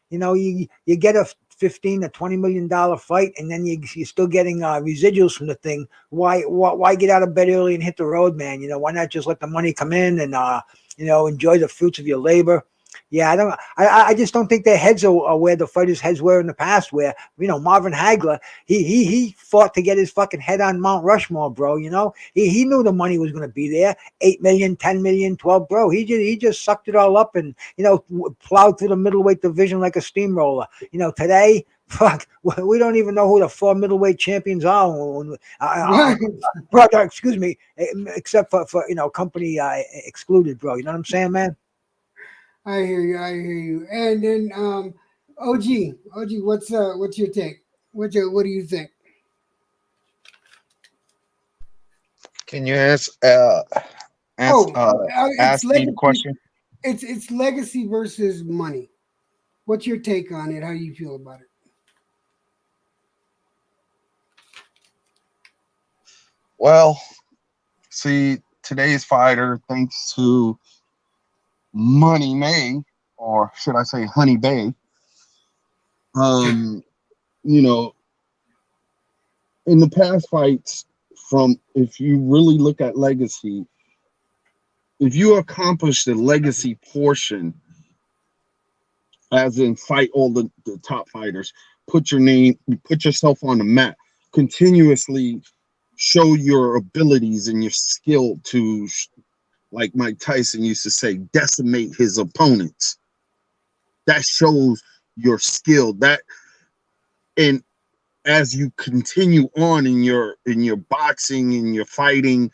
D: you get a $15 to $20 million fight, and then you're still getting residuals from the thing. Why get out of bed early and hit the road, man? Why not just let the money come in and enjoy the fruits of your labor? Yeah, I just don't think their heads are where the fighters' heads were in the past. Where Marvin Hagler, he fought to get his fucking head on Mount Rushmore, bro. He knew the money was going to be there. 8 million, 10 million, 12, bro. He just sucked it all up and plowed through the middleweight division like a steamroller. Today, fuck, we don't even know who the 4 middleweight champions are. Brother, excuse me, except for company excluded, bro. You know what I'm saying, man?
A: I hear you. And then OG, what's your take? What do you think?
H: Can you ask me the question?
A: It's legacy versus money. What's your take on it? How do you feel about it?
H: Well, see, today's fighter, thanks to Money May, or should I say Honey Bay, in the past fights, if you really look at legacy, if you accomplish the legacy portion, as in fight all the top fighters, put yourself on the map, continuously show your abilities and your skill to, like Mike Tyson used to say, decimate his opponents. That shows your skill. And as you continue on in your boxing, in your fighting,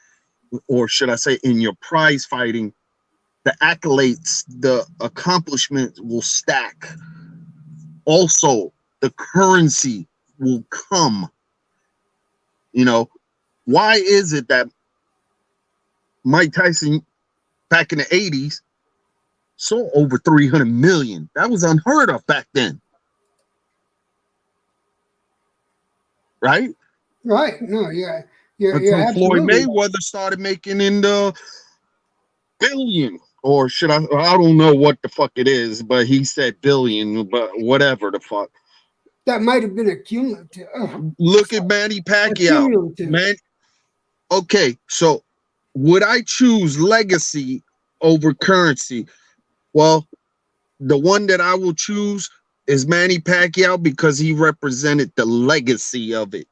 H: or should I say in your prize fighting, the accolades, the accomplishments will stack. Also, the currency will come. Why is it that Mike Tyson back in the 80s sold over 300 million? That was unheard of back then. Right?
A: Right. No, yeah. You're
H: Floyd
A: absolutely.
H: Mayweather started making in the billion, or should I don't know what the fuck it is, but he said billion, but whatever the fuck.
A: That might have been a cumulative.
H: Look at Manny Pacquiao. Man, okay, so would I choose legacy over currency? Well, the one that I will choose is Manny Pacquiao because he represented the legacy of it.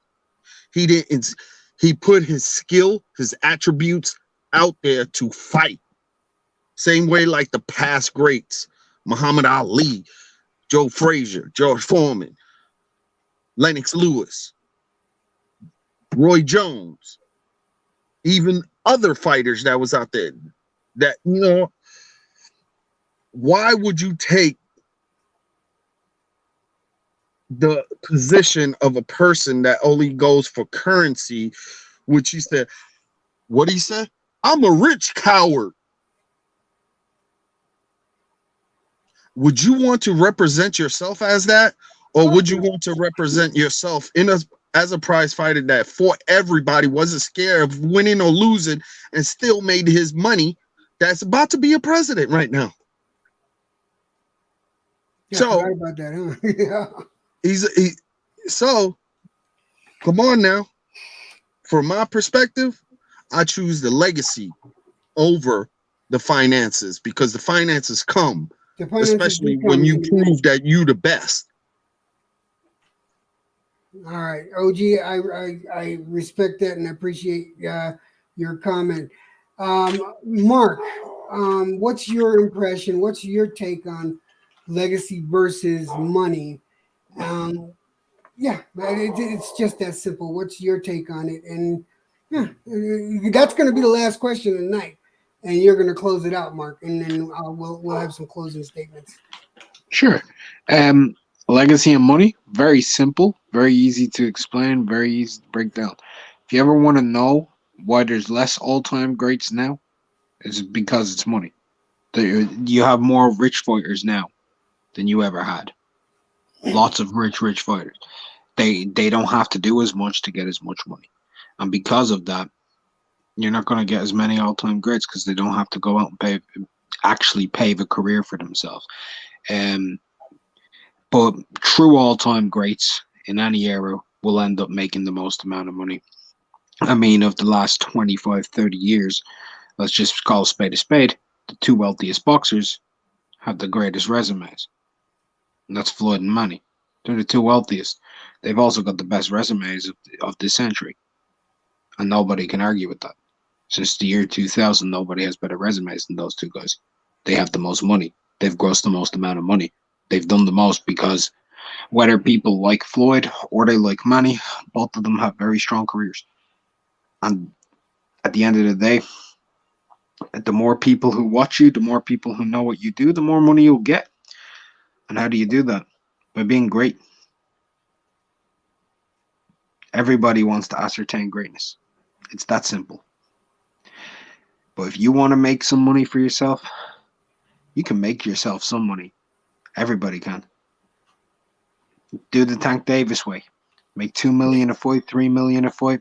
H: He put his skill, his attributes out there to fight. Same way like the past greats. Muhammad Ali, Joe Frazier, George Foreman, Lennox Lewis, Roy Jones, even other fighters that was out there. That, you know, why would you take the position of a person that only goes for currency, which he said, what he said? I'm a rich coward. Would you want to represent yourself as that? Or would you want to represent yourself as a prize fighter that fought everybody, wasn't scared of winning or losing, and still made his money, that's about to be a president right now?
A: Yeah,
H: So,
A: I forgot about that, huh? Yeah.
H: So come on now. From my perspective, I choose the legacy over the finances, because the finances come, especially when you prove that you the best.
A: All right, OG, I respect that and appreciate your comment. Mark, what's your impression? What's your take on legacy versus money? Yeah, it's just that simple. What's your take on it? And yeah, that's going to be the last question tonight, and you're going to close it out, Mark, and then we'll have some closing statements.
E: Sure. Legacy and money, very simple, very easy to explain, very easy to break down. If you ever want to know why there's less all-time greats now, it's because it's money. You have more rich fighters now than you ever had. Lots of rich fighters. They don't have to do as much to get as much money. And because of that, you're not going to get as many all-time greats, because they don't have to go out and actually pave a career for themselves. But true all-time greats in any era will end up making the most amount of money. I mean, of the last 25, 30 years, let's just call a spade, the two wealthiest boxers have the greatest resumes. And that's Floyd and Manny. They're the two wealthiest. They've also got the best resumes of this century. And nobody can argue with that. Since the year 2000, nobody has better resumes than those two guys. They have the most money. They've grossed the most amount of money. They've done the most, because whether people like Floyd or they like Manny, both of them have very strong careers. And at the end of the day, the more people who watch you, the more people who know what you do, the more money you'll get. And how do you do that? By being great. Everybody wants to ascertain greatness. It's that simple. But if you want to make some money for yourself, you can make yourself some money. Everybody can. Do the Tank Davis way. Make $2 million a fight, $3 million a fight.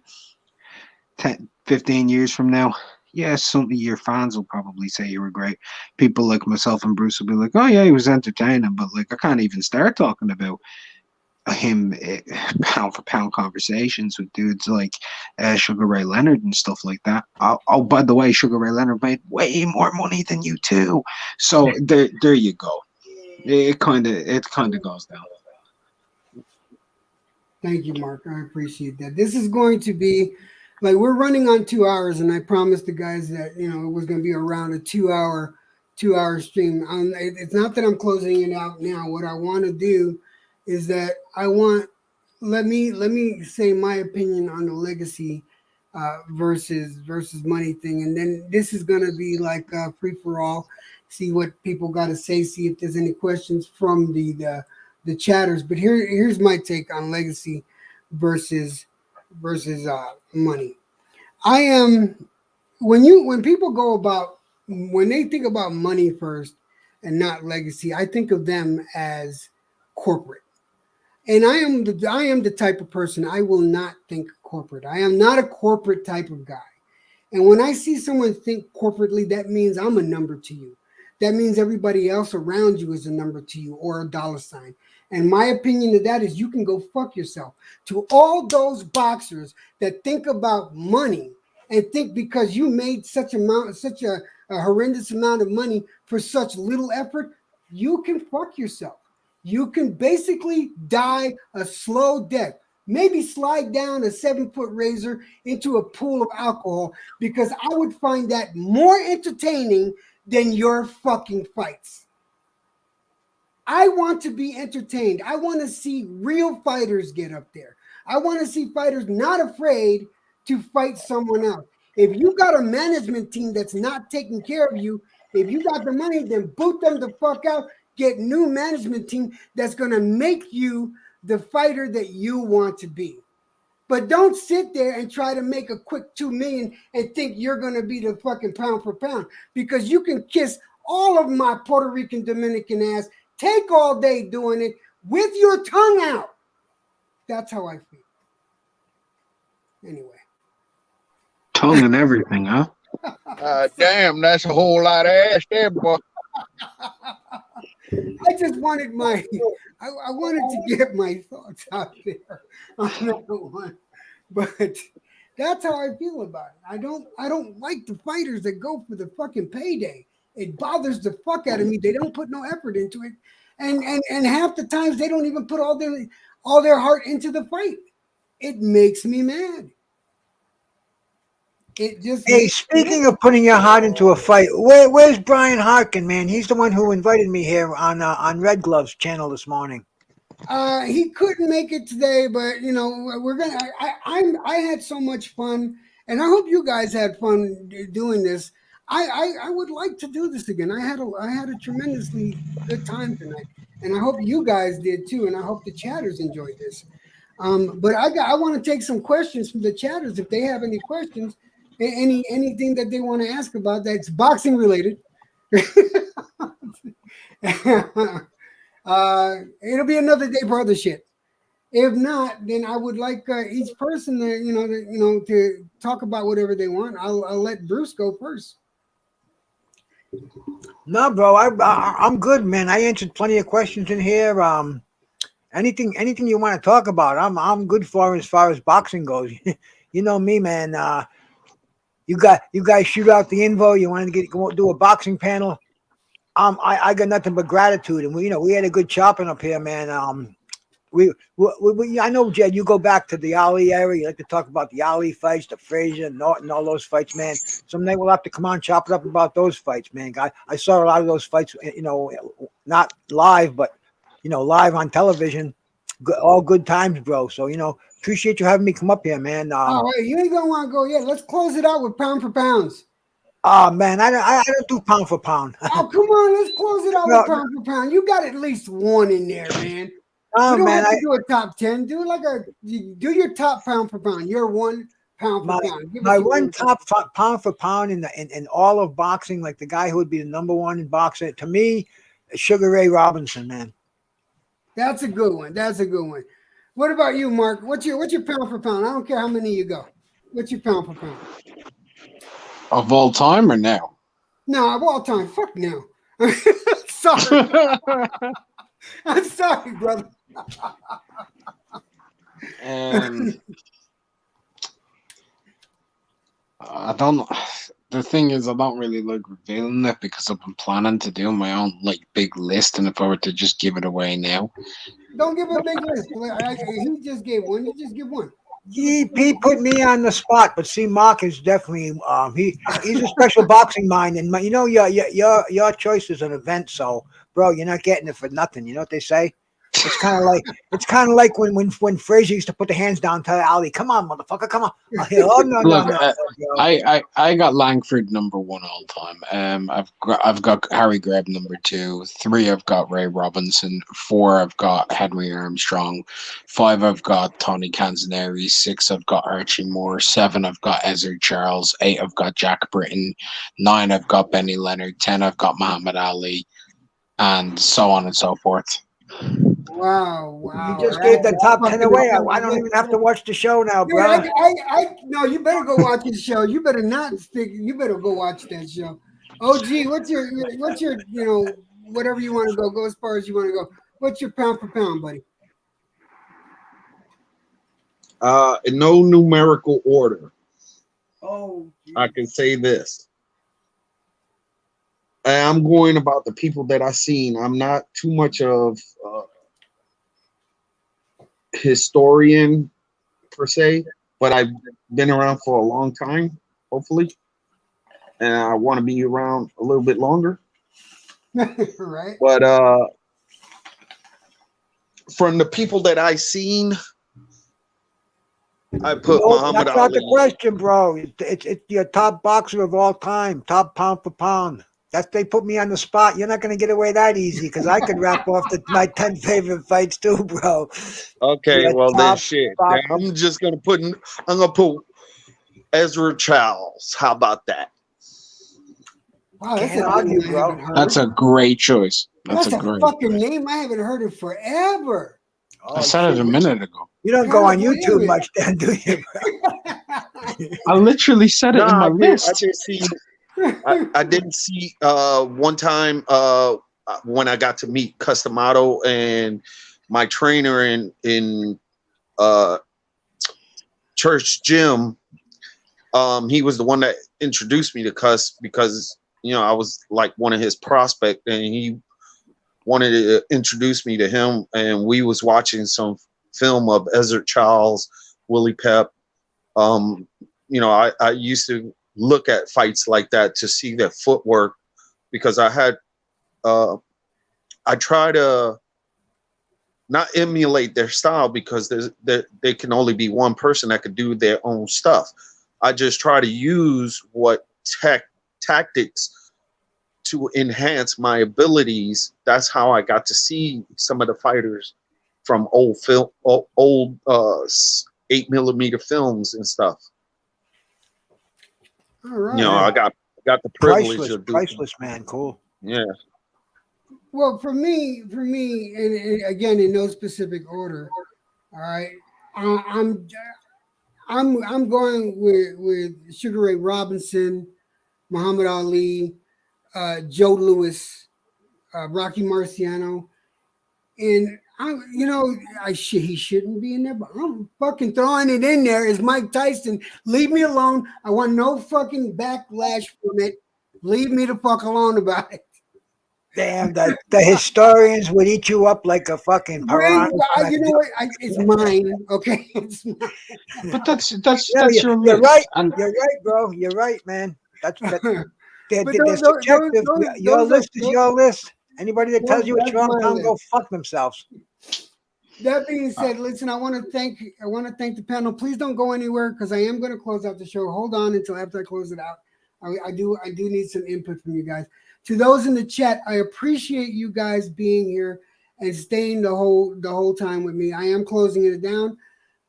E: 10, 15 years from now, yeah, some of your fans will probably say you were great. People like myself and Bruce will be like, oh yeah, he was entertaining, but like I can't even start talking about him pound for pound conversations with dudes like Sugar Ray Leonard and stuff like that. Oh, by the way, Sugar Ray Leonard made way more money than you too. So there you go. It kind of goes down.
A: Thank you, Mark. I appreciate that. This is going to be like, we're running on 2 hours, and I promised the guys that it was going to be around a 2 hour stream. It's not that I'm closing it out now. What I want to do is that let me say my opinion on the legacy versus money thing, and then this is going to be like free for all. See what people got to say. See if there's any questions from the chatters. But here's my take on legacy versus money. When people go about, when they think about money first and not legacy, I think of them as corporate. And I am the type of person, I will not think corporate. I am not a corporate type of guy. And when I see someone think corporately, that means I'm a number to you. That means everybody else around you is a number to you, or a dollar sign. And my opinion of that is, you can go fuck yourself. To all those boxers that think about money and think because you made such a horrendous amount of money for such little effort, you can fuck yourself. You can basically die a slow death. Maybe slide down a 7-foot razor into a pool of alcohol, because I would find that more entertaining than your fucking fights. I want to be entertained. I want to see real fighters get up there. I want to see fighters not afraid to fight someone else. If you got a management team that's not taking care of you, if you got the money, then boot them the fuck out. Get new management team that's going to make you the fighter that you want to be. But don't sit there and try to make a quick 2 million and think you're going to be the fucking pound for pound, because you can kiss all of my Puerto Rican Dominican ass, take all day doing it with your tongue out. That's how I feel. Anyway.
E: Tongue and everything, huh?
I: Damn, that's a whole lot of ass there, boy.
A: I just wanted I wanted to get my thoughts out there on that one, but that's how I feel about it. I don't like the fighters that go for the fucking payday. It bothers the fuck out of me. They don't put no effort into it, and half the times they don't even put all their heart into the fight. It makes me mad. It just
D: Hey, speaking of putting your heart into a fight, where's Brian Harkin, man? He's the one who invited me here on Red Glove's channel this morning.
A: He couldn't make it today, but you know we're gonna. I had so much fun, and I hope you guys had fun doing this. I would like to do this again. I had a tremendously good time tonight, and I hope you guys did too, and I hope the chatters enjoyed this. But I want to take some questions from the chatters if they have any questions. Anything that they want to ask about that's boxing related. It'll be another day for other shit. If not, then I would like each person to talk about whatever they want. I'll let Bruce go first.
D: No, bro, I'm good, man. I answered plenty of questions in here. Anything you want to talk about, I'm good for as far as boxing goes. You know me, man. You guys shoot out the info. You want to go do a boxing panel. I got nothing but gratitude, and we had a good chopping up here, man. I know, Jed, you go back to the Ali area. You like to talk about the Ali fights, the Frazier, Norton, all those fights, man. Someday we'll have to come on, chop it up about those fights, man. I saw a lot of those fights, not live, but live on television. All good times, bro. So appreciate you having me come up here, man.
A: All right, you ain't gonna want to go yet. Let's close it out with pound for pounds.
D: Oh man, I don't do pound for pound.
A: Oh, come on, let's close it out with pound for pound. You got at least one in there, man.
D: Oh
A: you don't
D: man,
A: have to do a top 10. Do your top pound for pound. You're one pound for pound.
D: My one top pound for pound in all of boxing, like the guy who would be the number one in boxing, to me, Sugar Ray Robinson, man.
A: That's a good one. That's a good one. What about you, Mark? What's your pound for pound? I don't care how many you go. What's your pound for pound?
E: Of all time or now?
A: No, of all time. Fuck now. Sorry. I'm sorry, brother.
E: I don't. The thing is, I don't really like revealing it because I've been planning to do my own big list, and if I were to just give it away now,
A: don't give a big list. He just gave one. You just give one.
D: He put me on the spot, but see, Mark is definitely he's a special boxing mind, and your choice is an event. So, bro, you're not getting it for nothing. You know what they say? It's kind of like when Frazier used to put the hands down to Ali. Come on, motherfucker, come on. Oh no,
E: look,
D: no.
E: I got Langford number one all time. I've got Harry Greb number 2. 3 I've got Ray Robinson. 4 I've got Henry Armstrong. 5 I've got Tony Canzoneri. 6 I've got Archie Moore. 7 I've got Ezzard Charles. 8 I've got Jack Britton. 9 I've got Benny Leonard. 10 I've got Muhammad Ali, and so on and so forth.
A: Wow.
D: You just gave the top 10 away. I don't even have to watch the show now, bro.
A: No, you better go watch the show. You better not stick. You better go watch that show. OG, what's your whatever you want to go as far as you want to go. What's your pound for pound, buddy?
H: In no numerical order.
A: Oh,
H: I can say this. I'm going about the people that I've seen. I'm not too much of historian per se, but I've been around for a long time, hopefully, and I want to be around a little bit longer.
A: Right.
H: But from the people that I seen, I put
D: No,
H: Muhammad
D: that's not the
H: Ali.
D: question, bro. It's your top boxer of all time, top pound for pound. That's they put me on the spot. You're not gonna get away that easy because I could rap off my 10 favorite fights too, bro.
H: Okay,
D: Your
H: well then
D: top
H: shit.
D: boxer.
H: Then I'm gonna put Ezra Charles. How about that?
A: Wow, that's
D: Can't
A: a
D: argue,
A: name I
D: bro.
A: haven't heard.
E: That's a great choice.
A: That's
E: That's
A: a
E: a great.
A: fucking name I haven't heard in forever.
D: Oh,
E: I said it
D: shit.
E: a minute ago.
D: You don't go on
A: God damn
D: YouTube
A: it.
D: much, then, do you?
E: I literally said it in my
H: I
E: list.
H: did see. I didn't see one time when I got to meet Customato and my trainer in church gym. He was the one that introduced me to Cuss because I was like one of his prospects, and he wanted to introduce me to him. And we was watching some film of Ezra Charles, Willie Pep. I used to look at fights like that to see their footwork because I try to not emulate their style because there can only be one person that could do their own stuff. I just try to use what tactics to enhance my abilities. That's how I got to see some of the fighters from old 8mm films and stuff.
A: All right.
H: I got the privilege of doing.
D: Priceless, man. Cool.
H: Yeah.
A: Well, for me, and again, in no specific order. All right, I'm going with Sugar Ray Robinson, Muhammad Ali, Joe Louis, Rocky Marciano, and he shouldn't be in there, but I'm fucking throwing it in there. Is Mike Tyson? Leave me alone. I want no fucking backlash from it. Leave me the fuck alone about it.
D: Damn, the historians would eat you up like a fucking piranha.
A: You know what? It's mine. Okay, it's mine.
E: But that's
D: Yeah,
E: your
D: you're
E: list.
D: right.
E: And
D: You're right, bro. You're right, man. That's
A: But
D: they're
A: those-
D: subjective. Your
A: those
D: list
A: are-
D: is your list. Anybody that tells you it's
A: that's
D: wrong,
A: my
D: tell them go
A: list.
D: fuck themselves.
A: That being said, listen, I want to thank the panel. Please don't go anywhere because I am going to close out the show. Hold on until after I close it out. I do need some input from you guys. To those in the chat, I appreciate you guys being here and staying the whole time with me. I am closing it down.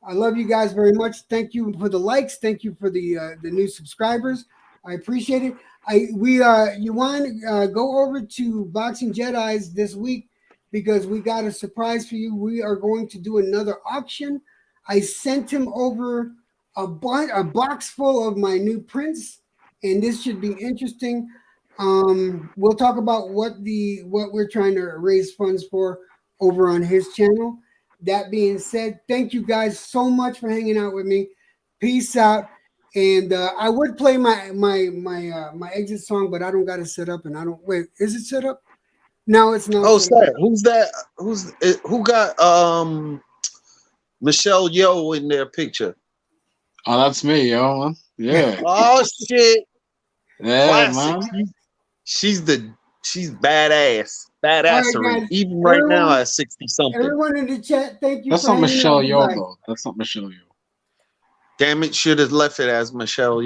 A: I love you guys very much. Thank you for the likes. Thank you for the new subscribers. I appreciate it. You want to go over to Boxing Jedis this week because we got a surprise for you. We are going to do another auction. I sent him over a box full of my new prints, and this should be interesting. We'll talk about what we're trying to raise funds for over on his channel. That being said, thank you guys so much for hanging out with me. Peace out. And I would play my exit song, but I don't got it set up, and I don't wait. Is it set up? No, it's not.
H: Oh, who's that? Who got Michelle Yeoh in their picture?
E: oh, that's me, yo. Yeah.
H: Oh shit!
E: Yeah,
H: Classic.
E: man.
H: She's badass, badassery.
A: All right, guys.
H: Even right now
A: Everyone-
H: at 60 something.
A: Everyone in the chat, thank you.
E: That's
A: for
E: not
A: hanging
E: Michelle
A: out.
E: Yeoh,
A: Bye.
E: though. That's not Michelle Yeoh.
H: Damn it! Should have left it as Michelle